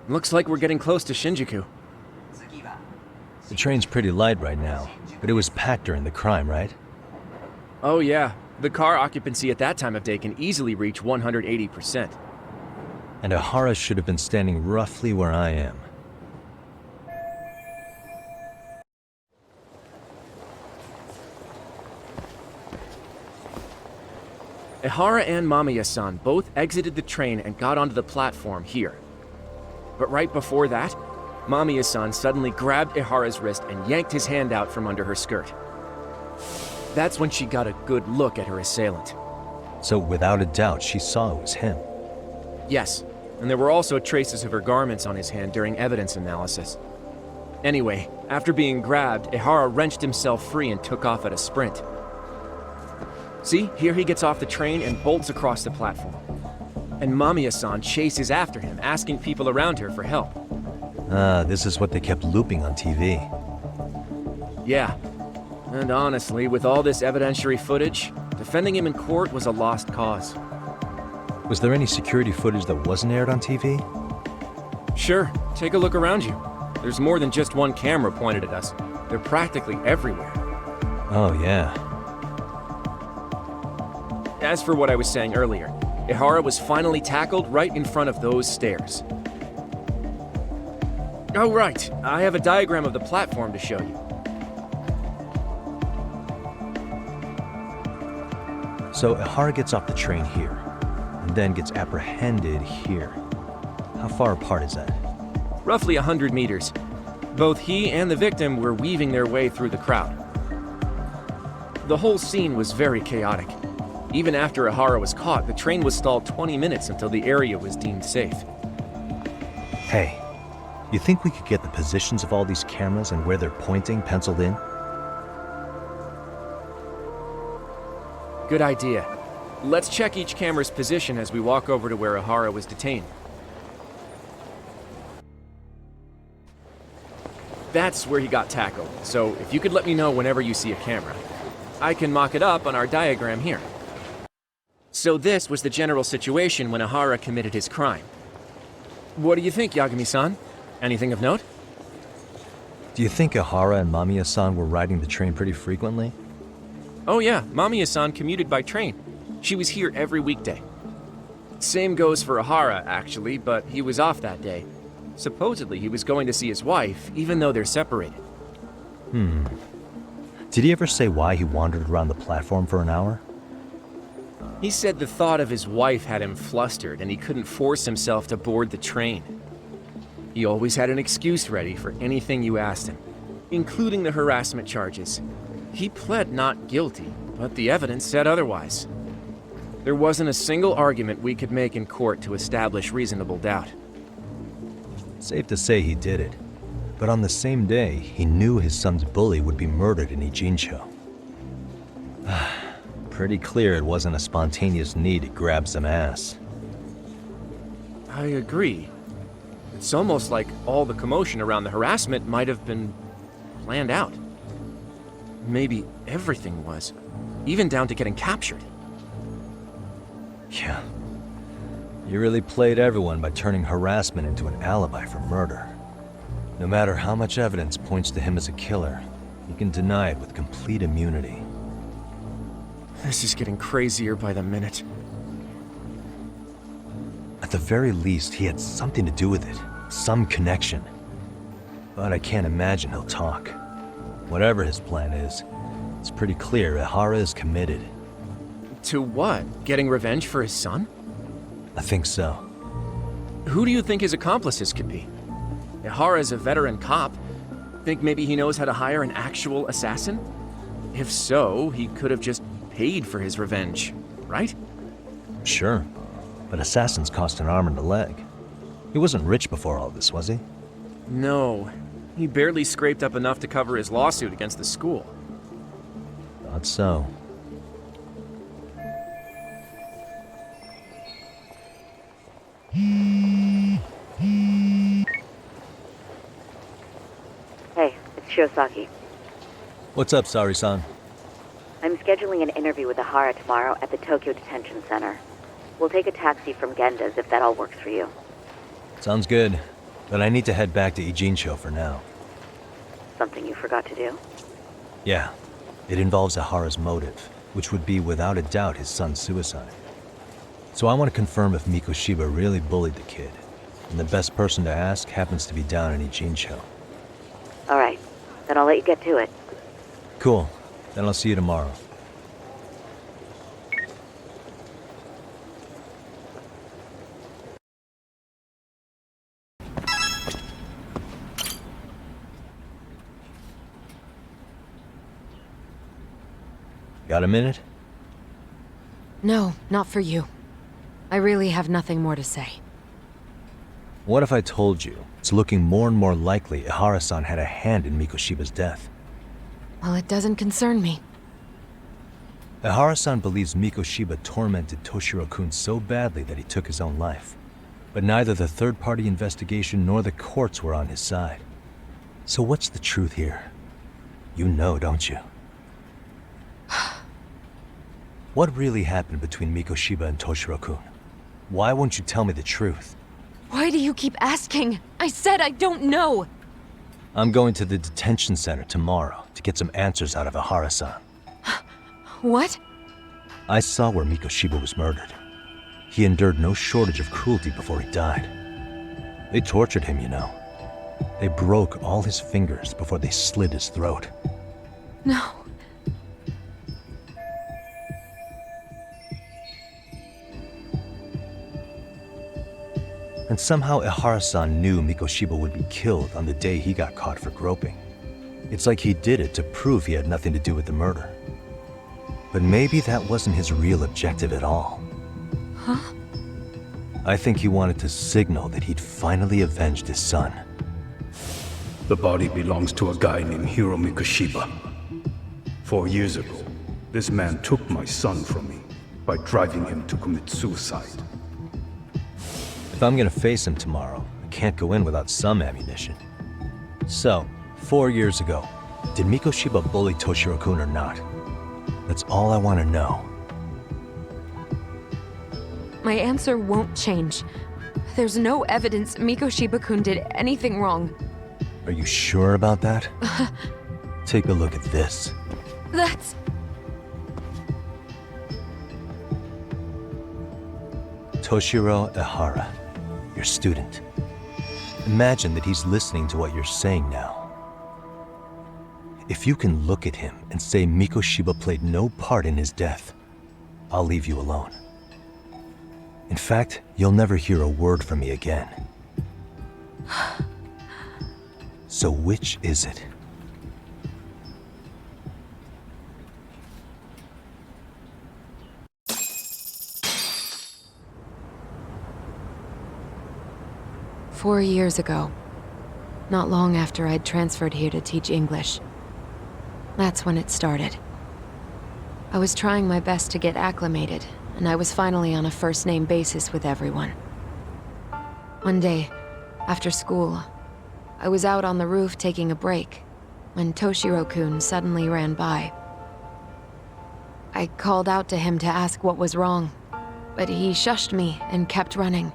Looks like we're getting close to Shinjuku. The train's pretty light right now, but it was packed during the crime, right? Oh yeah, the car occupancy at that time of day can easily reach 180%. And Ehara should have been standing roughly where I am. Ehara and Mamiya-san both exited the train and got onto the platform here. But right before that, Mamiya-san suddenly grabbed Ehara's wrist and yanked his hand out from under her skirt. That's when she got a good look at her assailant. So without a doubt, she saw it was him. Yes, and there were also traces of her garments on his hand during evidence analysis. Anyway, after being grabbed, Ehara wrenched himself free and took off at a sprint. See, here he gets off the train and bolts across the platform. And Mamiya-san chases after him, asking people around her for help. Ah, this is what they kept looping on TV. Yeah. And honestly, with all this evidentiary footage, defending him in court was a lost cause. Was there any security footage that wasn't aired on TV? Sure, take a look around you. There's more than just one camera pointed at us. They're practically everywhere. Oh, yeah. As for what I was saying earlier, Ehara was finally tackled right in front of those stairs. Oh, right. I have a diagram of the platform to show you. So Ehara gets off the train here, and then gets apprehended here. How far apart is that? Roughly 100 meters. Both he and the victim were weaving their way through the crowd. The whole scene was very chaotic. Even after Ehara was caught, the train was stalled 20 minutes until the area was deemed safe. Hey, you think we could get the positions of all these cameras and where they're pointing penciled in? Good idea. Let's check each camera's position as we walk over to where Ehara was detained. That's where he got tackled, so if you could let me know whenever you see a camera. I can mock it up on our diagram here. So this was the general situation when Ehara committed his crime. What do you think, Yagami-san? Anything of note? Do you think Ehara and Mamiya-san were riding the train pretty frequently? Oh yeah, Mamiya-san commuted by train. She was here every weekday. Same goes for Ehara, actually, but he was off that day. Supposedly he was going to see his wife, even though they're separated. Did he ever say why he wandered around the platform for an hour? He said the thought of his wife had him flustered and he couldn't force himself to board the train. He always had an excuse ready for anything you asked him, including the harassment charges. He pled not guilty, but the evidence said otherwise. There wasn't a single argument we could make in court to establish reasonable doubt. Safe to say he did it. But on the same day, he knew his son's bully would be murdered in Ijincho. Pretty clear it wasn't a spontaneous need to grab some ass. I agree. It's almost like all the commotion around the harassment might have been planned out. Maybe everything was, even down to getting captured. Yeah. You really played everyone by turning harassment into an alibi for murder. No matter how much evidence points to him as a killer, you can deny it with complete immunity. This is getting crazier by the minute. At the very least, he had something to do with it. Some connection. But I can't imagine he'll talk. Whatever his plan is, it's pretty clear Ehara is committed. To what? Getting revenge for his son? I think so. who do you think his accomplices could be? Ihara's a veteran cop. Think maybe he knows how to hire an actual assassin? If so, he could have just paid for his revenge, right? Sure, but assassins cost an arm and a leg. He wasn't rich before all this, was he? No. He barely scraped up enough to cover his lawsuit against the school. Thought so. Hey, it's Shirosaki. What's up, Sari-san? I'm scheduling an interview with Ihara tomorrow at the Tokyo Detention Center. We'll take a taxi from Genda's if that all works for you. Sounds good, but I need to head back to Ijincho for now. Something you forgot to do? Yeah, it involves Ihara's motive, which would be without a doubt his son's suicide. So I want to confirm if Mikoshiba really bullied the kid, and the best person to ask happens to be down in Ijincho. Alright, then I'll let you get to it. Cool, then I'll see you tomorrow. Got a minute? No, not for you. I really have nothing more to say. What if I told you it's looking more and more likely Ihara-san had a hand in Mikoshiba's death? Well, it doesn't concern me. Ihara-san believes Mikoshiba tormented Toshiro-kun so badly that he took his own life. But neither the third-party investigation nor the courts were on his side. So what's the truth here? You know, don't you? What really happened between Mikoshiba and Toshiro-kun? Why won't you tell me the truth? Why do you keep asking? I said I don't know! I'm going to the detention center tomorrow to get some answers out of Ihara-san. What? I saw where Mikoshiba was murdered. He endured no shortage of cruelty before he died. They tortured him, you know. They broke all his fingers before they slit his throat. No. And somehow Ihara-san knew Mikoshiba would be killed on the day he got caught for groping. It's like he did it to prove he had nothing to do with the murder. But maybe that wasn't his real objective at all. Huh? I think he wanted to signal that he'd finally avenged his son. The body belongs to a guy named Hiro Mikoshiba. 4 years ago, this man took my son from me by driving him to commit suicide. If I'm gonna face him tomorrow, I can't go in without some ammunition. So, 4 years ago, did Mikoshiba bully Toshiro-kun or not? That's all I want to know. My answer won't change. There's no evidence Mikoshiba-kun did anything wrong. Are you sure about that? Take a look at this. That's... Toshiro Ihara, your student. Imagine that he's listening to what you're saying now. If you can look at him and say Mikoshiba played no part in his death, I'll leave you alone. In fact, you'll never hear a word from me again. So which is it? "4 years ago, not long after I'd transferred here to teach English. That's when it started. I was trying my best to get acclimated, and I was finally on a first-name basis with everyone. One day, after school, I was out on the roof taking a break, when Toshiro-kun suddenly ran by. I called out to him to ask what was wrong, but he shushed me and kept running.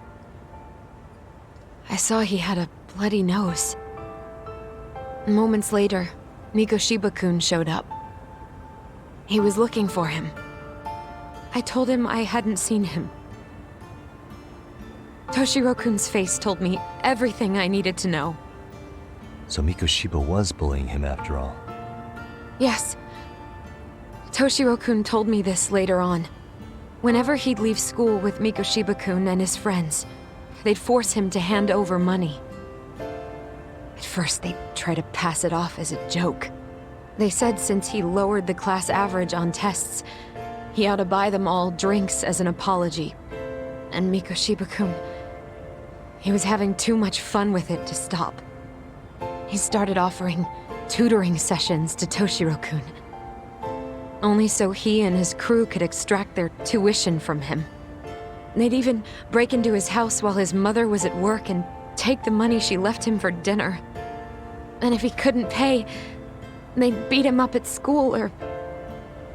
I saw he had a bloody nose. Moments later, Mikoshiba-kun showed up. He was looking for him. I told him I hadn't seen him. Toshiro-kun's face told me everything I needed to know. So Mikoshiba was bullying him after all. Yes. Toshiro-kun told me this later on. Whenever he'd leave school with Mikoshiba-kun and his friends, they'd force him to hand over money. At first, they'd try to pass it off as a joke. They said since he lowered the class average on tests, he ought to buy them all drinks as an apology. And Mikoshiba-kun, he was having too much fun with it to stop. He started offering tutoring sessions to Toshiro-kun, only so he and his crew could extract their tuition from him. They'd even break into his house while his mother was at work and take the money she left him for dinner. And if he couldn't pay, they'd beat him up at school or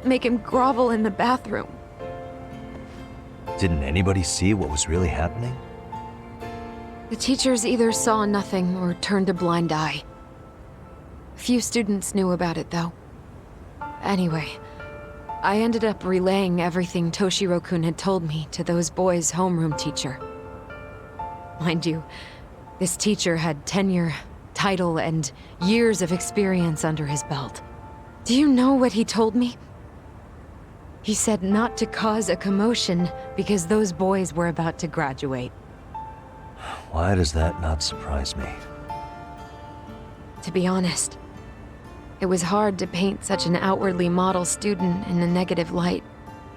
make him grovel in the bathroom. Didn't anybody see what was really happening? The teachers either saw nothing or turned a blind eye. Few students knew about it, though. Anyway, I ended up relaying everything Toshiro-kun had told me to those boys' homeroom teacher. Mind you, this teacher had tenure, title, and years of experience under his belt. Do you know what he told me? He said not to cause a commotion because those boys were about to graduate. Why does that not surprise me? To be honest, it was hard to paint such an outwardly model student in a negative light.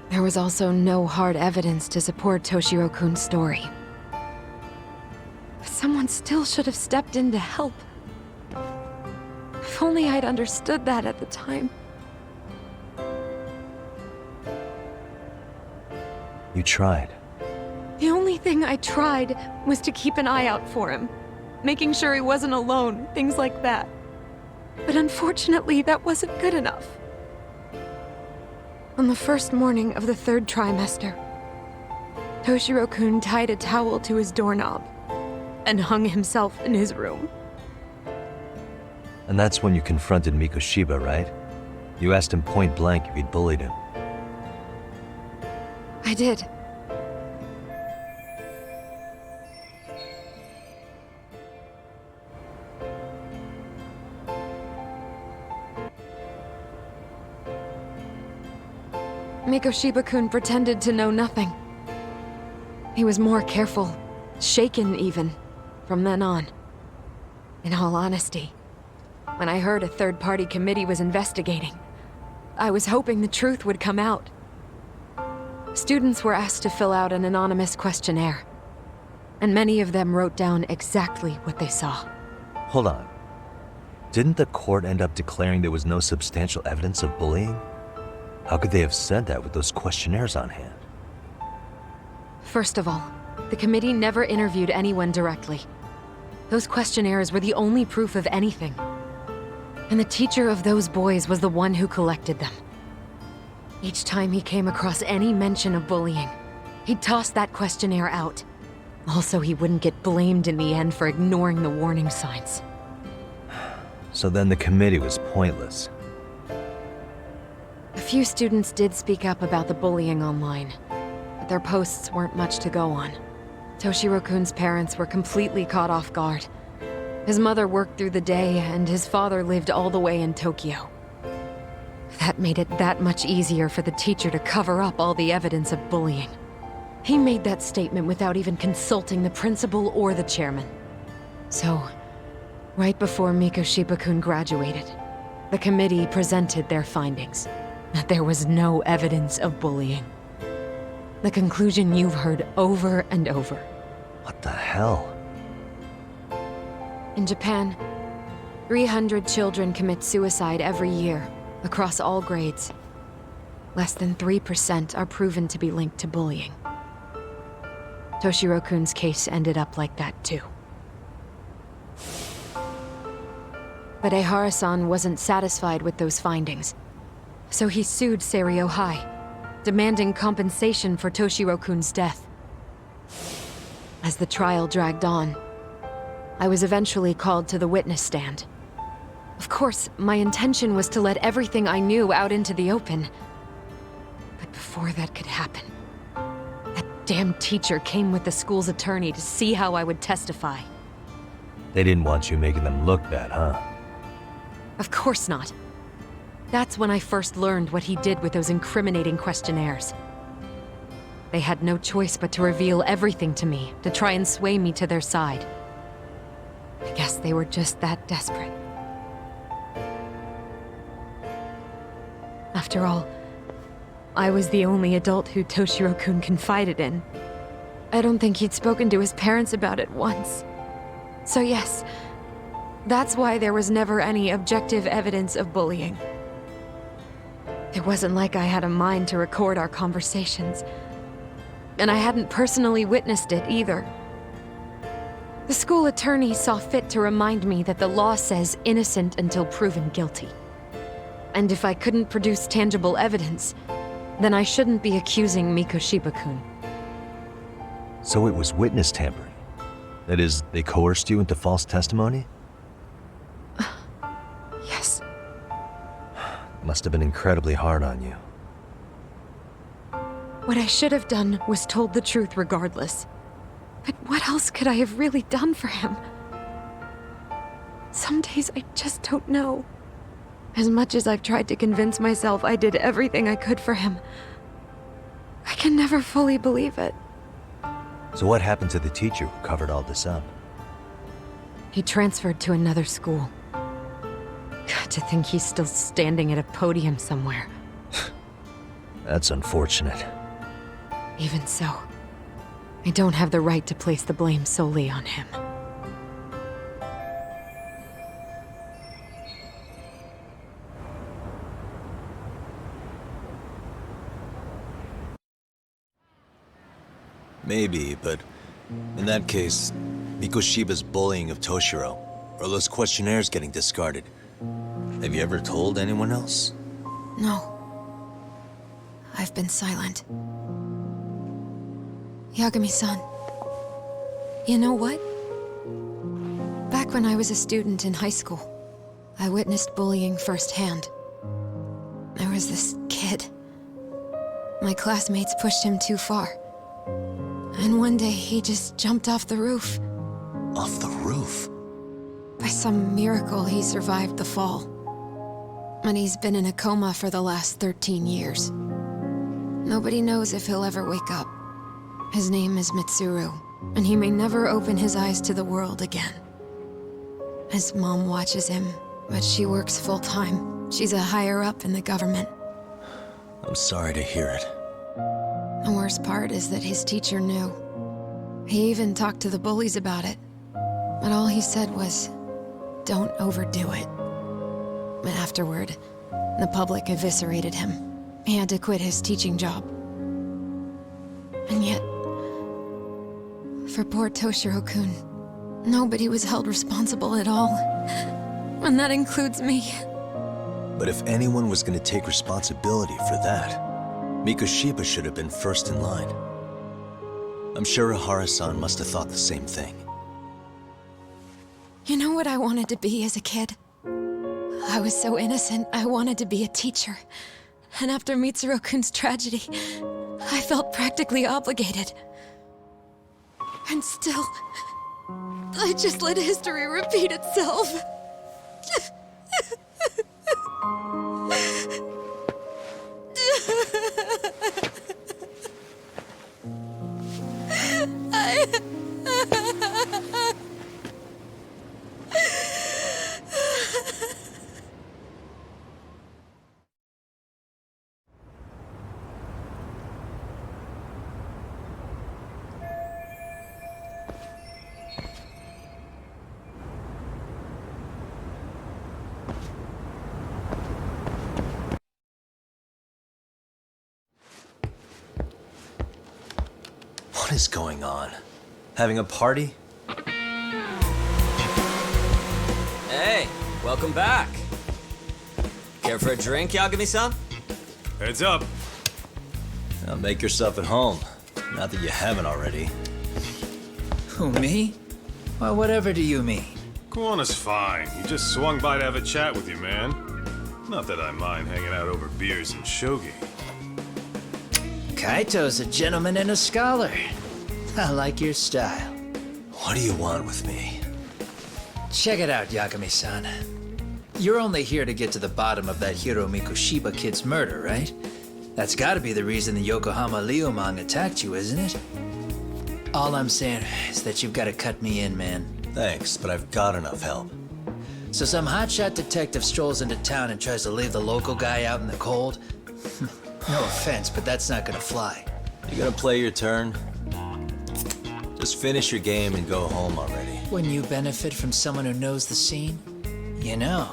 There was also no hard evidence to support Toshiro-kun's story. But someone still should have stepped in to help. If only I'd understood that at the time. You tried. The only thing I tried was to keep an eye out for him, making sure he wasn't alone, things like that. But unfortunately, that wasn't good enough. On the first morning of the 3rd trimester, Toshiro-kun tied a towel to his doorknob and hung himself in his room. And that's when you confronted Mikoshiba, right? You asked him point blank if he'd bullied him. I did. Mikoshiba-kun pretended to know nothing. He was more careful, shaken even, from then on. In all honesty, when I heard a third-party committee was investigating, I was hoping the truth would come out. Students were asked to fill out an anonymous questionnaire, and many of them wrote down exactly what they saw. Hold on. Didn't the court end up declaring there was no substantial evidence of bullying? How could they have said that with those questionnaires on hand? First of all, the committee never interviewed anyone directly. Those questionnaires were the only proof of anything. And the teacher of those boys was the one who collected them. Each time he came across any mention of bullying, he'd toss that questionnaire out. Also, he wouldn't get blamed in the end for ignoring the warning signs. So then the committee was pointless. A few students did speak up about the bullying online, but their posts weren't much to go on. Toshiro-kun's parents were completely caught off guard. His mother worked through the day, and his father lived all the way in Tokyo. That made it that much easier for the teacher to cover up all the evidence of bullying. He made that statement without even consulting the principal or the chairman. So, right before Mikoshiba-kun graduated, the committee presented their findings, that there was no evidence of bullying. The conclusion you've heard over and over. What the hell? In Japan, 300 children commit suicide every year, across all grades. Less than 3% are proven to be linked to bullying. Toshiro-kun's case ended up like that too. But Ehara-san wasn't satisfied with those findings, so he sued Seiryo High, demanding compensation for Toshiro-kun's death. As the trial dragged on, I was eventually called to the witness stand. Of course, my intention was to let everything I knew out into the open. But before that could happen, that damn teacher came with the school's attorney to see how I would testify. They didn't want you making them look bad, huh? Of course not. That's when I first learned what he did with those incriminating questionnaires. They had no choice but to reveal everything to me, to try and sway me to their side. I guess they were just that desperate. After all, I was the only adult who Toshiro-kun confided in. I don't think he'd spoken to his parents about it once. So yes, that's why there was never any objective evidence of bullying. It wasn't like I had a mind to record our conversations. And I hadn't personally witnessed it either. The school attorney saw fit to remind me that the law says innocent until proven guilty. And if I couldn't produce tangible evidence, then I shouldn't be accusing Mikoshiba-kun. So it was witness tampering? That is, they coerced you into false testimony? Yes. Must have been incredibly hard on you. What I should have done was told the truth regardless. But what else could I have really done for him? Some days I just don't know. As much as I've tried to convince myself I did everything I could for him, I can never fully believe it. So what happened to the teacher who covered all this up? He transferred to another school. God, to think he's still standing at a podium somewhere. That's unfortunate. Even so, I don't have the right to place the blame solely on him. Maybe, but in that case, Mikoshiba's bullying of Toshiro, or those questionnaires getting discarded. Have you ever told anyone else? No. I've been silent. Yagami-san, you know what? Back when I was a student in high school, I witnessed bullying firsthand. There was this kid. My classmates pushed him too far. And one day he just jumped off the roof. Off the roof? By some miracle, he survived the fall. And he's been in a coma for the last 13 years. Nobody knows if he'll ever wake up. His name is Mitsuru, and he may never open his eyes to the world again. His mom watches him, but she works full-time. She's a higher-up in the government. I'm sorry to hear it. The worst part is that his teacher knew. He even talked to the bullies about it. But all he said was, don't overdo it. But afterward, the public eviscerated him. He had to quit his teaching job. And yet, for poor Toshiro-kun, nobody was held responsible at all. And that includes me. But if anyone was going to take responsibility for that, Mikoshiba should have been first in line. I'm sure Ihara-san must have thought the same thing. You know what I wanted to be as a kid? I was so innocent, I wanted to be a teacher. And after Mitsuru-kun's tragedy, I felt practically obligated. And still, I just let history repeat itself. What is going on? Having a party? Hey, welcome back. Care for a drink, Yagami-san? Heads up. Now make yourself at home. Not that you haven't already. Who, me? Well, whatever do you mean? Kuwana's fine. He just swung by to have a chat with you, man. Not that I mind hanging out over beers and shogi. Kaito's a gentleman and a scholar. I like your style. What do you want with me? Check it out, Yagami-san. You're only here to get to the bottom of that Hiro Mikoshiba kid's murder, right? That's gotta be the reason the Yokohama Leomang attacked you, isn't it? All I'm saying is that you've gotta cut me in, man. Thanks, but I've got enough help. So some hotshot detective strolls into town and tries to leave the local guy out in the cold? No offense, but that's not gonna fly. You gonna play your turn? Just finish your game and go home already. Wouldn't you benefit from someone who knows the scene? You know,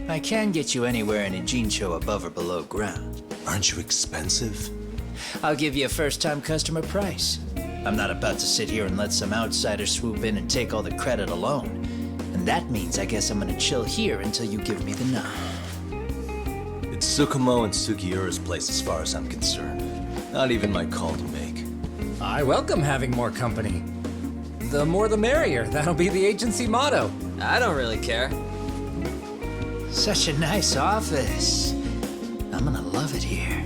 I can get you anywhere in Ijincho above or below ground. Aren't you expensive? I'll give you a first-time customer price. I'm not about to sit here and let some outsider swoop in and take all the credit alone. And that means I guess I'm gonna chill here until you give me the nod. It's Tsukumo and Sugiura's place as far as I'm concerned. Not even my call to make. I welcome having more company. The more the merrier. That'll be the agency motto. I don't really care. Such a nice office. I'm gonna love it here.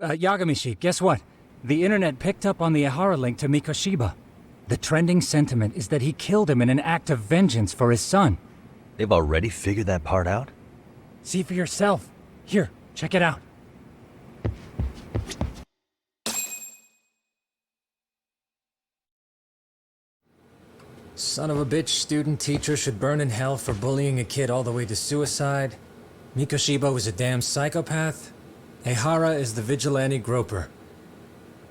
Yagamishi, guess what? The internet picked up on the Ehara link to Mikoshiba. The trending sentiment is that he killed him in an act of vengeance for his son. They've already figured that part out? See for yourself. Here, check it out. Son of a bitch student teacher should burn in hell for bullying a kid all the way to suicide. Mikoshiba was a damn psychopath. Ehara is the vigilante groper.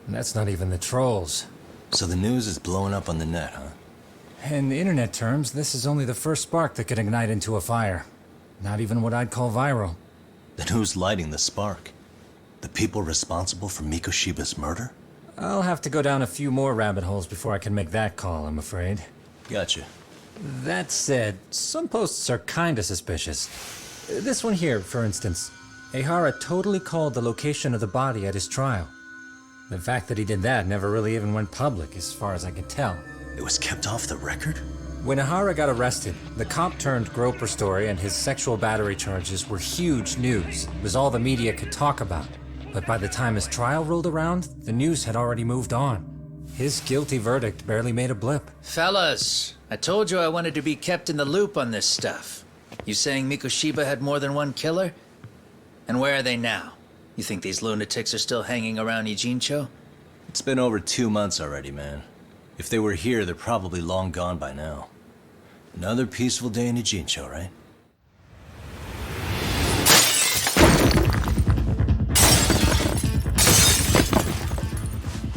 And that's not even the trolls. So the news is blowing up on the net, huh? In internet terms, this is only the first spark that could ignite into a fire. Not even what I'd call viral. Then who's lighting the spark? The people responsible for Mikoshiba's murder? I'll have to go down a few more rabbit holes before I can make that call, I'm afraid. Gotcha. That said, some posts are kinda suspicious. This one here, for instance. Ehara totally called the location of the body at his trial. The fact that he did that never really even went public, as far as I can tell. It was kept off the record? When Ehara got arrested, the cop-turned-groper story and his sexual battery charges were huge news. It was all the media could talk about. But by the time his trial rolled around, the news had already moved on. His guilty verdict barely made a blip. Fellas, I told you I wanted to be kept in the loop on this stuff. You saying Mikoshiba had more than one killer? And where are they now? You think these lunatics are still hanging around Ijincho? It's been over 2 months already, man. If they were here, they're probably long gone by now. Another peaceful day in Ijincho, right?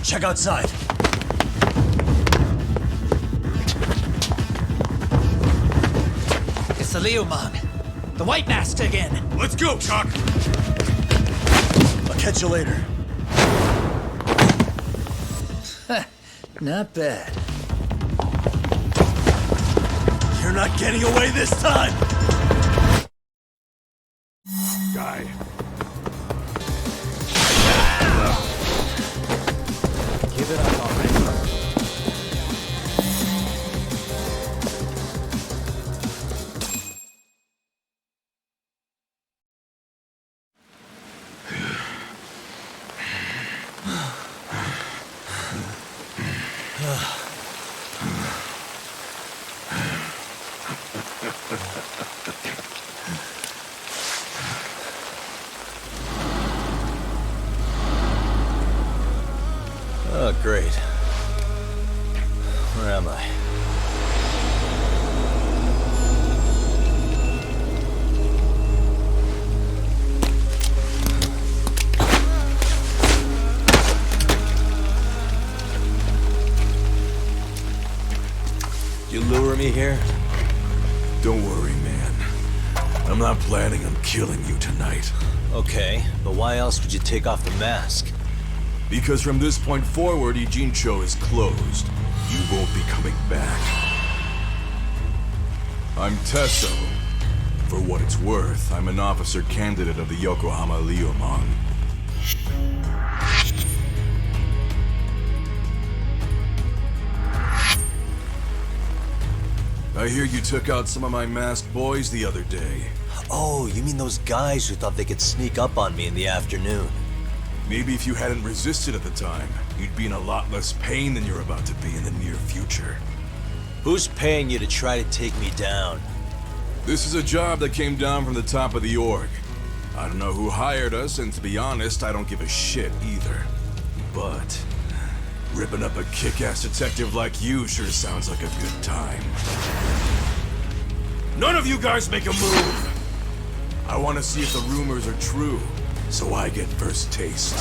Check outside! It's the Leomang. The White Mask again. Let's go, Chuck! I'll catch you later. Not bad. You're not getting away this time! Guy. Give it up already. Oh, great. Where am I? You lure me here? Don't worry, man. I'm not planning on killing you tonight. Okay, but why else would you take off the mask? Because from this point forward, Ijincho is closed. You won't be coming back. I'm Tesso. For what it's worth, I'm an officer candidate of the Yokohama Leomang. I hear you took out some of my masked boys the other day. Oh, you mean those guys who thought they could sneak up on me in the afternoon? Maybe if you hadn't resisted at the time, you'd be in a lot less pain than you're about to be in the near future. Who's paying you to try to take me down? This is a job that came down from the top of the org. I don't know who hired us, and to be honest, I don't give a shit either. But ripping up a kick-ass detective like you sure sounds like a good time. None of you guys make a move! I want to see if the rumors are true, so I get first taste.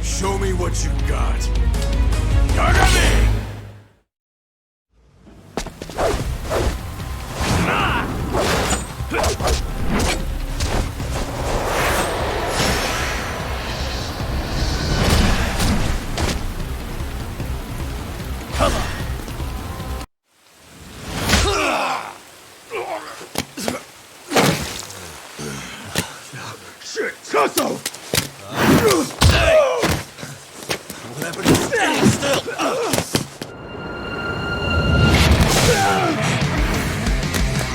Show me what you got. Yagami! Shit, Sasso! What happened to staying still?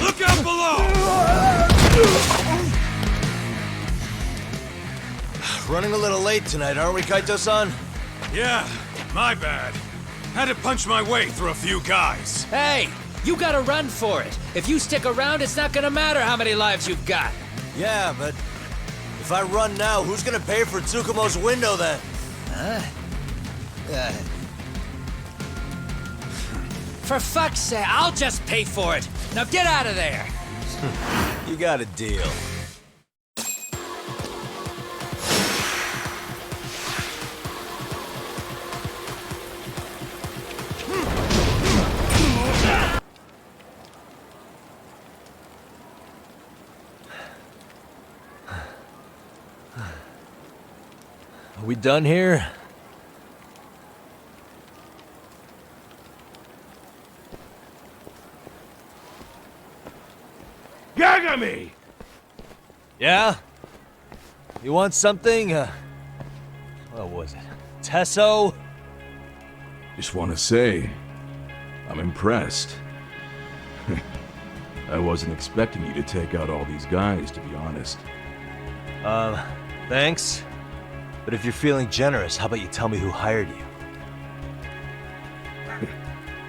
Look out below! Running a little late tonight, aren't we, Kaito-san? Yeah, my bad. Had to punch my way through a few guys. Hey, you gotta run for it. If you stick around, it's not gonna matter how many lives you've got. Yeah, but if I run now, who's gonna pay for Tsukumo's window then? For fuck's sake, I'll just pay for it. Now get out of there. You got a deal. Are we done here? Yagami! Yeah? You want something? What was it? Tesso? Just want to say, I'm impressed. I wasn't expecting you to take out all these guys, to be honest. Thanks. But if you're feeling generous, how about you tell me who hired you?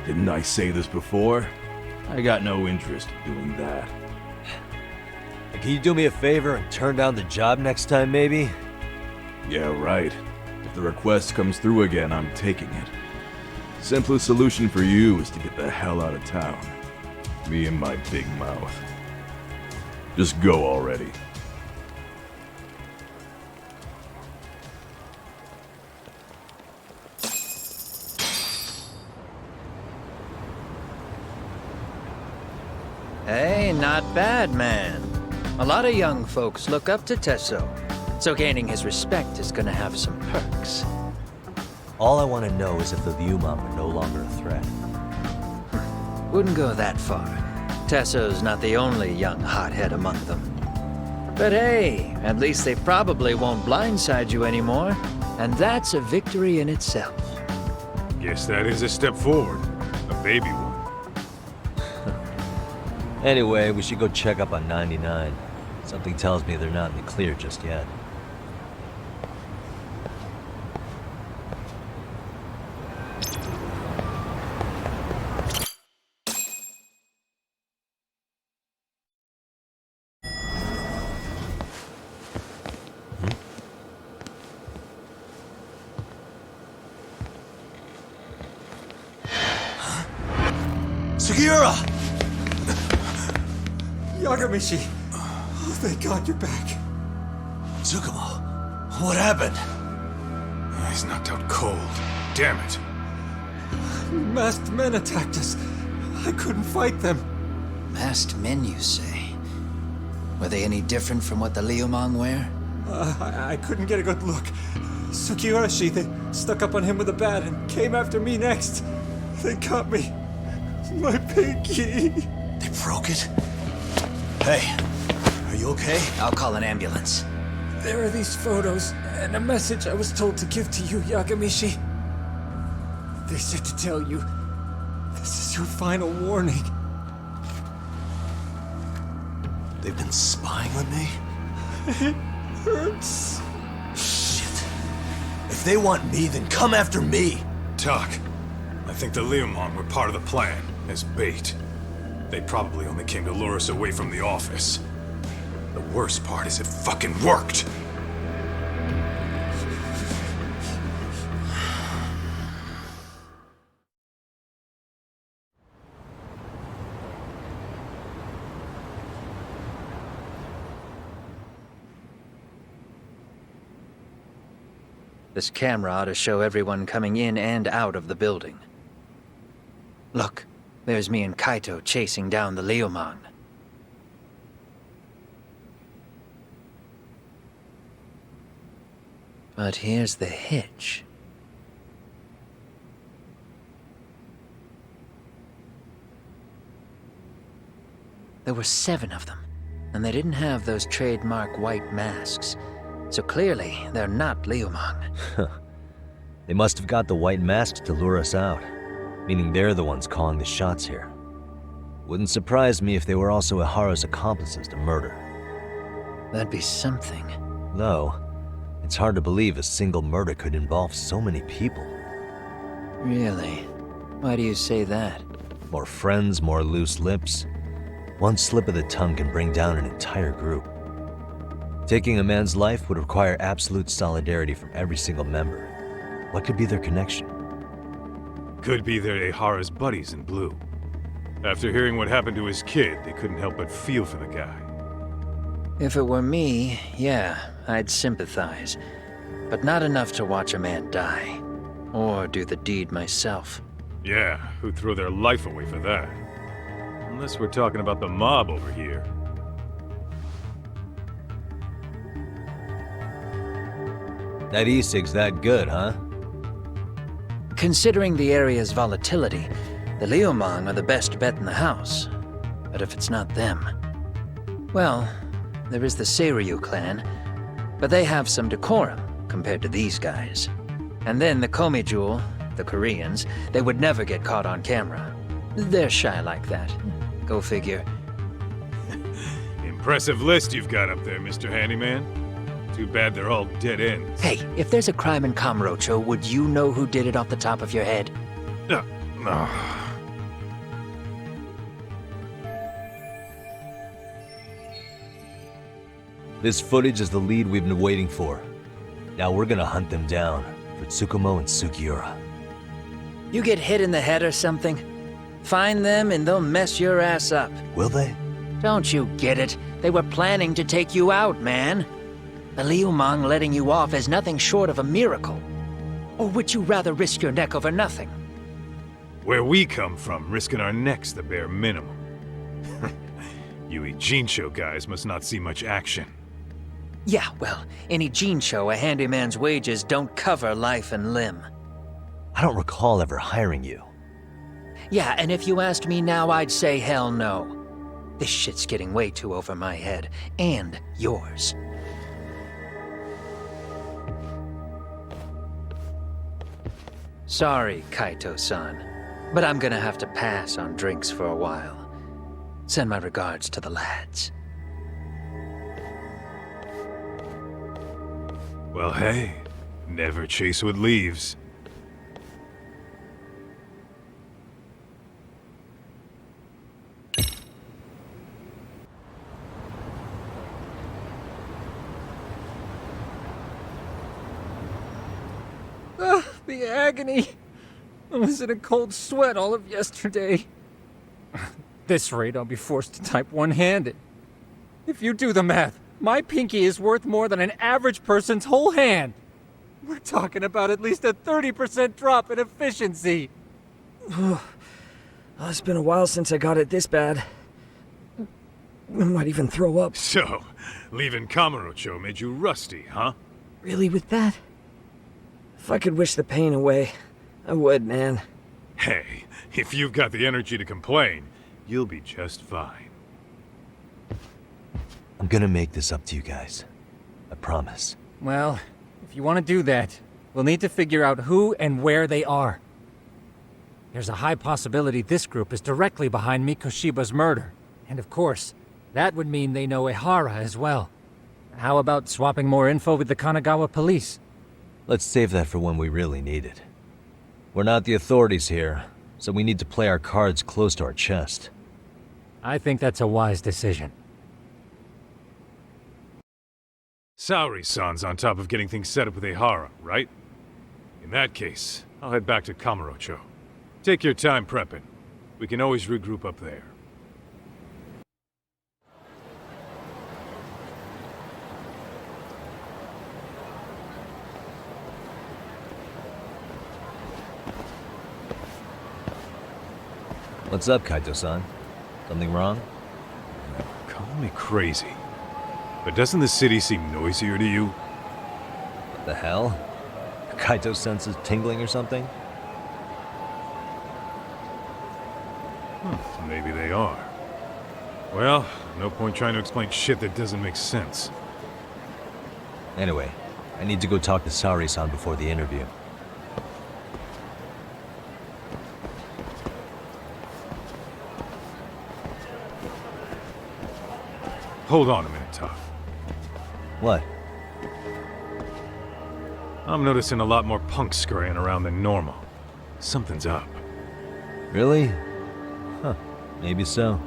Didn't I say this before? I got no interest in doing that. Can you do me a favor and turn down the job next time, maybe? Yeah, right. If the request comes through again, I'm taking it. Simplest solution for you is to get the hell out of town. Me and my big mouth. Just go already. Hey, not bad, man. A lot of young folks look up to Tesso, so gaining his respect is gonna have some perks. All I want to know is if the Ryuman are no longer a threat. Wouldn't go that far. Tesso's not the only young hothead among them. But hey, at least they probably won't blindside you anymore, and that's a victory in itself. Guess that is a step forward. A baby one. Anyway, we should go check up on 99. Something tells me they're not in the clear just yet. Sugiura! Yagamishi! Oh, thank God you're back. Tsukumo, what happened? He's knocked out cold. Damn it. Masked men attacked us. I couldn't fight them. Masked men, you say? Were they any different from what the Ryuman wear? I couldn't get a good look. Sugiurashi, they stuck up on him with a bat and came after me next. They got me. My pinky. They broke it? Hey, are you okay? I'll call an ambulance. There are these photos and a message I was told to give to you, Yagamishi. They said to tell you, this is your final warning. They've been spying on me? It hurts. Shit. If they want me, then come after me. Talk. I think the Leomon were part of the plan, as bait. They probably only came to lure us away from the office. The worst part is it fucking worked! This camera ought to show everyone coming in and out of the building. Look, there's me and Kaito chasing down the Leomon. But here's the hitch. There were 7 of them, and they didn't have those trademark white masks. So clearly, they're not Leomon. They must have got the white masks to lure us out, meaning they're the ones calling the shots here. Wouldn't surprise me if they were also Ihara's accomplices to murder. That'd be something. Though, it's hard to believe a single murder could involve so many people. Really? Why do you say that? More friends, more loose lips. One slip of the tongue can bring down an entire group. Taking a man's life would require absolute solidarity from every single member. What could be their connection? Could be they're Ihara's buddies in blue. After hearing what happened to his kid, they couldn't help but feel for the guy. If it were me, yeah, I'd sympathize. But not enough to watch a man die. Or do the deed myself. Yeah, who'd throw their life away for that? Unless we're talking about the mob over here. That e-cig's that good, huh? Considering the area's volatility, the Leomon are the best bet in the house. But if it's not them... Well, there is the Seiryu clan, but they have some decorum compared to these guys. And then the Komijul, the Koreans, they would never get caught on camera. They're shy like that. Go figure. Impressive list you've got up there, Mr. Handyman. Too bad they're all dead ends. Hey, if there's a crime in Kamurocho, would you know who did it off the top of your head? No. This footage is the lead we've been waiting for. Now we're gonna hunt them down for Tsukumo and Sugiura. You get hit in the head or something? Find them and they'll mess your ass up. Will they? Don't you get it? They were planning to take you out, man. The Leomon letting you off is nothing short of a miracle. Or would you rather risk your neck over nothing? Where we come from, risking our necks the bare minimum. You Ijincho guys must not see much action. Yeah, well, in Ijincho, a handyman's wages don't cover life and limb. I don't recall ever hiring you. Yeah, and if you asked me now, I'd say hell no. This shit's getting way too over my head. And yours. Sorry, Kaito-san, but I'm gonna have to pass on drinks for a while. Send my regards to the lads. Well, hey, never chase what leaves. The agony! I was in a cold sweat all of yesterday. At this rate, I'll be forced to type one-handed. If you do the math, my pinky is worth more than an average person's whole hand. We're talking about at least a 30% drop in efficiency. It's been a while since I got it this bad. I might even throw up. So, leaving Kamurocho made you rusty, huh? Really with that? If I could wish the pain away, I would, man. Hey, if you've got the energy to complain, you'll be just fine. I'm gonna make this up to you guys. I promise. Well, if you want to do that, we'll need to figure out who and where they are. There's a high possibility this group is directly behind Mikoshiba's murder. And of course, that would mean they know Ihara as well. How about swapping more info with the Kanagawa police? Let's save that for when we really need it. We're not the authorities here, so we need to play our cards close to our chest. I think that's a wise decision. Saori-san's on top of getting things set up with Ehara, right? In that case, I'll head back to Kamurocho. Take your time prepping. We can always regroup up there. What's up, Kaito-san? Something wrong? Call me crazy, but doesn't the city seem noisier to you? What the hell? Kaito's senses tingling or something? Maybe they are. Well, no point trying to explain shit that doesn't make sense. Anyway, I need to go talk to Saori-san before the interview. Hold on a minute, Tough. What? I'm noticing a lot more punks scurrying around than normal. Something's up. Really? Huh. Maybe so.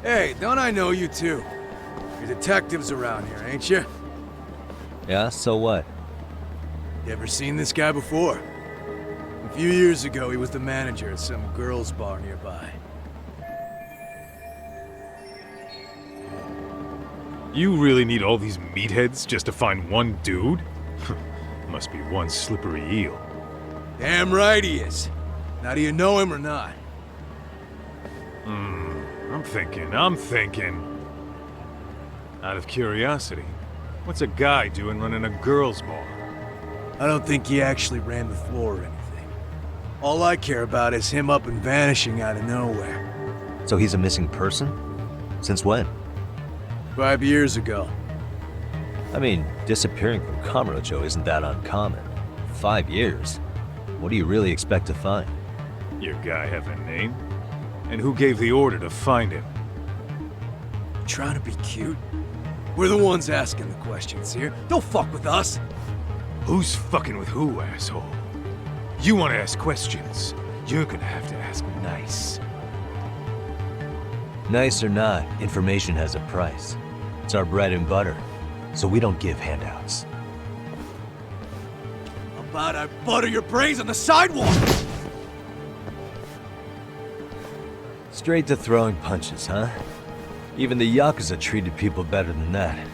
Hey, don't I know you two? You're detectives around here, ain't you? Yeah, so what? You ever seen this guy before? A few years ago, he was the manager at some girls' bar nearby. You really need all these meatheads just to find one dude? Must be one slippery eel. Damn right he is. Now, do you know him or not? I'm thinking. Out of curiosity, what's a guy doing running a girls' bar? I don't think he actually ran the floor or anything. All I care about is him up and vanishing out of nowhere. So he's a missing person? Since when? 5 years ago. I mean, disappearing from Kamurocho isn't that uncommon. 5 years? What do you really expect to find? Your guy have a name? And who gave the order to find him? Trying to be cute? We're the ones asking the questions here. Don't fuck with us! Who's fucking with who, asshole? You want to ask questions, you're gonna have to ask nice. Nice or not, information has a price. It's our bread and butter, so we don't give handouts. How about I butter your brains on the sidewalk? Straight to throwing punches, huh? Even the Yakuza treated people better than that.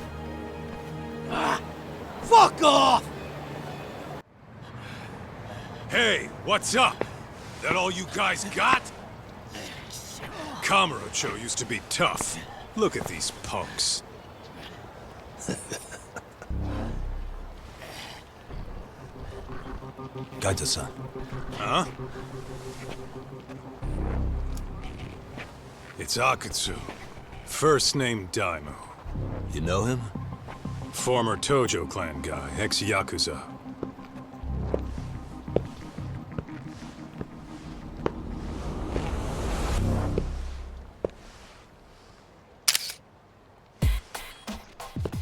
Fuck off! Hey, what's up? That all you guys got? Kamurocho used to be tough. Look at these punks. Kaito-san. Huh? It's Akutsu. First name Daimu. You know him? Former Tojo clan guy, ex-Yakuza.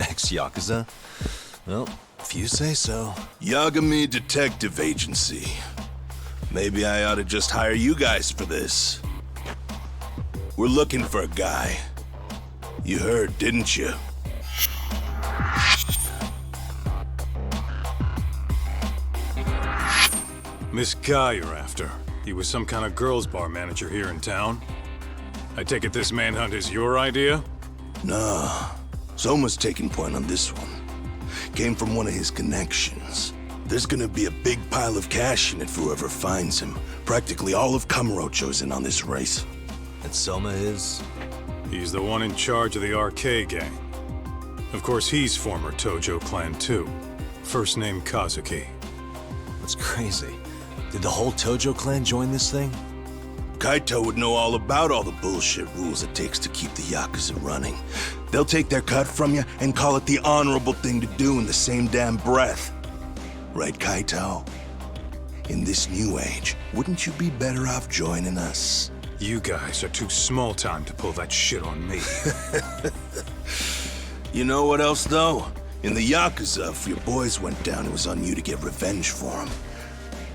Ex-Yakuza? Well, if you say so. Yagami Detective Agency. Maybe I ought to just hire you guys for this. We're looking for a guy. You heard, didn't you? This guy you're after, he was some kind of girls' bar manager here in town? I take it this manhunt is your idea? Nah. Soma's taking point on this one. Came from one of his connections. There's gonna be a big pile of cash in it for whoever finds him. Practically all of Kamurocho's in on this race. And Soma is? He's the one in charge of the RK gang. Of course, he's former Tojo clan too. First name Kazuki. That's crazy. Did the whole Tojo clan join this thing? Kaito would know all about all the bullshit rules it takes to keep the Yakuza running. They'll take their cut from you and call it the honorable thing to do in the same damn breath. Right, Kaito? In this new age, wouldn't you be better off joining us? You guys are too small time to pull that shit on me. You know what else, though? In the Yakuza, if your boys went down, it was on you to get revenge for them.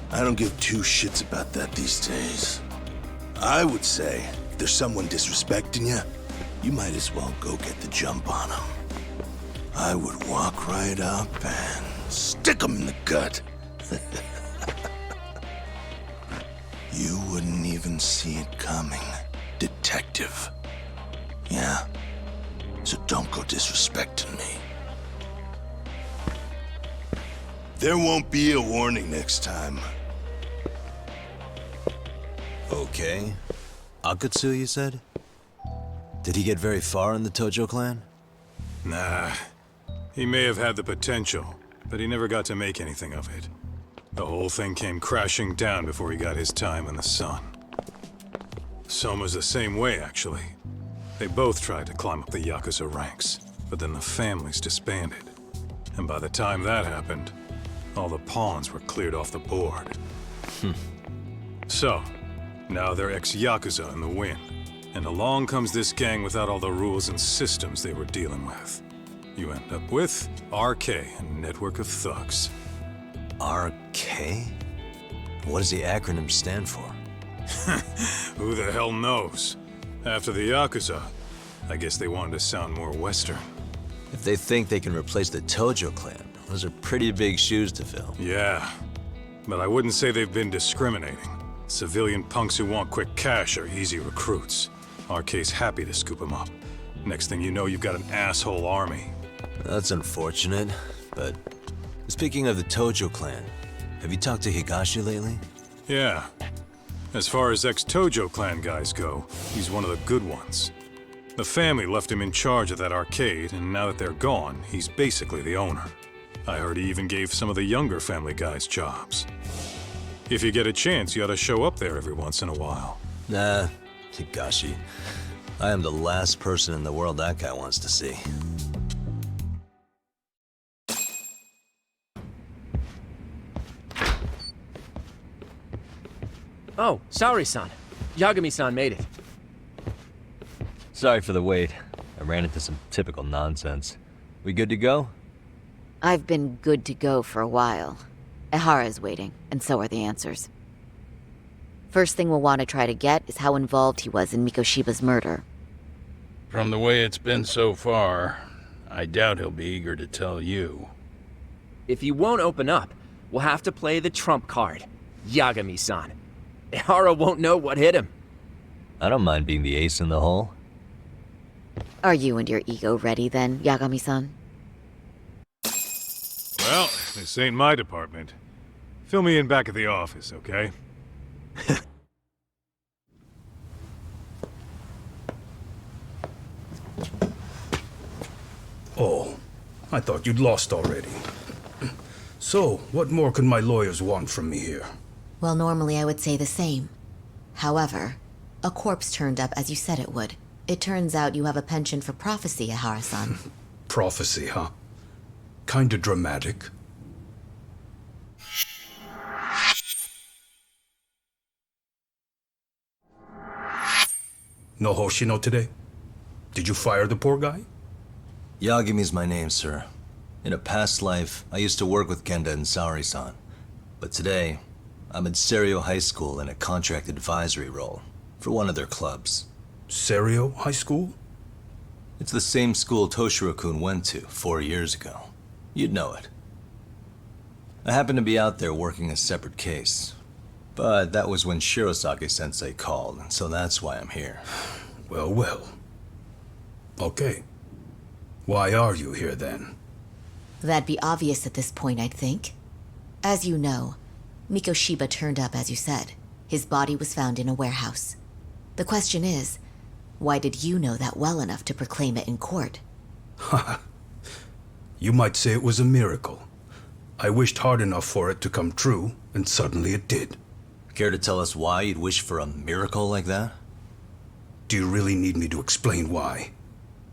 I don't give two shits about that these days. I would say, if there's someone disrespecting you, you might as well go get the jump on them. I would walk right up and stick them in the gut. You wouldn't even see it coming, detective. Yeah? So don't go disrespecting me. There won't be a warning next time. Okay. Akutsu, you said? Did he get very far in the Tojo clan? Nah. He may have had the potential, but he never got to make anything of it. The whole thing came crashing down before he got his time in the sun. Soma's the same way, actually. They both tried to climb up the Yakuza ranks, but then the families disbanded. And by the time that happened, all the pawns were cleared off the board. So, now they're ex-Yakuza in the wind. And along comes this gang without all the rules and systems they were dealing with. You end up with RK, a network of thugs. RK? What does the acronym stand for? Who the hell knows? After the Yakuza, I guess they wanted to sound more Western. If they think they can replace the Tojo clan, those are pretty big shoes to fill. Yeah, but I wouldn't say they've been discriminating. Civilian punks who want quick cash are easy recruits. RK's happy to scoop them up. Next thing you know, you've got an asshole army. That's unfortunate, but speaking of the Tojo clan, have you talked to Higashi lately? Yeah. As far as ex-Tojo clan guys go, he's one of the good ones. The family left him in charge of that arcade, and now that they're gone, he's basically the owner. I heard he even gave some of the younger family guys jobs. If you get a chance, you ought to show up there every once in a while. Nah, Higashi. I am the last person in the world that guy wants to see. Oh, Saori-san. Yagami-san made it. Sorry for the wait. I ran into some typical nonsense. We good to go? I've been good to go for a while. Ehara's waiting, and so are the answers. First thing we'll want to try to get is how involved he was in Mikoshiba's murder. From the way it's been so far, I doubt he'll be eager to tell you. If he won't open up, we'll have to play the trump card. Yagami-san. Ehara won't know what hit him. I don't mind being the ace in the hole. Are you and your ego ready then, Yagami-san? Well, this ain't my department. Fill me in back at the office, okay? Oh, I thought you'd lost already. So, what more could my lawyers want from me here? Well, normally I would say the same. However, a corpse turned up as you said it would. It turns out you have a penchant for prophecy, Ehara-san. Prophecy, huh? Kinda dramatic. No Hoshino today? Did you fire the poor guy? Yagami's my name, sir. In a past life, I used to work with Genda and Saori-san. But today, I'm at Serio High School in a contract advisory role for one of their clubs. Serio High School? It's the same school Toshiro-kun went to 4 years ago. You'd know it. I happened to be out there working a separate case. But that was when Shirosake-sensei called, and so that's why I'm here. Well, well. Okay. Why are you here then? That'd be obvious at this point, I'd think. As you know, Mikoshiba turned up as you said. His body was found in a warehouse. The question is, why did you know that well enough to proclaim it in court? You might say it was a miracle. I wished hard enough for it to come true, and suddenly it did. Care to tell us why you'd wish for a miracle like that? Do you really need me to explain why?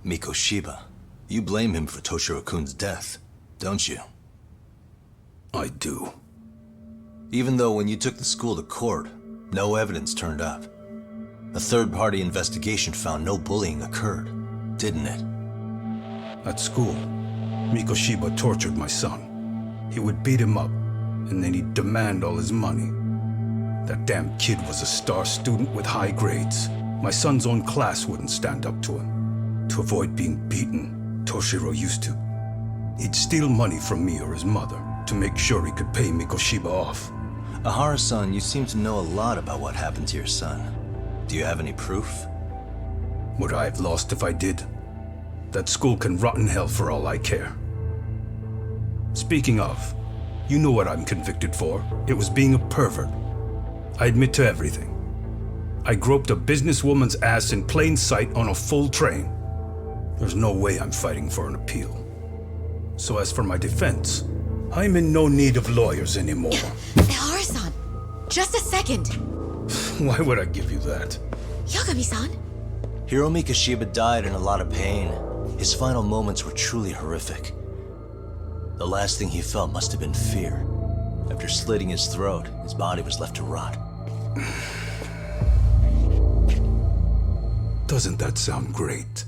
Mikoshiba. You blame him for Toshiro-kun's death, don't you? I do. Even though when you took the school to court, no evidence turned up. A third-party investigation found no bullying occurred, didn't it? At school, Mikoshiba tortured my son. He would beat him up, and then he'd demand all his money. That damn kid was a star student with high grades. My son's own class wouldn't stand up to him. To avoid being beaten, Toshiro used to. He'd steal money from me or his mother to make sure he could pay Mikoshiba off. Ahara-san, you seem to know a lot about what happened to your son. Do you have any proof? Would I have lost if I did? That school can rot in hell for all I care. Speaking of, you know what I'm convicted for. It was being a pervert. I admit to everything. I groped a businesswoman's ass in plain sight on a full train. There's no way I'm fighting for an appeal. So as for my defense, I'm in no need of lawyers anymore. Ahara-san, just a second. Why would I give you that? Yagami-san? Hiro Mikoshiba died in a lot of pain. His final moments were truly horrific. The last thing he felt must have been fear. After slitting his throat, his body was left to rot. Doesn't that sound great?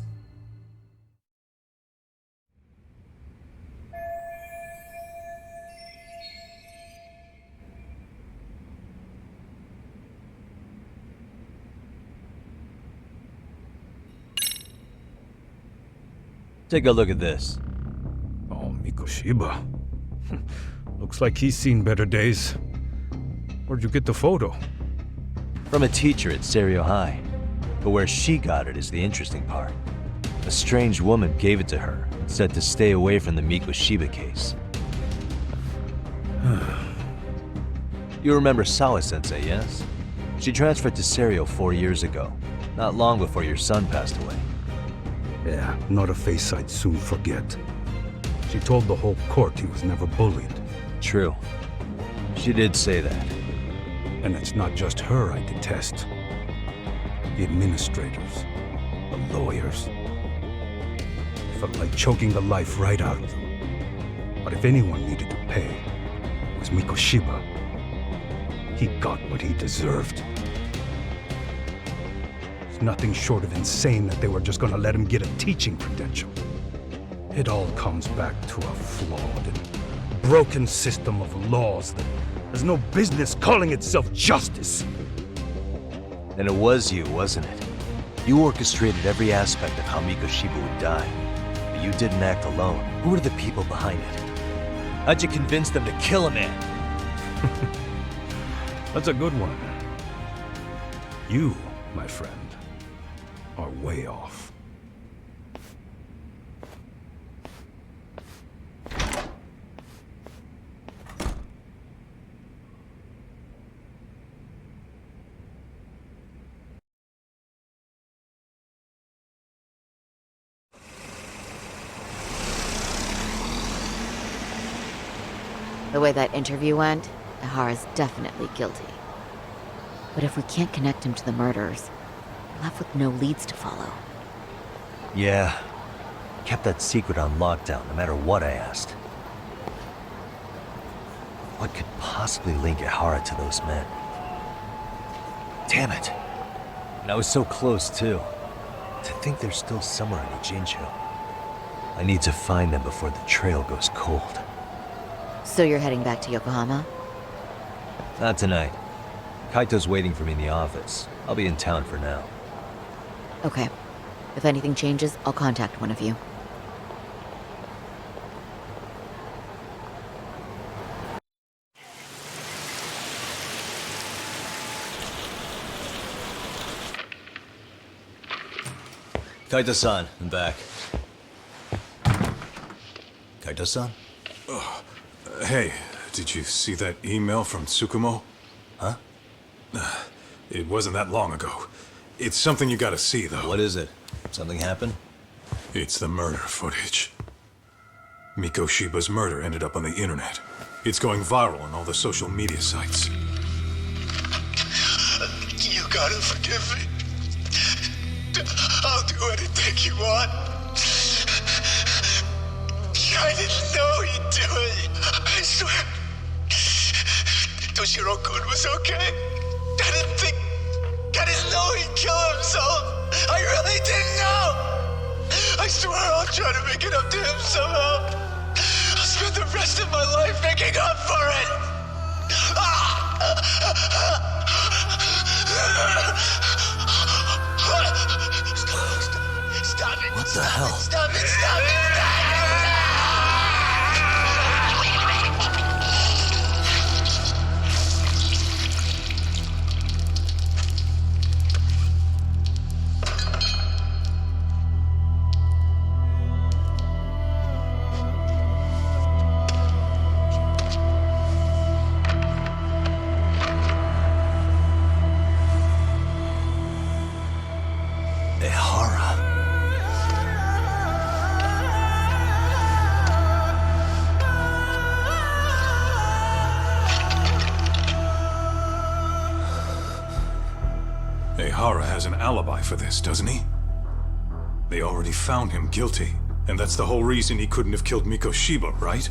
Take a look at this. Oh, Mikoshiba. Looks like he's seen better days. Where'd you get the photo? From a teacher at Serio High. But where she got it is the interesting part. A strange woman gave it to her and said to stay away from the Mikoshiba case. You remember Sawa-sensei, yes? She transferred to Serio 4 years ago, not long before your son passed away. Yeah, not a face I'd soon forget. She told the whole court he was never bullied. True. She did say that. And it's not just her I detest. The administrators, the lawyers. It felt like choking the life right out of them. But if anyone needed to pay, it was Mikoshiba. He got what he deserved. It's nothing short of insane that they were just gonna let him get a teaching credential. It all comes back to a flawed and broken system of laws that has no business calling itself justice. And it was you, wasn't it? You orchestrated every aspect of how Mikoshiba would die. But you didn't act alone. Who were the people behind it? How'd you convince them to kill a man? That's a good one. You, my friend, are way off. The way that interview went, Ahara's definitely guilty. But if we can't connect him to the murderers, we're left with no leads to follow. Yeah. Kept that secret on lockdown, no matter what I asked. What could possibly link Ahara to those men? Damn it. And I was so close, too. To think they're still somewhere in Ijincho. I need to find them before the trail goes cold. So you're heading back to Yokohama? Not tonight. Kaito's waiting for me in the office. I'll be in town for now. Okay. If anything changes, I'll contact one of you. Kaito-san, I'm back. Kaito-san? Hey, did you see that email from Tsukumo? Huh? It wasn't that long ago. It's something you gotta see, though. What is it? Something happened? It's the murder footage. Mikoshiba's murder ended up on the internet. It's going viral on all the social media sites. You gotta forgive me. I'll do anything you want. I didn't know he'd do it. I swear. Toshiro-kun was okay. I didn't know he'd kill told. I really didn't know. I swear I'll try to make it up to him somehow. I'll spend the rest of my life making up for it. Stop it. What the hell? Stop it. Stop it. Ehara has an alibi for this, doesn't he? They already found him guilty, and that's the whole reason he couldn't have killed Mikoshiba, right?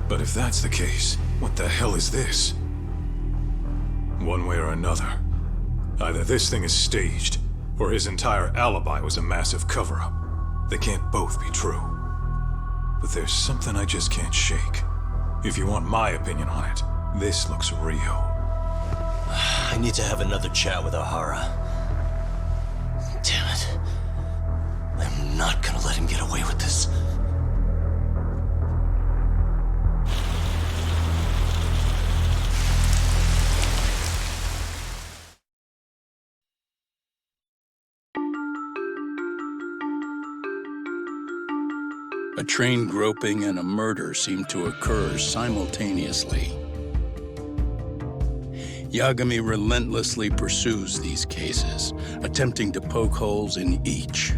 But if that's the case, what the hell is this? One way or another, either this thing is staged, or his entire alibi was a massive cover-up. They can't both be true. But there's something I just can't shake. If you want my opinion on it, this looks real. I need to have another chat with Ehara. Damn it. I'm not gonna let him get away with this. A train groping and a murder seem to occur simultaneously. Yagami relentlessly pursues these cases, attempting to poke holes in each.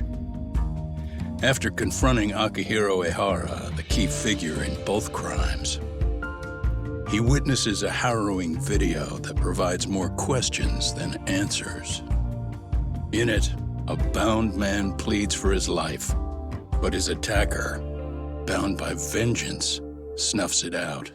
After confronting Akihiro Ehara, the key figure in both crimes, he witnesses a harrowing video that provides more questions than answers. In it, a bound man pleads for his life, but his attacker, bound by vengeance, snuffs it out.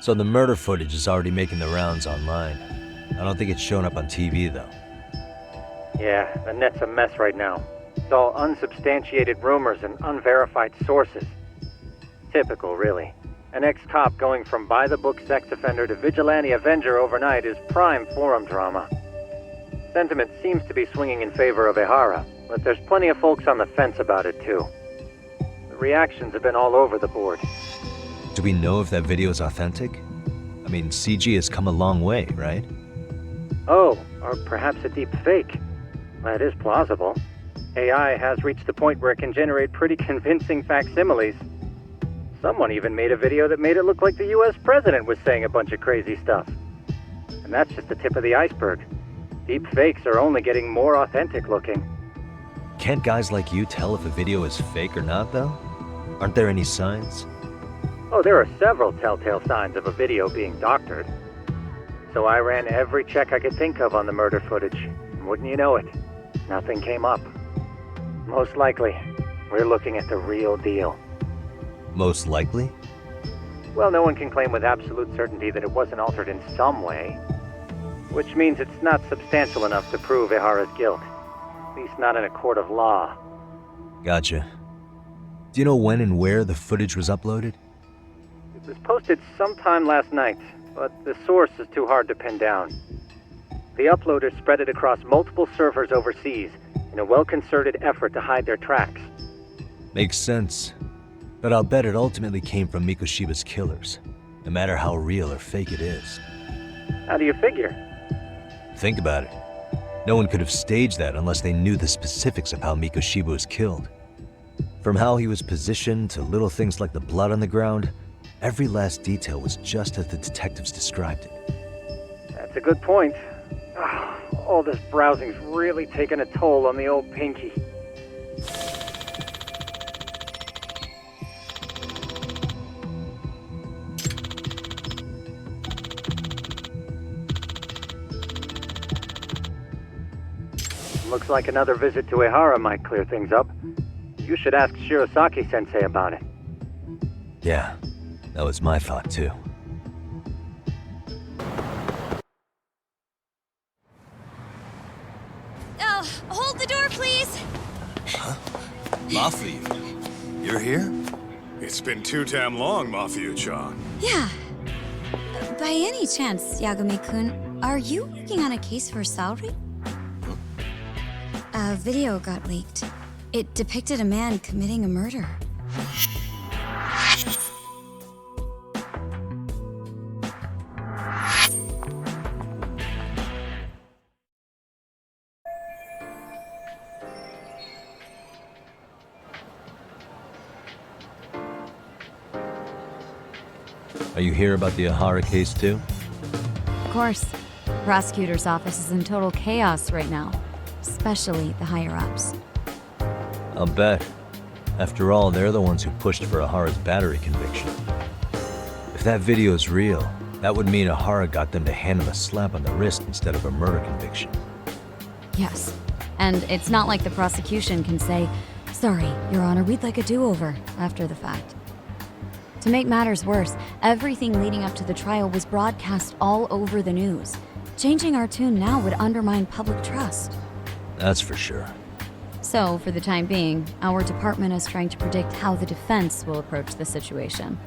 So the murder footage is already making the rounds online. I don't think it's showing up on TV, though. Yeah, the net's a mess right now. It's all unsubstantiated rumors and unverified sources. Typical, really. An ex-cop going from by-the-book sex offender to vigilante avenger overnight is prime forum drama. Sentiment seems to be swinging in favor of Ehara, but there's plenty of folks on the fence about it, too. The reactions have been all over the board. Do we know if that video is authentic? I mean, CG has come a long way, right? Oh, or perhaps a deep fake. That is plausible. AI has reached the point where it can generate pretty convincing facsimiles. Someone even made a video that made it look like the US president was saying a bunch of crazy stuff. And that's just the tip of the iceberg. Deep fakes are only getting more authentic looking. Can't guys like you tell if a video is fake or not, though? Aren't there any signs? Oh, there are several telltale signs of a video being doctored. So I ran every check I could think of on the murder footage. And wouldn't you know it, nothing came up. Most likely, we're looking at the real deal. Most likely? Well, no one can claim with absolute certainty that it wasn't altered in some way. Which means it's not substantial enough to prove Ehara's guilt. At least not in a court of law. Gotcha. Do you know when and where the footage was uploaded? It was posted sometime last night, but the source is too hard to pin down. The uploaders spread it across multiple servers overseas in a well-concerted effort to hide their tracks. Makes sense. But I'll bet it ultimately came from Mikoshiba's killers, no matter how real or fake it is. How do you figure? Think about it. No one could have staged that unless they knew the specifics of how Mikoshiba was killed. From how he was positioned to little things like the blood on the ground, every last detail was just as the detectives described it. That's a good point. All this browsing's really taken a toll on the old pinky. Looks like another visit to Ehara might clear things up. You should ask Shirosaki-sensei about it. Yeah, that was my thought too. Oh, hold the door, please! Mafuyu, you're here? It's been too damn long, Mafuyu-chan. Yeah. By any chance, Yagami-kun, are you working on a case for Saori? A video got leaked. It depicted a man committing a murder. Are you here about the Ehara case too? Of course. The prosecutor's office is in total chaos right now, especially the higher-ups. I'll bet. After all, they're the ones who pushed for Ehara's battery conviction. If that video's real, that would mean Ehara got them to hand him a slap on the wrist instead of a murder conviction. Yes. And it's not like the prosecution can say, "Sorry, Your Honor, we'd like a do-over," after the fact. To make matters worse, everything leading up to the trial was broadcast all over the news. Changing our tune now would undermine public trust. That's for sure. So, for the time being, our department is trying to predict how the defense will approach the situation.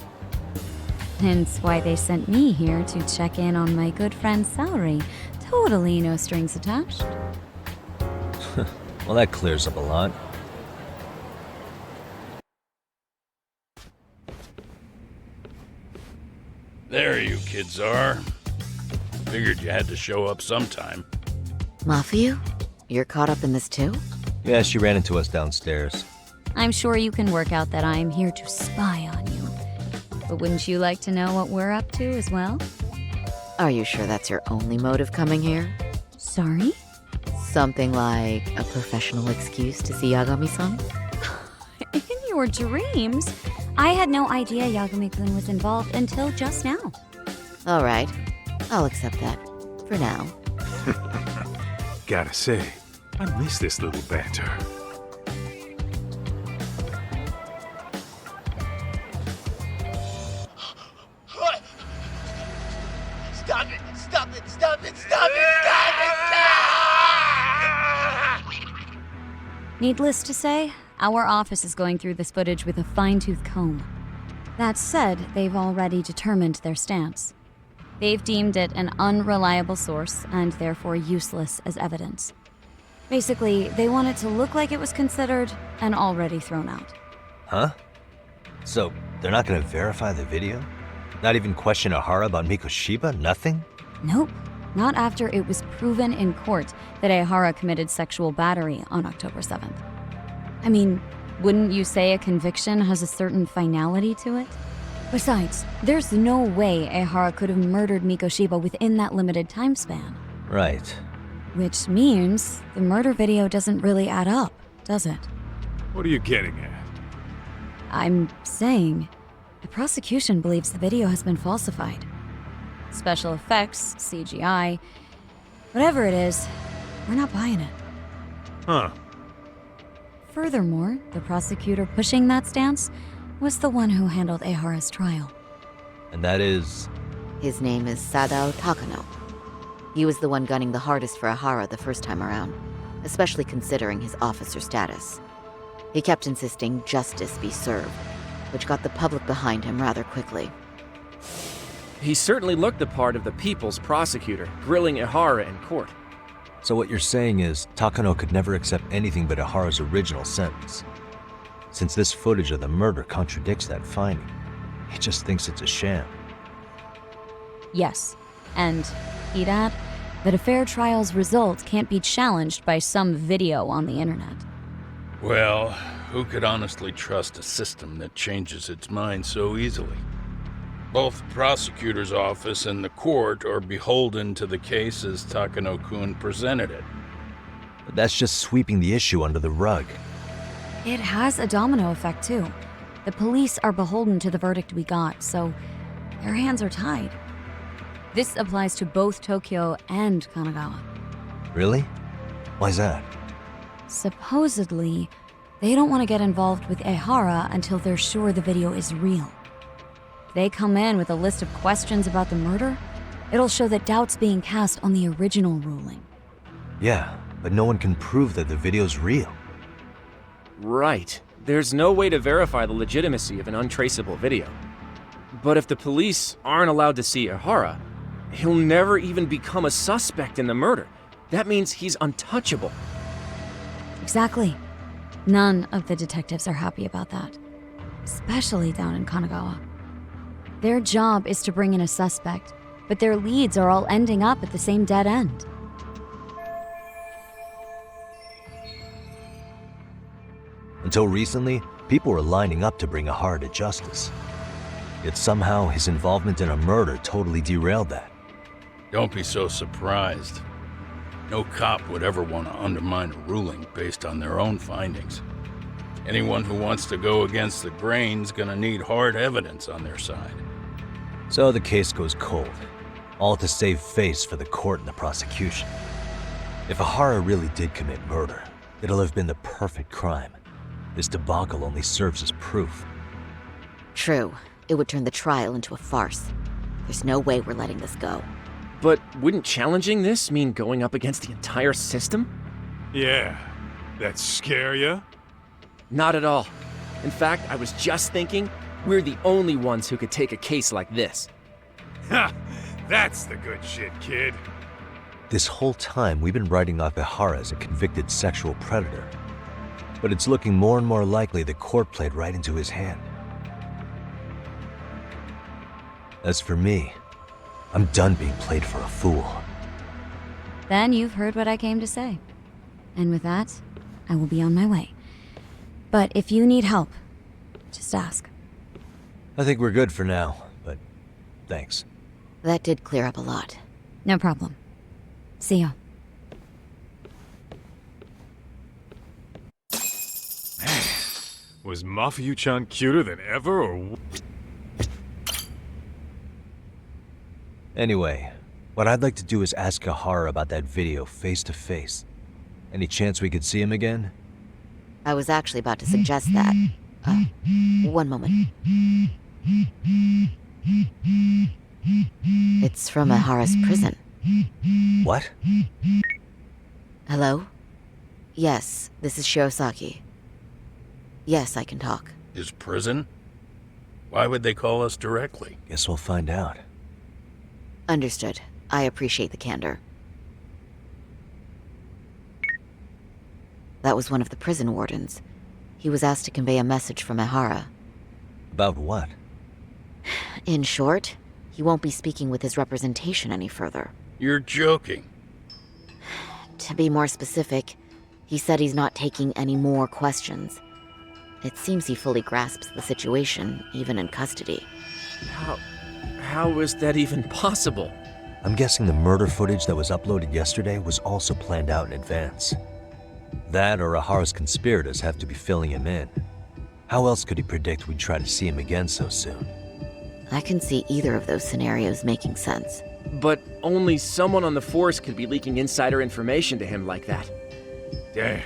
Hence why they sent me here to check in on my good friend Saori. Totally no strings attached. Well, that clears up a lot. There you kids are. Figured you had to show up sometime. Mafuyu? You're caught up in this too? Yeah, she ran into us downstairs. I'm sure you can work out that I'm here to spy on you. But wouldn't you like to know what we're up to as well? Are you sure that's your only motive coming here? Sorry? Something like a professional excuse to see Yagami-san? In your dreams? I had no idea Yagami-kun was involved until just now. All right. I'll accept that. For now. Gotta say, I miss this little banter. What? Stop it! Stop it! Stop it! Stop it! Stop it! Needless to say, our office is going through this footage with a fine-tooth comb. That said, they've already determined their stance. They've deemed it an unreliable source and therefore useless as evidence. Basically, they want it to look like it was considered and already thrown out. Huh? So, they're not gonna verify the video? Not even question Ehara about Mikoshiba? Nothing? Nope. Not after it was proven in court that Ehara committed sexual battery on October 7th. I mean, wouldn't you say a conviction has a certain finality to it? Besides, there's no way Ehara could have murdered Mikoshiba within that limited time span. Right. Which means the murder video doesn't really add up, does it? What are you getting at? I'm saying, the prosecution believes the video has been falsified. Special effects, CGI, whatever it is, we're not buying it. Huh. Furthermore, the prosecutor pushing that stance was the one who handled Ehara's trial. And that is? His name is Sadao Takano. He was the one gunning the hardest for Ehara the first time around, especially considering his officer status. He kept insisting justice be served, which got the public behind him rather quickly. He certainly looked the part of the people's prosecutor, grilling Ehara in court. So what you're saying is, Takano could never accept anything but Ehara's original sentence. Since this footage of the murder contradicts that finding, he just thinks it's a sham. Yes, and he'd add that a fair trial's result can't be challenged by some video on the internet. Well, who could honestly trust a system that changes its mind so easily? Both the prosecutor's office and the court are beholden to the case as Takano-kun presented it. But that's just sweeping the issue under the rug. It has a domino effect, too. The police are beholden to the verdict we got, so their hands are tied. This applies to both Tokyo and Kanagawa. Really? Why's that? Supposedly, they don't want to get involved with Ehara until they're sure the video is real. If they come in with a list of questions about the murder, it'll show that doubt's being cast on the original ruling. Yeah, but no one can prove that the video's real. Right. There's no way to verify the legitimacy of an untraceable video. But if the police aren't allowed to see Ehara, he'll never even become a suspect in the murder. That means he's untouchable. Exactly. None of the detectives are happy about that. Especially down in Kanagawa. Their job is to bring in a suspect, but their leads are all ending up at the same dead end. Until recently, people were lining up to bring Ehara to justice. Yet somehow his involvement in a murder totally derailed that. Don't be so surprised. No cop would ever want to undermine a ruling based on their own findings. Anyone who wants to go against the grain's gonna need hard evidence on their side. So the case goes cold, all to save face for the court and the prosecution. If Ehara really did commit murder, it'll have been the perfect crime. This debacle only serves as proof. True. It would turn the trial into a farce. There's no way we're letting this go. But wouldn't challenging this mean going up against the entire system? Yeah. That scare ya? Not at all. In fact, I was just thinking, we're the only ones who could take a case like this. Ha! That's the good shit, kid. This whole time, we've been writing off Ehara as a convicted sexual predator. But it's looking more and more likely the court played right into his hand. As for me, I'm done being played for a fool. Then you've heard what I came to say. And with that, I will be on my way. But if you need help, just ask. I think we're good for now, but thanks. That did clear up a lot. No problem. See ya. Was Mafuyu-chan cuter than ever, or... Anyway, what I'd like to do is ask Ehara about that video face to face. Any chance we could see him again? I was actually about to suggest that. One moment. It's from Ehara's prison. What? Hello? Yes, this is Shirosaki. Yes, I can talk. His prison? Why would they call us directly? Guess we'll find out. Understood. I appreciate the candor. That was one of the prison wardens. He was asked to convey a message from Ehara. About what? In short, he won't be speaking with his representation any further. You're joking. To be more specific, he said he's not taking any more questions. It seems he fully grasps the situation, even in custody. How is that even possible? I'm guessing the murder footage that was uploaded yesterday was also planned out in advance. That or Ehara's conspirators have to be filling him in. How else could he predict we'd try to see him again so soon? I can see either of those scenarios making sense. But only someone on the force could be leaking insider information to him like that. Damn.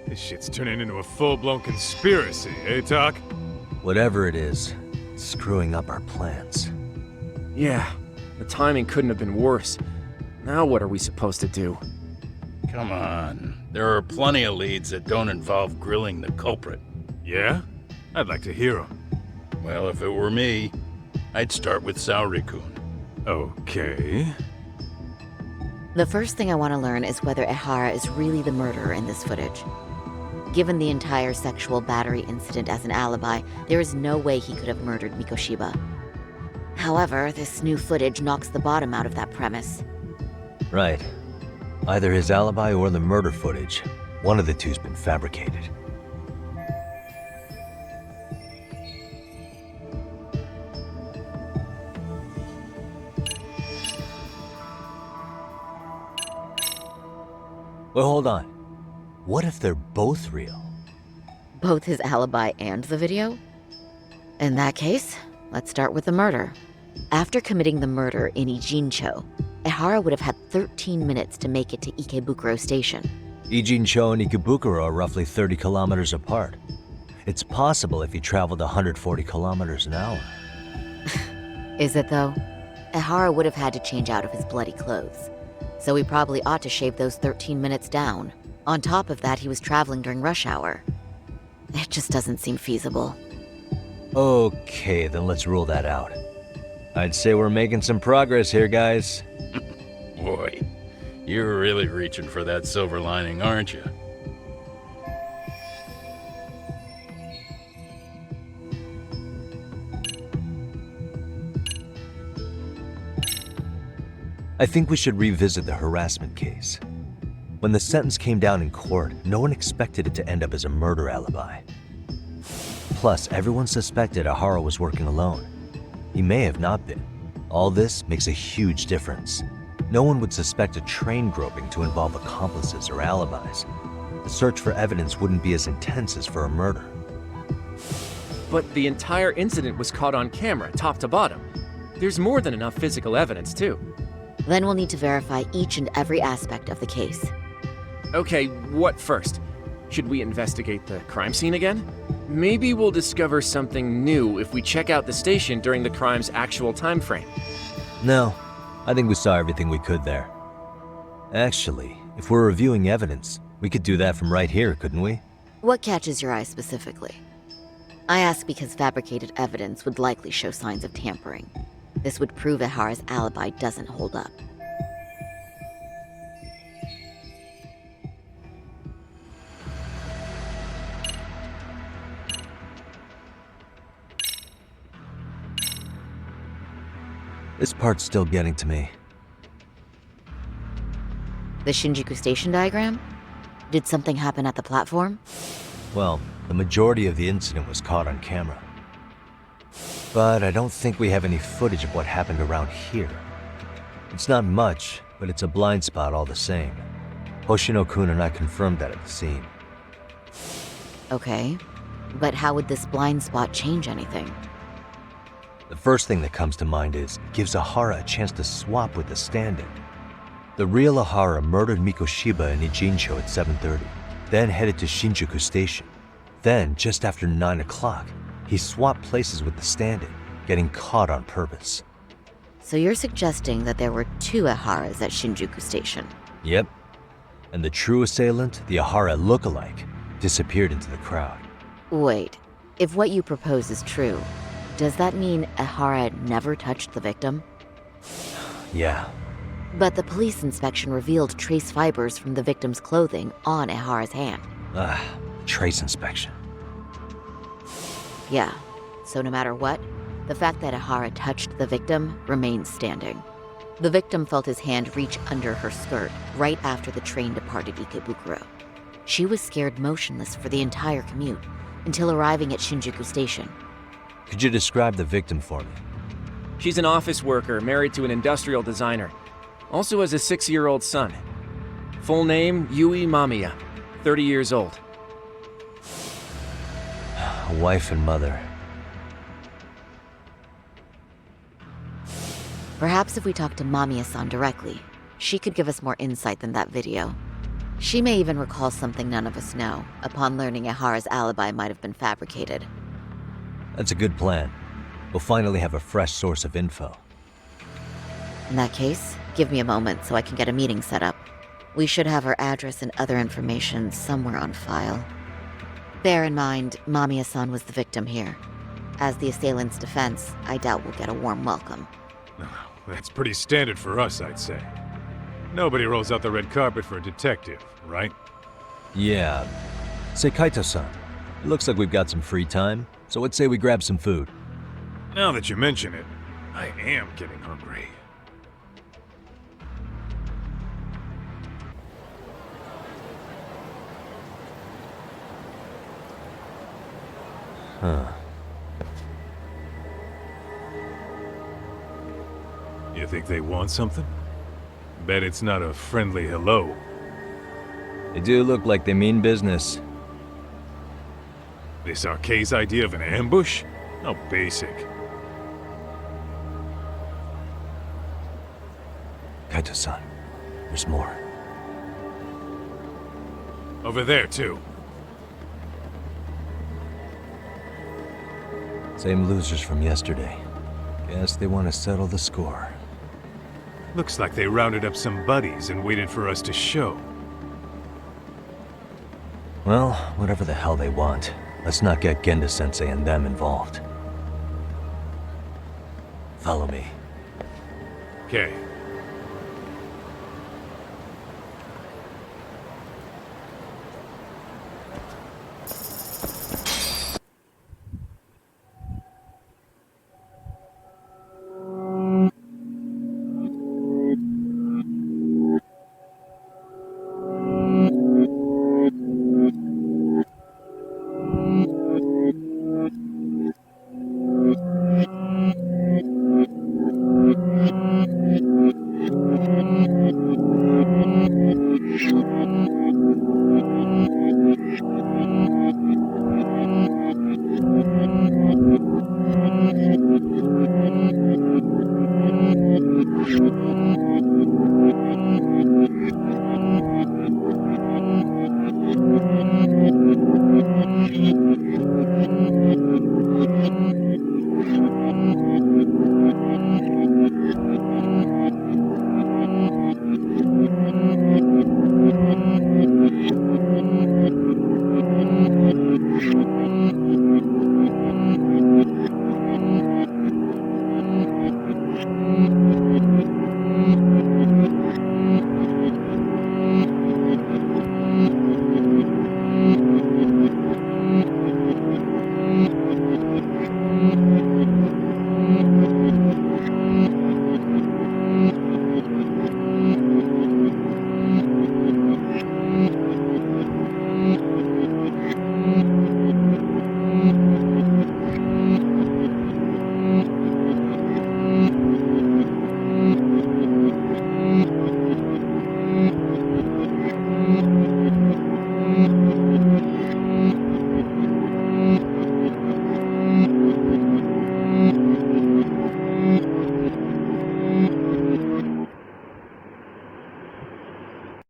This shit's turning into a full-blown conspiracy, eh, Tak? Whatever it is, it's screwing up our plans. Yeah, the timing couldn't have been worse. Now what are we supposed to do? Come on. There are plenty of leads that don't involve grilling the culprit. Yeah? I'd like to hear them. Well, if it were me, I'd start with Saori-kun. Okay. The first thing I want to learn is whether Ehara is really the murderer in this footage. Given the entire sexual battery incident as an alibi, there is no way he could have murdered Mikoshiba. However, this new footage knocks the bottom out of that premise. Right. Either his alibi or the murder footage. One of the two's been fabricated. Well, hold on. What if they're both real? Both his alibi and the video? In that case, let's start with the murder. After committing the murder in Ijincho, Ehara would have had 13 minutes to make it to Ikebukuro Station. Ijincho and Ikebukuro are roughly 30 kilometers apart. It's possible if he traveled 140 kilometers an hour. Is it though? Ehara would have had to change out of his bloody clothes. So he probably ought to shave those 13 minutes down. On top of that, he was traveling during rush hour. It just doesn't seem feasible. Okay, then let's rule that out. I'd say we're making some progress here, guys. Boy, you're really reaching for that silver lining, aren't you? I think we should revisit the harassment case. When the sentence came down in court, no one expected it to end up as a murder alibi. Plus, everyone suspected Ehara was working alone. He may have not been. All this makes a huge difference. No one would suspect a train groping to involve accomplices or alibis. The search for evidence wouldn't be as intense as for a murder. But the entire incident was caught on camera, top to bottom. There's more than enough physical evidence, too. Then we'll need to verify each and every aspect of the case. Okay, what first? Should we investigate the crime scene again? Maybe we'll discover something new if we check out the station during the crime's actual time frame. No, I think we saw everything we could there. Actually, if we're reviewing evidence, we could do that from right here, couldn't we? What catches your eye specifically? I ask because fabricated evidence would likely show signs of tampering. This would prove Ehara's alibi doesn't hold up. This part's still getting to me. The Shinjuku Station diagram? Did something happen at the platform? Well, the majority of the incident was caught on camera. But I don't think we have any footage of what happened around here. It's not much, but it's a blind spot all the same. Hoshino-kun and I confirmed that at the scene. Okay, but how would this blind spot change anything? The first thing that comes to mind is it gives Ehara a chance to swap with the stand-in. The real Ehara murdered Mikoshiba in Ijincho at 7:30, then headed to Shinjuku Station. Then, just after 9 o'clock, he swapped places with the stand-in, getting caught on purpose. So you're suggesting that there were two Eharas at Shinjuku Station? Yep. And the true assailant, the Ehara look-alike, disappeared into the crowd. Wait, if what you propose is true, does that mean Ehara never touched the victim? Yeah. But the police inspection revealed trace fibers from the victim's clothing on Ehara's hand. Trace inspection. Yeah, so no matter what, the fact that Ehara touched the victim remains standing. The victim felt his hand reach under her skirt right after the train departed Ikebukuro. She was scared motionless for the entire commute until arriving at Shinjuku Station. Could you describe the victim for me? She's an office worker married to an industrial designer. Also has a 6-year-old son. Full name, Yui Mamiya, 30 years old. A wife and mother. Perhaps if we talk to Mamiya-san directly, she could give us more insight than that video. She may even recall something none of us know, upon learning Ehara's alibi might have been fabricated. That's a good plan. We'll finally have a fresh source of info. In that case, give me a moment so I can get a meeting set up. We should have her address and other information somewhere on file. Bear in mind, Mamiya-san was the victim here. As the assailant's defense, I doubt we'll get a warm welcome. That's pretty standard for us, I'd say. Nobody rolls out the red carpet for a detective, right? Yeah. Say, Kaito-san, it looks like we've got some free time, so let's say we grab some food. Now that you mention it, I am getting hungry. Huh. You think they want something? Bet it's not a friendly hello. They do look like they mean business. This Arkay's idea of an ambush? How basic. Kaito-san, there's more. Over there, too. Same losers from yesterday. Guess they want to settle the score. Looks like they rounded up some buddies and waited for us to show. Well, whatever the hell they want, let's not get Genda-sensei and them involved. Follow me. Okay.